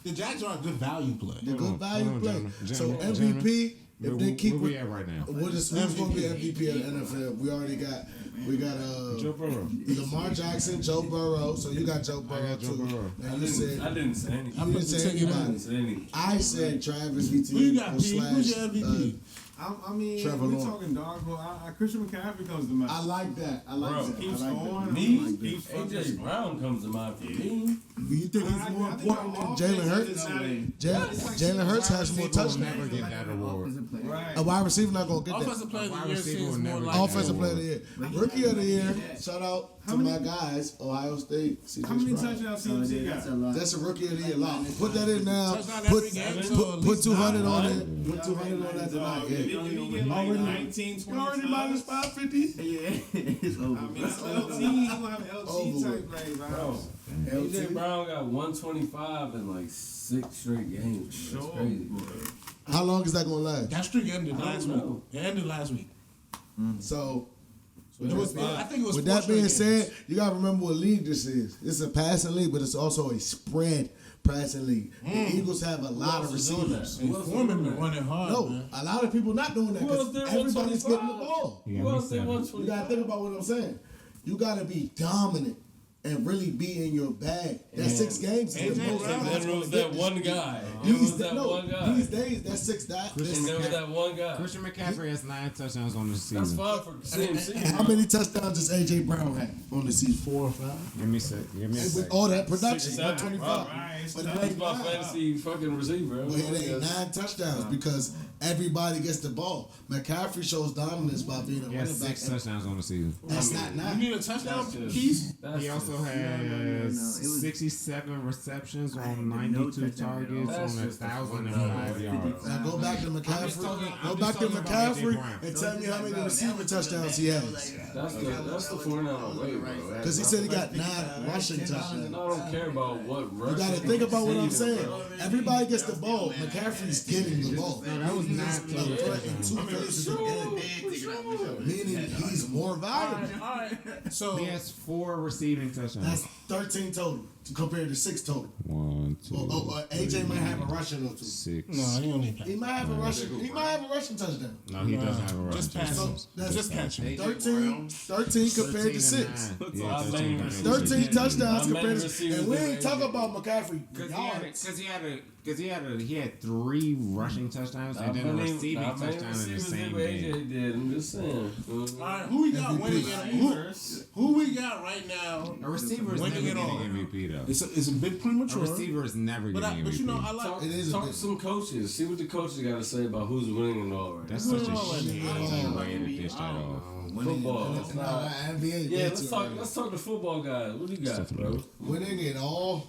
The Jags are a good value play. The good value play. So Gentlemen. MVP, if they keep Where we at right now? who's going to be MVP of the NFL? We got Joe Burrow. Lamar Jackson, Joe Burrow. So you got Joe Burrow got Joe too. Burrow. And you said I didn't say anything. you didn't say anybody. I said Travis Etienne. Who you got, P? slash, Who's your MVP? I mean, Trevor we Lawrence. talking dog, but Christian McCaffrey comes to mind. I like that. I like Bro, that. Keeps I like going. that. Me? Keeps AJ Brown comes to mind for me. You think he's more important than Jalen Hurts? Jalen Hurts has more touchdowns. Never get that award. Right. A wide receiver not gonna get that. Offensive player of the Wide year receiver seems will more never like get Offensive player of the year, rookie of the year. Shout out to my guys, Ohio State. How many CJ Stroud. touchdowns CMC got? That's a rookie of the year lot. Put that in now. Touchdown Put every game, so at put least 200 on nine. it. Put 200 on that tonight. If Yeah. you get like 19, 20 Already minus times, 550. It's over. I mean, it's LT. You gonna have LT type play, bro. AJ Brown got 125 in like 6 straight games. That's crazy. How long is that gonna last? That streak ended last week. know. It ended last week. So. It was, I think it was. With 4 that being straight games. said, you gotta remember what league this is. It's a passing league, but it's also a spread passing league. The Eagles have a lot of receivers. And Foreman been running hard. No, man. a lot of people not doing that Who else because did everybody's 125? getting the ball. Who else did You 125? gotta think about what I'm saying. You gotta be dominant and really be in your bag. That 6 games is the AJ most. Brown. that's There was gonna that get one this. guy. There was that one guy. These days, that's 6 guys. And there was that one guy. Christian McCaffrey has 9 touchdowns on the That's season. fine for CMC. How many touchdowns does AJ Brown have on the season? 4 or 5. Give me a sec. Give me a And sec. with all that production, 6 or 7. 125. Right. But it That's ain't my 9. fantasy fucking receiver. Well, it ain't 9 touchdowns because everybody gets the ball. McCaffrey shows dominance by being a He has running back. 6 touchdowns on the season. That's not You 9. need a touchdown, That's Keith? That's He also just- has It was- 67 receptions I had on no 92 touchdown at all. targets That's on just 1,005 yards. Now go back to I'm just McCaffrey. talking- Go I'm back just to talking about AJ McCaffrey Brown. and tell me how many receiving touchdowns he has. That's the 49 way, bro. Because he said he got 9 rushing I touchdowns. don't care about what rush. You got to think about what I'm saying. Everybody gets the ball. McCaffrey's getting the ball. No, that was not A threat in 2 phases of the game. Meaning he's more valuable. So He has 4 receiving touchdowns. That's 13 total compared to 6 total. 1, 2. AJ might have a rushing or two. 6. No, he only He might have a rushing. He might have a rushing touchdown. No, he doesn't have a rushing Just pass touchdown. him. That's Just catch him. 13 compared to 6. 13 touchdowns compared to, and we ain't talking about McCaffrey yards. Because he had 3 rushing touchdowns and then a receiving touchdown in the same game. AJ did. I'm just saying. All right, who we got winning it? Who we got right now? A receiver is never winning it getting all? MVP though. It's a bit A premature. receiver is never But getting you know, MVP. I like. Talk, It is a talk bit- to some coaches. See what the coaches got to say about who's winning and all right. That's such a Oh, shitty way to dish that off. Football. It's not NBA. Yeah, let's talk to football guys. What do you got, bro? Winning it all.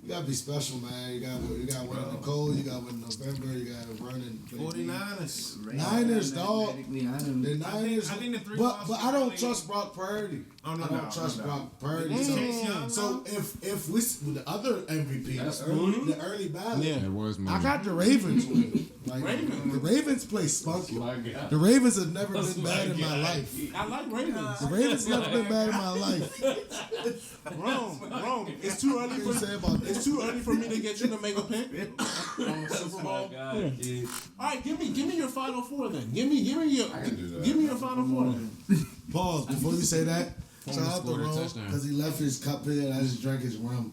You gotta be special, man. You gotta win in the cold. You gotta win in November. You gotta run in 49ers. Niners, dog. The Niners. I think the 3 But I don't trust Brock Purdy. Oh, no, I don't no, trust no. Brock Purdy. Chase Young, So if we with the other MVP, That's the early ballot, It was I Mooney. got the Ravens winning. Like, the Ravens play spunky. My God. The Ravens have never been bad in my life. I like Ravens. The Ravens never been bad in my life. Wrong. It's too early What you say about that? It's too early for me to get you to make a pick on Super Bowl. God, kid. All right, give me your final 4 then. Give me your final 4 then. Pause before you say that. Shout out to scored a Rome touchdown. because he left his cup here and I just drank his rum.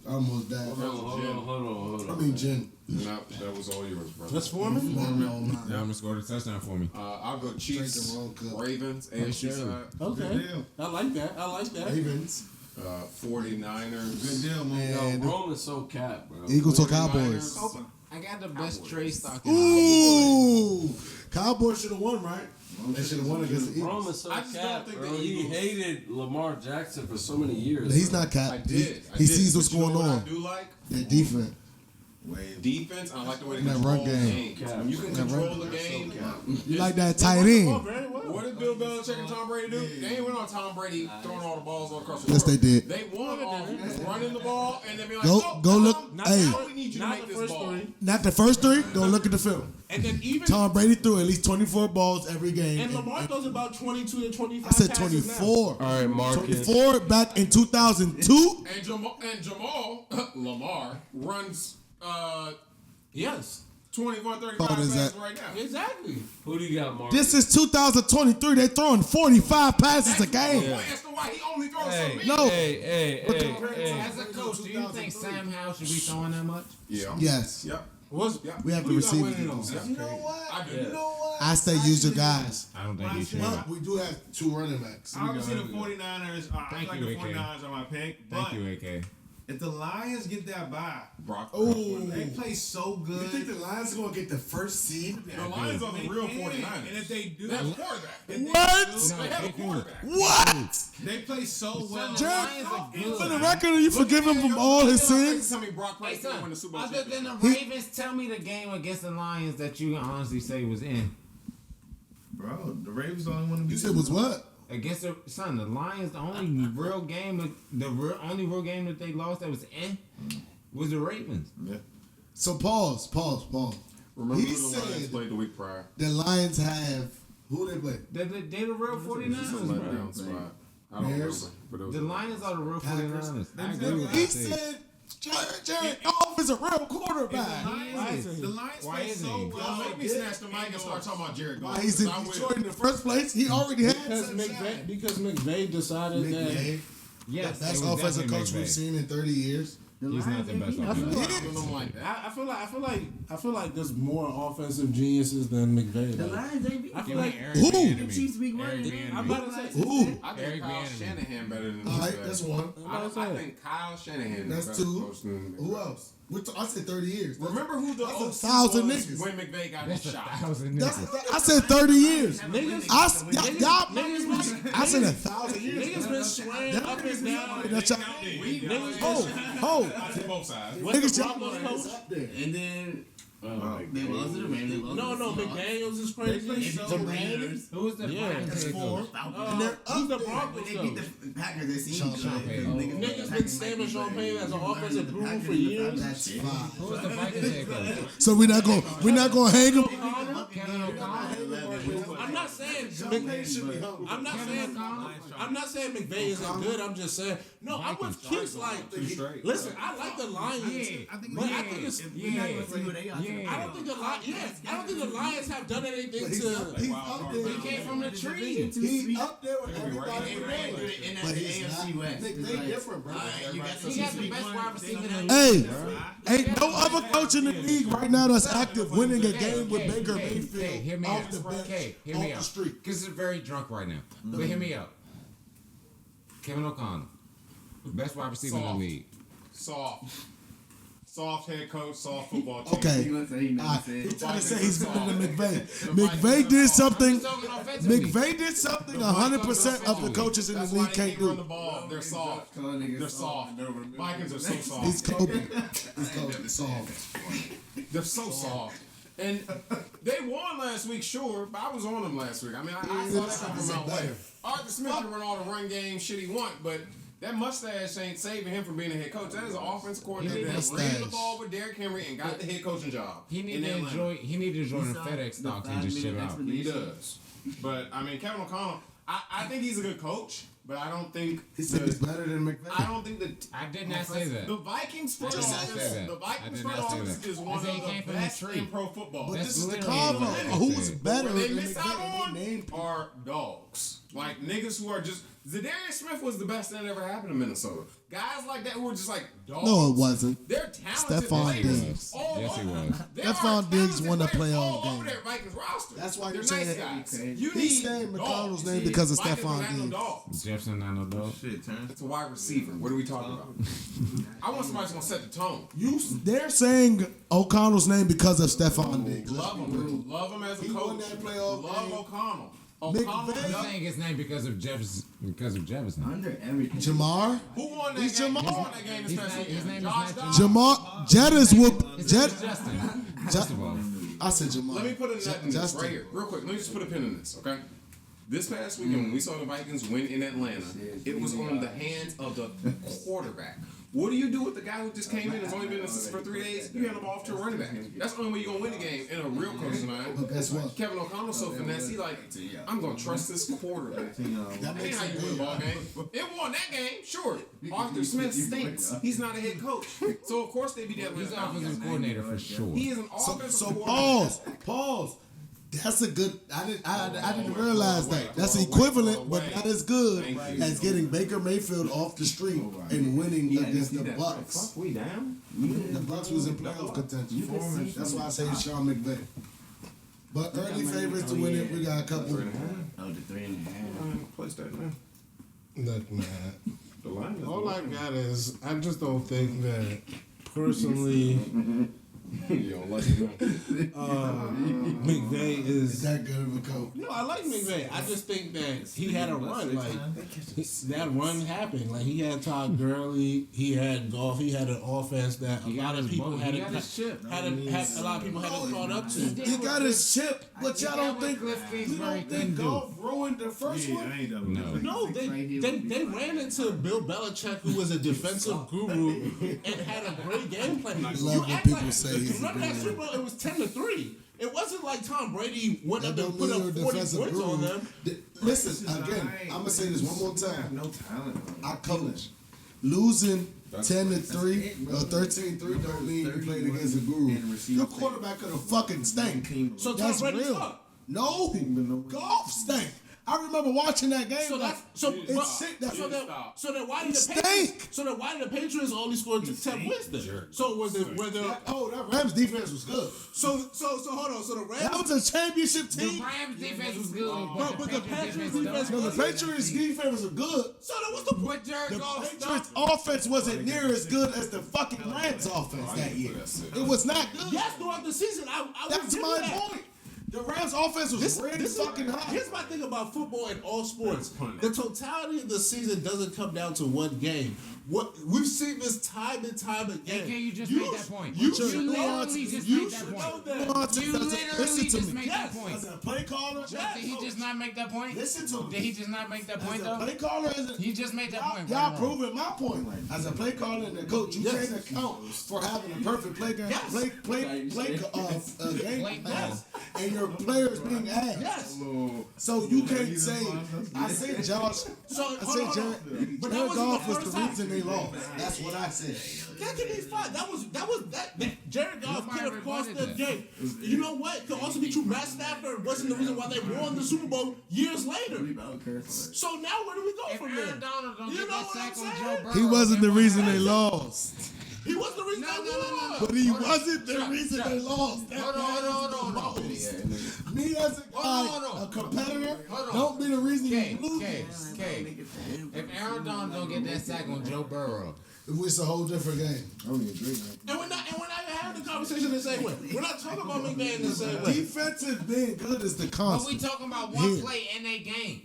I almost died. Hold on. I mean gin. No, that was all yours, bro. That's for me. No. Yeah, I'm gonna score the touchdown for me. I'll go Drank Chiefs, the wrong cup. Ravens, AFC side. Okay, I like that. Ravens. 49ers. Good deal, man. Yo, Rome is so capped, bro. Eagles or Cowboys. I got the best trade stock. Ooh! Cowboys should have won, right? They should have won against the Rome Eagles. is so I just don't capped, think bro. the He Eagles- hated Lamar Jackson for so many years. He's bro. not I capped. did. He sees what's But you know going what on. I do like Their defense. defense. I like the way they That control run the game. game. When you can control the game. You like that tight end. Very well. What did Bill Belichick and Tom Brady do? They ain't went on Tom Brady throwing all the balls all across the Yes, world. they did. They won off running the ball and then be like, Go oh, look. Hey, now we need you to Not make the this first ball. 3. not the first 3. Go look at the film. And then even Tom Brady threw at least 24 balls every game. and Lamar throws about 22 to 25. I said passes now. 24. All right, Marcus. 24 back in 2002. And Jamal Lamar runs Yes, 21, 35 Thought is passes that- right now. exactly. Who do you got, Marcus? This is 2023. They're throwing 45 passes a game. As to why he only throws so many. No. Hey. As a coach, do you think Sam Howell should be throwing that much? Yeah. Yes. Yep. We have Who to you got receive winning it. those? You know what? I do. You know what? I say use your guys. I don't think he should. But we do have 2 running backs. Obviously, the 49ers. I Thank like you, the AK. 49ers on my pick. Thank But you, AK. if the Lions get that bye, Brock. they play so You good. think the Lions are going to get the first seed? The Lions are the real 49ers. And if they do, They have a quarterback. What? They have a quarterback. What? they play so well. Lions are good. For the record, are you forgive him from all his sins? Tell me Brock Hey, Purdy's gonna son, win the Super Bowl other than championship. the Ravens, tell me the game against the Lions that you can honestly say was in. Bro, the Ravens don't want to be. You said was what? Against the Lions, the only real game, only real game that they lost that was in was the Ravens. So pause. Remember He who the Lions said played the week prior? the Lions have who they play? They're the real 49ers, bro. Letdown spot. I don't remember. Bears. But it was The Lions are the real Packers. 49ers. I agree with He that. said Jared Goff is a real quarterback. The Lions Why play isn't so he? well. Let me snatch the mic and start talking about Jared Goff. Why he's in I will. Detroit in the first place? He already had Because McVay decided that. McVay. Yes, Best it was offensive definitely coach we've McVay. seen in 30 years. He's not the best I feel offensive. like, I feel like there's more offensive geniuses than McVay. The though. Lions ain't beat I the feel like Who? Chiefs week 1. I'm about to say Who? I Eric think Kyle Bieniemy. Shanahan better than All right, McVay. that's one. I think Kyle Shanahan is That's better 2. coach than McVay. Who else? I said 30 years. Remember who the That's OC 1,000 was niggas. when McVay got his shot? I said 30 years. I said 1,000 years. niggas been swearing up and down. That's y'all. Both sides. Niggas Broncos coach. And then they lost to the Rams. No, McDaniels is crazy. The Raiders. Who was the Browns head coach? Who's the Broncos They beat coach? the Packers. They seem good. Niggas been saving Sean Payton as an offensive guru for years. Who was the Vikings head coach? So we're not gonna hang him. Kevin O'Connell. I'm not not saying should be hungry. I'm not saying McVay isn't good. I'm just saying no. I'm with Keith. Like, listen, I like the Lions, but I think it's I don't think the Lions have done anything to. He's up there. He came from the tree. He's up there with everybody. In But the he's AFC not. West. They different, bro. He got the best wide receiver in the Hey, ain't no other coach in the league right now that's active winning a game with Baker Mayfield Hear me off out. the bench, Hear me off out. the street. Because it's very drunk right now. But hear me out. Kevin O'Connell, best wide receiver in the league. Soft head coach, soft football team. Okay. He's trying to say he's better than McVay. McVay did something. McVay did something 100% of the coaches in the league can't Run the do. ball. They're soft. They're soft. Vikings are so soft. He's Kobe. He's Kobe. Soft. They're so soft. And they won last week, sure, but I was on them last week. I mean, I saw that come from out way. Arthur Smith can run all the run game shit he want, but that mustache ain't saving him from being a head coach. That is an offense coordinator that ran the ball with Derrick Henry and got the head coaching job. He need to enjoy the FedEx stocks and just chill out. He does. But I mean, Kevin O'Connell, I think he's a good coach, but I don't think he's better than McVay. I don't think that. I did not say that. The Vikings front office is one of the best in pro football. But this is the combo. Who's better They than miss out McVay? on are dogs. Like niggas who are just. Zadarius Smith was the best that ever happened in Minnesota. Guys like that who were just like dogs. No, it wasn't. They're talented Stephon players. Diggs. Yes, he was. Stephon Diggs won the playoff all over game. their Vikings roster. That's why they're you're nice saying guys. he's saying McConnell's name because of Stephon Diggs. Jefferson not no dog. It's a wide receiver. What are we talking about? I want somebody who's gonna set the tone. They're saying O'Connell's name because of Stephon Diggs. Love him. Love him as a He coach. won that playoff Love game. O'Connell. I'm saying his name because of Jefferson. Under everything. Jamar? Who won that He's game? Jamar. Who won that game this past His weekend? name is Josh not Dobbs? Jamar. Jettas whoop. Justin. First of all, I said Jamar. Let me put a nut in this Justin. right here, real quick. Let me just put a pin in this, okay? This past weekend, when we saw the Vikings win in Atlanta, it was on the hands of the quarterback. What do you do with the guy who just came in and has only been in the system for 3 days? You hand him off to a running back. That's the only way you're going to win the game in a real coach's mind. But guess what? Kevin O'Connell's so finesse, he like, I'm going to trust this quarterback. That ain't how you win a ball game. It won that game, sure. Arthur Smith stinks. He's not a head coach. So, of course, they beat that he's an offensive coordinator for sure. He is an offensive So coordinator. pause. That's a good. I didn't realize that. That's equivalent, but not as good as getting Baker Mayfield off the street and winning against the Bucks. We down? The Bucks was in playoff contention. That's why I say Sean McVay. But early favorites to win it, we got a couple. Oh, the 3.5. Place that, man. Look, man. The line is All I got is I just don't think that personally McVay is that good of a coach. No, I like McVay. I just think that he had a run. Like that run happened. Like he had Todd Gurley, he had Goff, he had an offense that a lot of people hadn't caught up to. He got his chip, but y'all don't think Goff ruined the first one? No, they ran into Bill Belichick, who was a defensive guru and had a great game plan. I love when people say he's a remember that Super Bowl? It was 10-3. It wasn't like Tom Brady went up and put up 40 points on them. Listen, again, I'm gonna say this one more time. No talent. I coach. Losing 10-3 or 13-3 don't mean you played against a guru. Your quarterback could have fucking stank. So that's Tom Brady real. sucked. No, golf stank. I remember watching that game. So then why did the Patriots only score 10 wins then? So was it whether that Rams defense was good. So hold on. So the Rams, that was a championship team. The Rams defense was good, but the Patriots defense the Patriots defense was good. So then what's the point? The Patriots offense wasn't near as good as the fucking Rams offense that year. It was not good. Yes, throughout the season, That's my point. The Rams offense was really fucking hot. Here's my thing about football and all sports. The totality of the season doesn't come down to one game. We've seen this time and time again. Can you just make that point? You literally just made that point. You literally just made that point. As a play caller, Did he just not make that point? Listen to me. Did he just not make that point as a though? play caller, He just made that point. Y'all proving my point. As a play caller and a coach, you can't account for having a perfect game plan. and your players being ass. Yes. So you can't say. I said Josh. So I said Jared. But that Jared wasn't Goff the was first the time. reason they lost. That's what I said. That could be fine. That Jared Goff could have cost them game. You know what? It could also be true. Matt Stafford wasn't the reason why they won the Super Bowl years later. So now where do we go from there? Donald don't You get know that what sack I'm on saying? Joe Burrow. He wasn't the reason they lost. He was the reason they won. But he wasn't the reason they lost. Hold on. Me as a guy, a competitor, don't be the reason you lose. If Aaron Donald don't get that sack on Joe Burrow, It's a whole different game. And we're not having the conversation the same way. We're not talking about McVay in the same way. Defensive being good is the but constant. we talking about one Here. play in a game.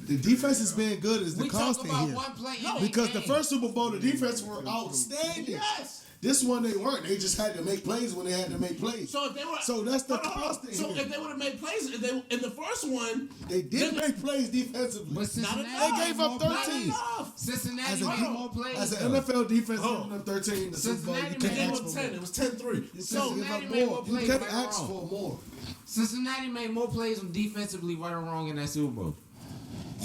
The defense is being good is the We talking constant about here. one play in a Because game. the first Super Bowl, the defense were outstanding. Yes. This one they weren't. They just had to make plays when they had to make plays. So if they were, So that's the hold on. constant So here. if they would have made plays, if they in the first one, They did make plays defensively. But Cincinnati enough. They gave up more 13. plays. enough. Cincinnati As a, made more plays. as though. an NFL defense, Oh. giving them 13 the Super Bowl, you Cincinnati can't They gave ask up for 10. more. It was 10-3. You So can't give Cincinnati up made more. more You plays can't right ask wrong. for more. Cincinnati made more plays on defensively right or wrong in that Super Bowl.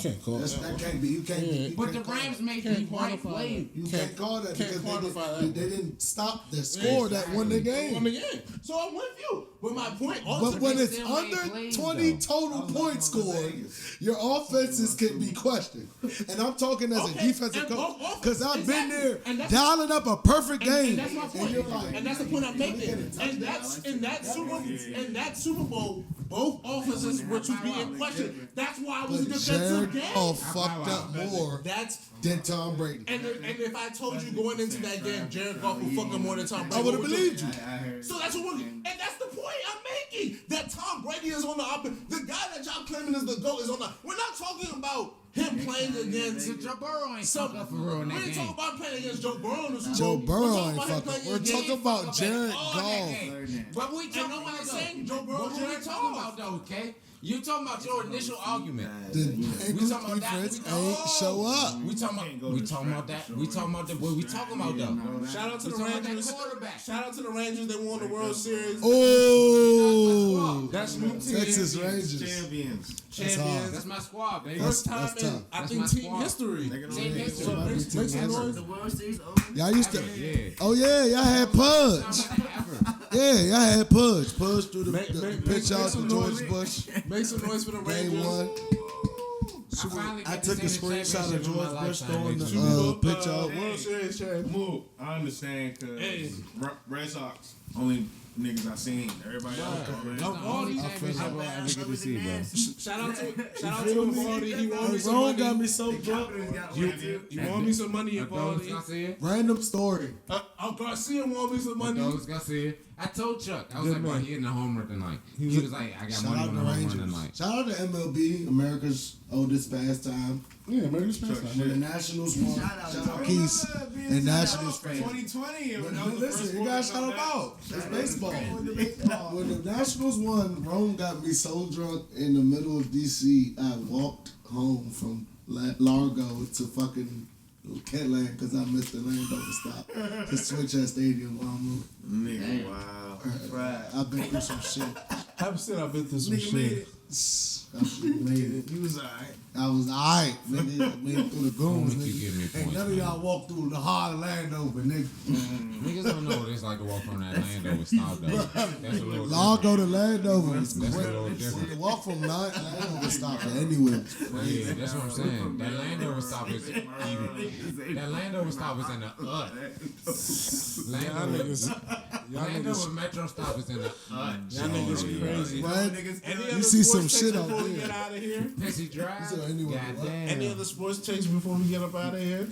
can't call That can't be. You can't. You But the can't call Rams that. made the right play. You can't call that can't because quantify they that. didn't stop the score that won the game. on the game. So I'm with you. But my point But when they it's still made under plays, 20 though. total points scored, your offenses can be questioned. And I'm talking as a Okay, defensive and coach both because I've been exactly. there And that's- dialing up a perfect game. And that's my point. you're like, And that's the point I'm making. And that's in that Super Bowl, both offenses were to be in question. That's why it was a but defensive Jared game. Goff fucked up more That's than Tom Brady. and if I told you going into that game, Jared Goff would fuck up more than Tom Brady. I would have what you? believed you. So that's what we're, and that's the point I'm making. That Tom Brady is on the the guy that y'all claiming is the GOAT is on the. We're not talking about him playing against Joe Burrow ain't some. fucked up for real in We that ain't game. talking about playing against Joe Burrow in the Super Joe Bowl. Burrow We're ain't talking about him fucking. playing We're against- talking about Jared All that Goff. game. But we talking nobody about saying though. Joe Burrow, But what we Jared talking Goff. about though, okay? You talking about your initial argument. The We Bengals talking about that. defense ain't show up. We talking about that. We talking about the what we talking about though. Shout out to We the talking about that Rangers. quarterback. Shout out to the Rangers. They won the World Series. Oh, That's new team. Texas Rangers. Champions. Champions. That's my squad, baby. First time that's in tough. I That's think my team squad. history. Team history. So make some noise. The World Series over. Y'all used to. Yeah. Oh yeah, y'all had Pudge. Yeah, y'all had Pudge. Pudge threw the pitch out to some George noise. Bush. Make some noise for the Game Rangers. one. I took a screenshot of George Bush throwing the pitch out. World Series champ. Move. I understand because Hey. Red Sox only niggas I seen. Everybody else. Of all these, Championship I ever get to see, bro. shout out to Evaldi. He won me some Ron money. got me so drunk. You won me some money, Those Evaldi. Garcia. Random story. Garcia won me some money. Those Garcia. I told Chuck. I was like, bro, he hitting a home run tonight. He was like, I got Shout money out on to the home run Rangers. tonight. Shout out to MLB, America's oldest pastime. Yeah, America's When the Nationals won, shout out Keys and Nationals fans. 2020. Listen, you gotta shout them out. It's baseball. When the Nationals won, Rome got me so drunk in the middle of DC, I walked home from Largo to fucking Kentland because I missed the Landover stop to switch at Stadium while I'm Nigga, wow. right. I've been through some shit. I've said I've been through some Nigga made shit. it. I made it. You was alright. I was alright, nigga. Made it through the goons, You give me nigga. Ain't points, none of y'all walked through the hard Landover, nigga. Niggas don't know what it's like to walk from that Landover stop though. That's a little Largo to Landover. That's a little different. The walk from Landover stop to anywhere. Yeah, that's what I'm saying. That Landover stop is even. That Landover stop is in the Landover Metro stop is in the Y'all niggas crazy. Right? You see some shit out before we get there. out of here? Pissy Drive. So anyway, Goddamn. Any other sports takes before we get up out of here?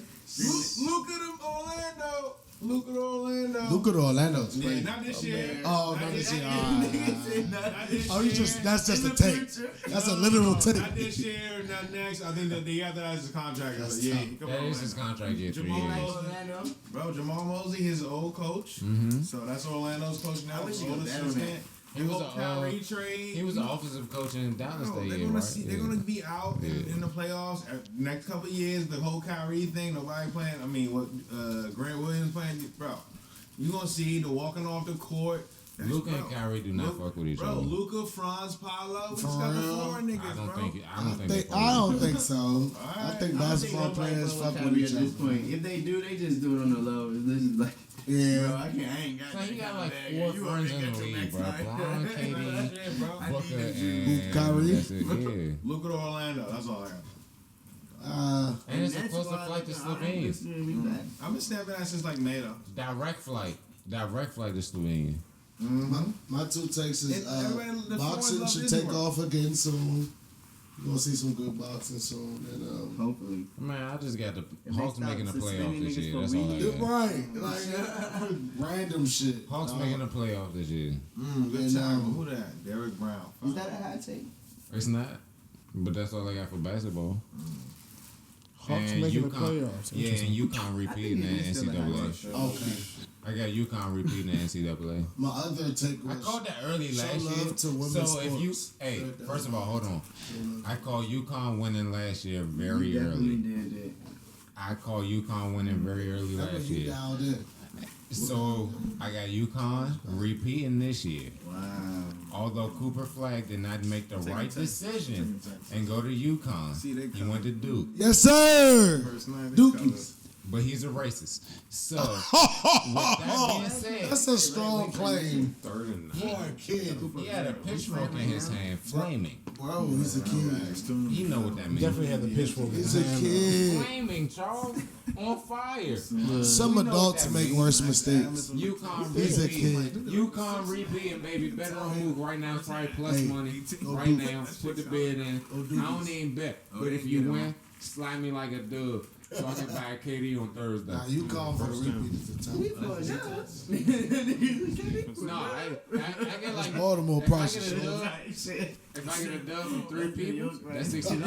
Look at him, Orlando. Look at Orlando. Look at Orlando. It's Yeah, crazy. not this year. Oh, not this year. All right. Not this Oh, you year. just that's just a tape. That's a literal Not tape. this year, not next. I think that the after that is his contract. That's Yeah, tough. come That on, is his man. contract year, 3 Jamal years. Mosley, bro. Jamal Mosley, his old coach. So that's Orlando's coach now. wish he Old was better assistant. than He was The whole Kyrie trade. He was the offensive coach in Dallas Bro, that they're year, gonna right? see. They're gonna be out in the playoffs. Next couple of years, the whole Kyrie thing. Nobody playing. I mean, what Grant Williams playing, bro? You gonna see the walking off the court. Luka and Kyrie do not fuck with each Bro, other. Luka, Franz, Paolo, we For just got the real? foreign niggas, I don't bro. think. I don't think. they fuck I don't with each think so. I think basketball players fuck with each at other. this point. If they do, they just do it on the low. This is like, Yeah. Bro, I ain't got So that he got kind like of bag. 4 You friends already in got the your league, bro. backside. Bron, KD, Yeah, bro. Booker, Who, and Kyrie? that's it. Yeah. Luka to Orlando. That's all I got. And it's a that's closer why flight to I don't Slovenia. listen to me back. I've been snapping that since like May though. Direct flight to Slovenia. My two takes is The boxing foreigners should love take Israel. off again soon. You're gonna see some good boxing soon. And Hopefully. Man, I just got the they Hawks stop making the playoffs suspending this niggas year. for That's all I weed. got. right, like random shit. Hawks making the playoffs this year. Good And, time. Who that? Derrick Brown. Is that a hot take? It's not, but that's all I got for basketball. Hawks And making the UConn- playoffs. Yeah, and UConn repeating the NCAA. Okay. I got UConn repeating the NCAA. My other take was I called that early show last year. love to women's So if you, sports. hey, first of all, hold on. I called UConn winning last year very You definitely early. did that. I called UConn winning very early That last was you year. dialed in. So I got UConn repeating this year. Wow. Although Cooper Flag did not make the right decision and go to UConn, See, they he went to Duke. Yes, sir. Dookies. But he's a racist. So with that being said, That's a strong claim. Third and Poor kid. he had a pitchfork in his hand, flaming. Bro, he's a kid. You know what that means. Definitely had the pitchfork in He's his a hand. kid. Flaming, Charles, on fire. Some We know adults what that make means. worse mistakes. UConn He's a repeat. kid. UConn repeat, baby. Better on move right now. Probably plus Hey, money go right Duke. now. Put the bid in. I don't even bet. But if you win, slide me like a dub so I can buy a KD on Thursday. Nah, you call for the repeat at the time. No, I get like Baltimore if I prices. get a dub, if I get a dub from 3 people, that's $60.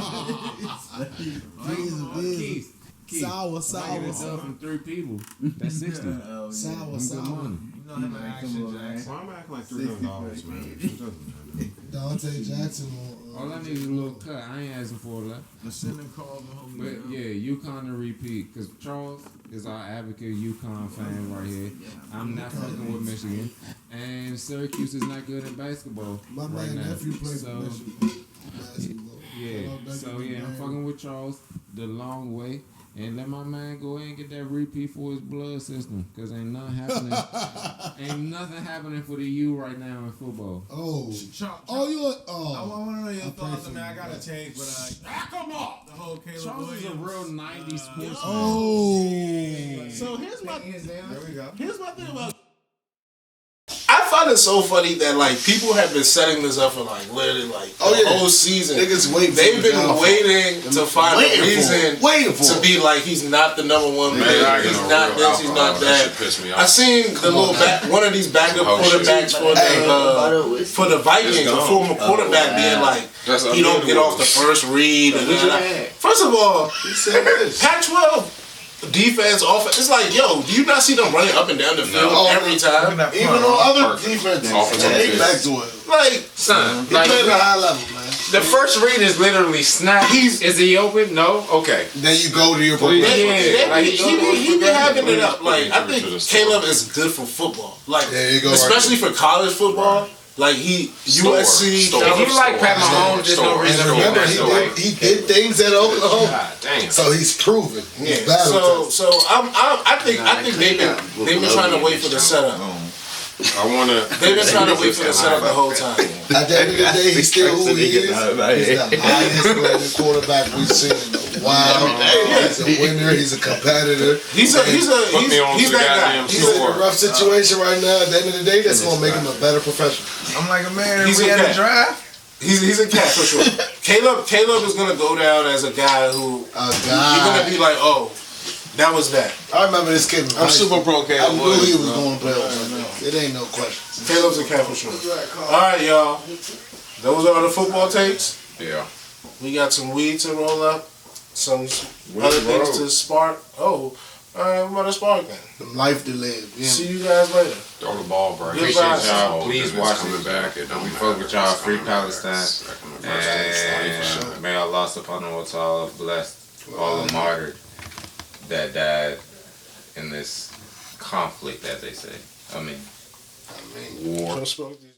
Keith. Sour, If I get a sour. dub from 3 people, that's 60. Sour, Some good sour. money. You know him and Action Jackson. Why am I acting like $300, man? It doesn't matter. Dante Jackson. All I need is a little cut. I ain't asking for that. The sending calls and holding But yeah, UConn to repeat. Because Charles is our advocate UConn fan right here. I'm not fucking with Michigan. And Syracuse is not good at basketball My right man now. nephew played So, for Michigan. Basketball. yeah. So yeah, I'm fucking with Charles the long way. And let my man go ahead and get that repeat for his blood system. Because ain't nothing happening. Ain't nothing happening for the U right now in football. Oh. Oh, you I want to know your thoughts. I mean, I got to to change, but come on! the whole Caleb Charles is a Williams. real 90s sportsman. Oh. So here's my There we go. here's my thing about. I find it so funny that like people have been setting this up for like literally like the whole season. Niggas waiting. They've been waiting to find a reason waiting for to be like he's not the number one player. He's not this. He's not that. I seen the little one of these backup quarterbacks for the Vikings, a former quarterback, being like he don't get off the first read. First of all, Pac-12. Defense, offense. It's like, yo, do you not see them running up and down the field every time? Even on other defenses, they back to it. Like, son, They play at a high level, man. The first read is literally snap. Is he open? No? Okay. Then you go to your he be having it up. Like, I think Caleb is good for football. Like, especially for college football. Like USC. If you like Pat Mahomes, there's no reason to remember he did things at Oklahoma. Damn. So he's proven. Yeah. So I think they've been trying to wait for the setup. They've been trying to wait for the setup the whole time. At the end of the day, he's still who he is. He's the highest rated quarterback we've seen in a while. He's a winner. He's a competitor. He's that guy. He's in a rough situation right now. At the end of the day, that's gonna make him a better professional. I'm like a man. He's we a had a cat. draft. He's a cat for sure. Caleb is gonna go down as a guy who you're gonna be like, oh, that was that. I remember this kid. I'm super pro Caleb. I knew he was going to play. It ain't no question. Caleb's a cat for sure. All right, y'all. Those are the football takes. Yeah. We got some weed to roll up. Some other things to spark. Oh, all right. What about a spark then? Life to live. Yeah. See you guys later. Throw the ball, bro. Appreciate y'all. Please watch coming it. back. It don't We matter. fuck with y'all. Free Palestine. And may Allah subhanahu wa ta'ala bless all the martyrs that died in this conflict, as they say. I mean. War. Trying to spell these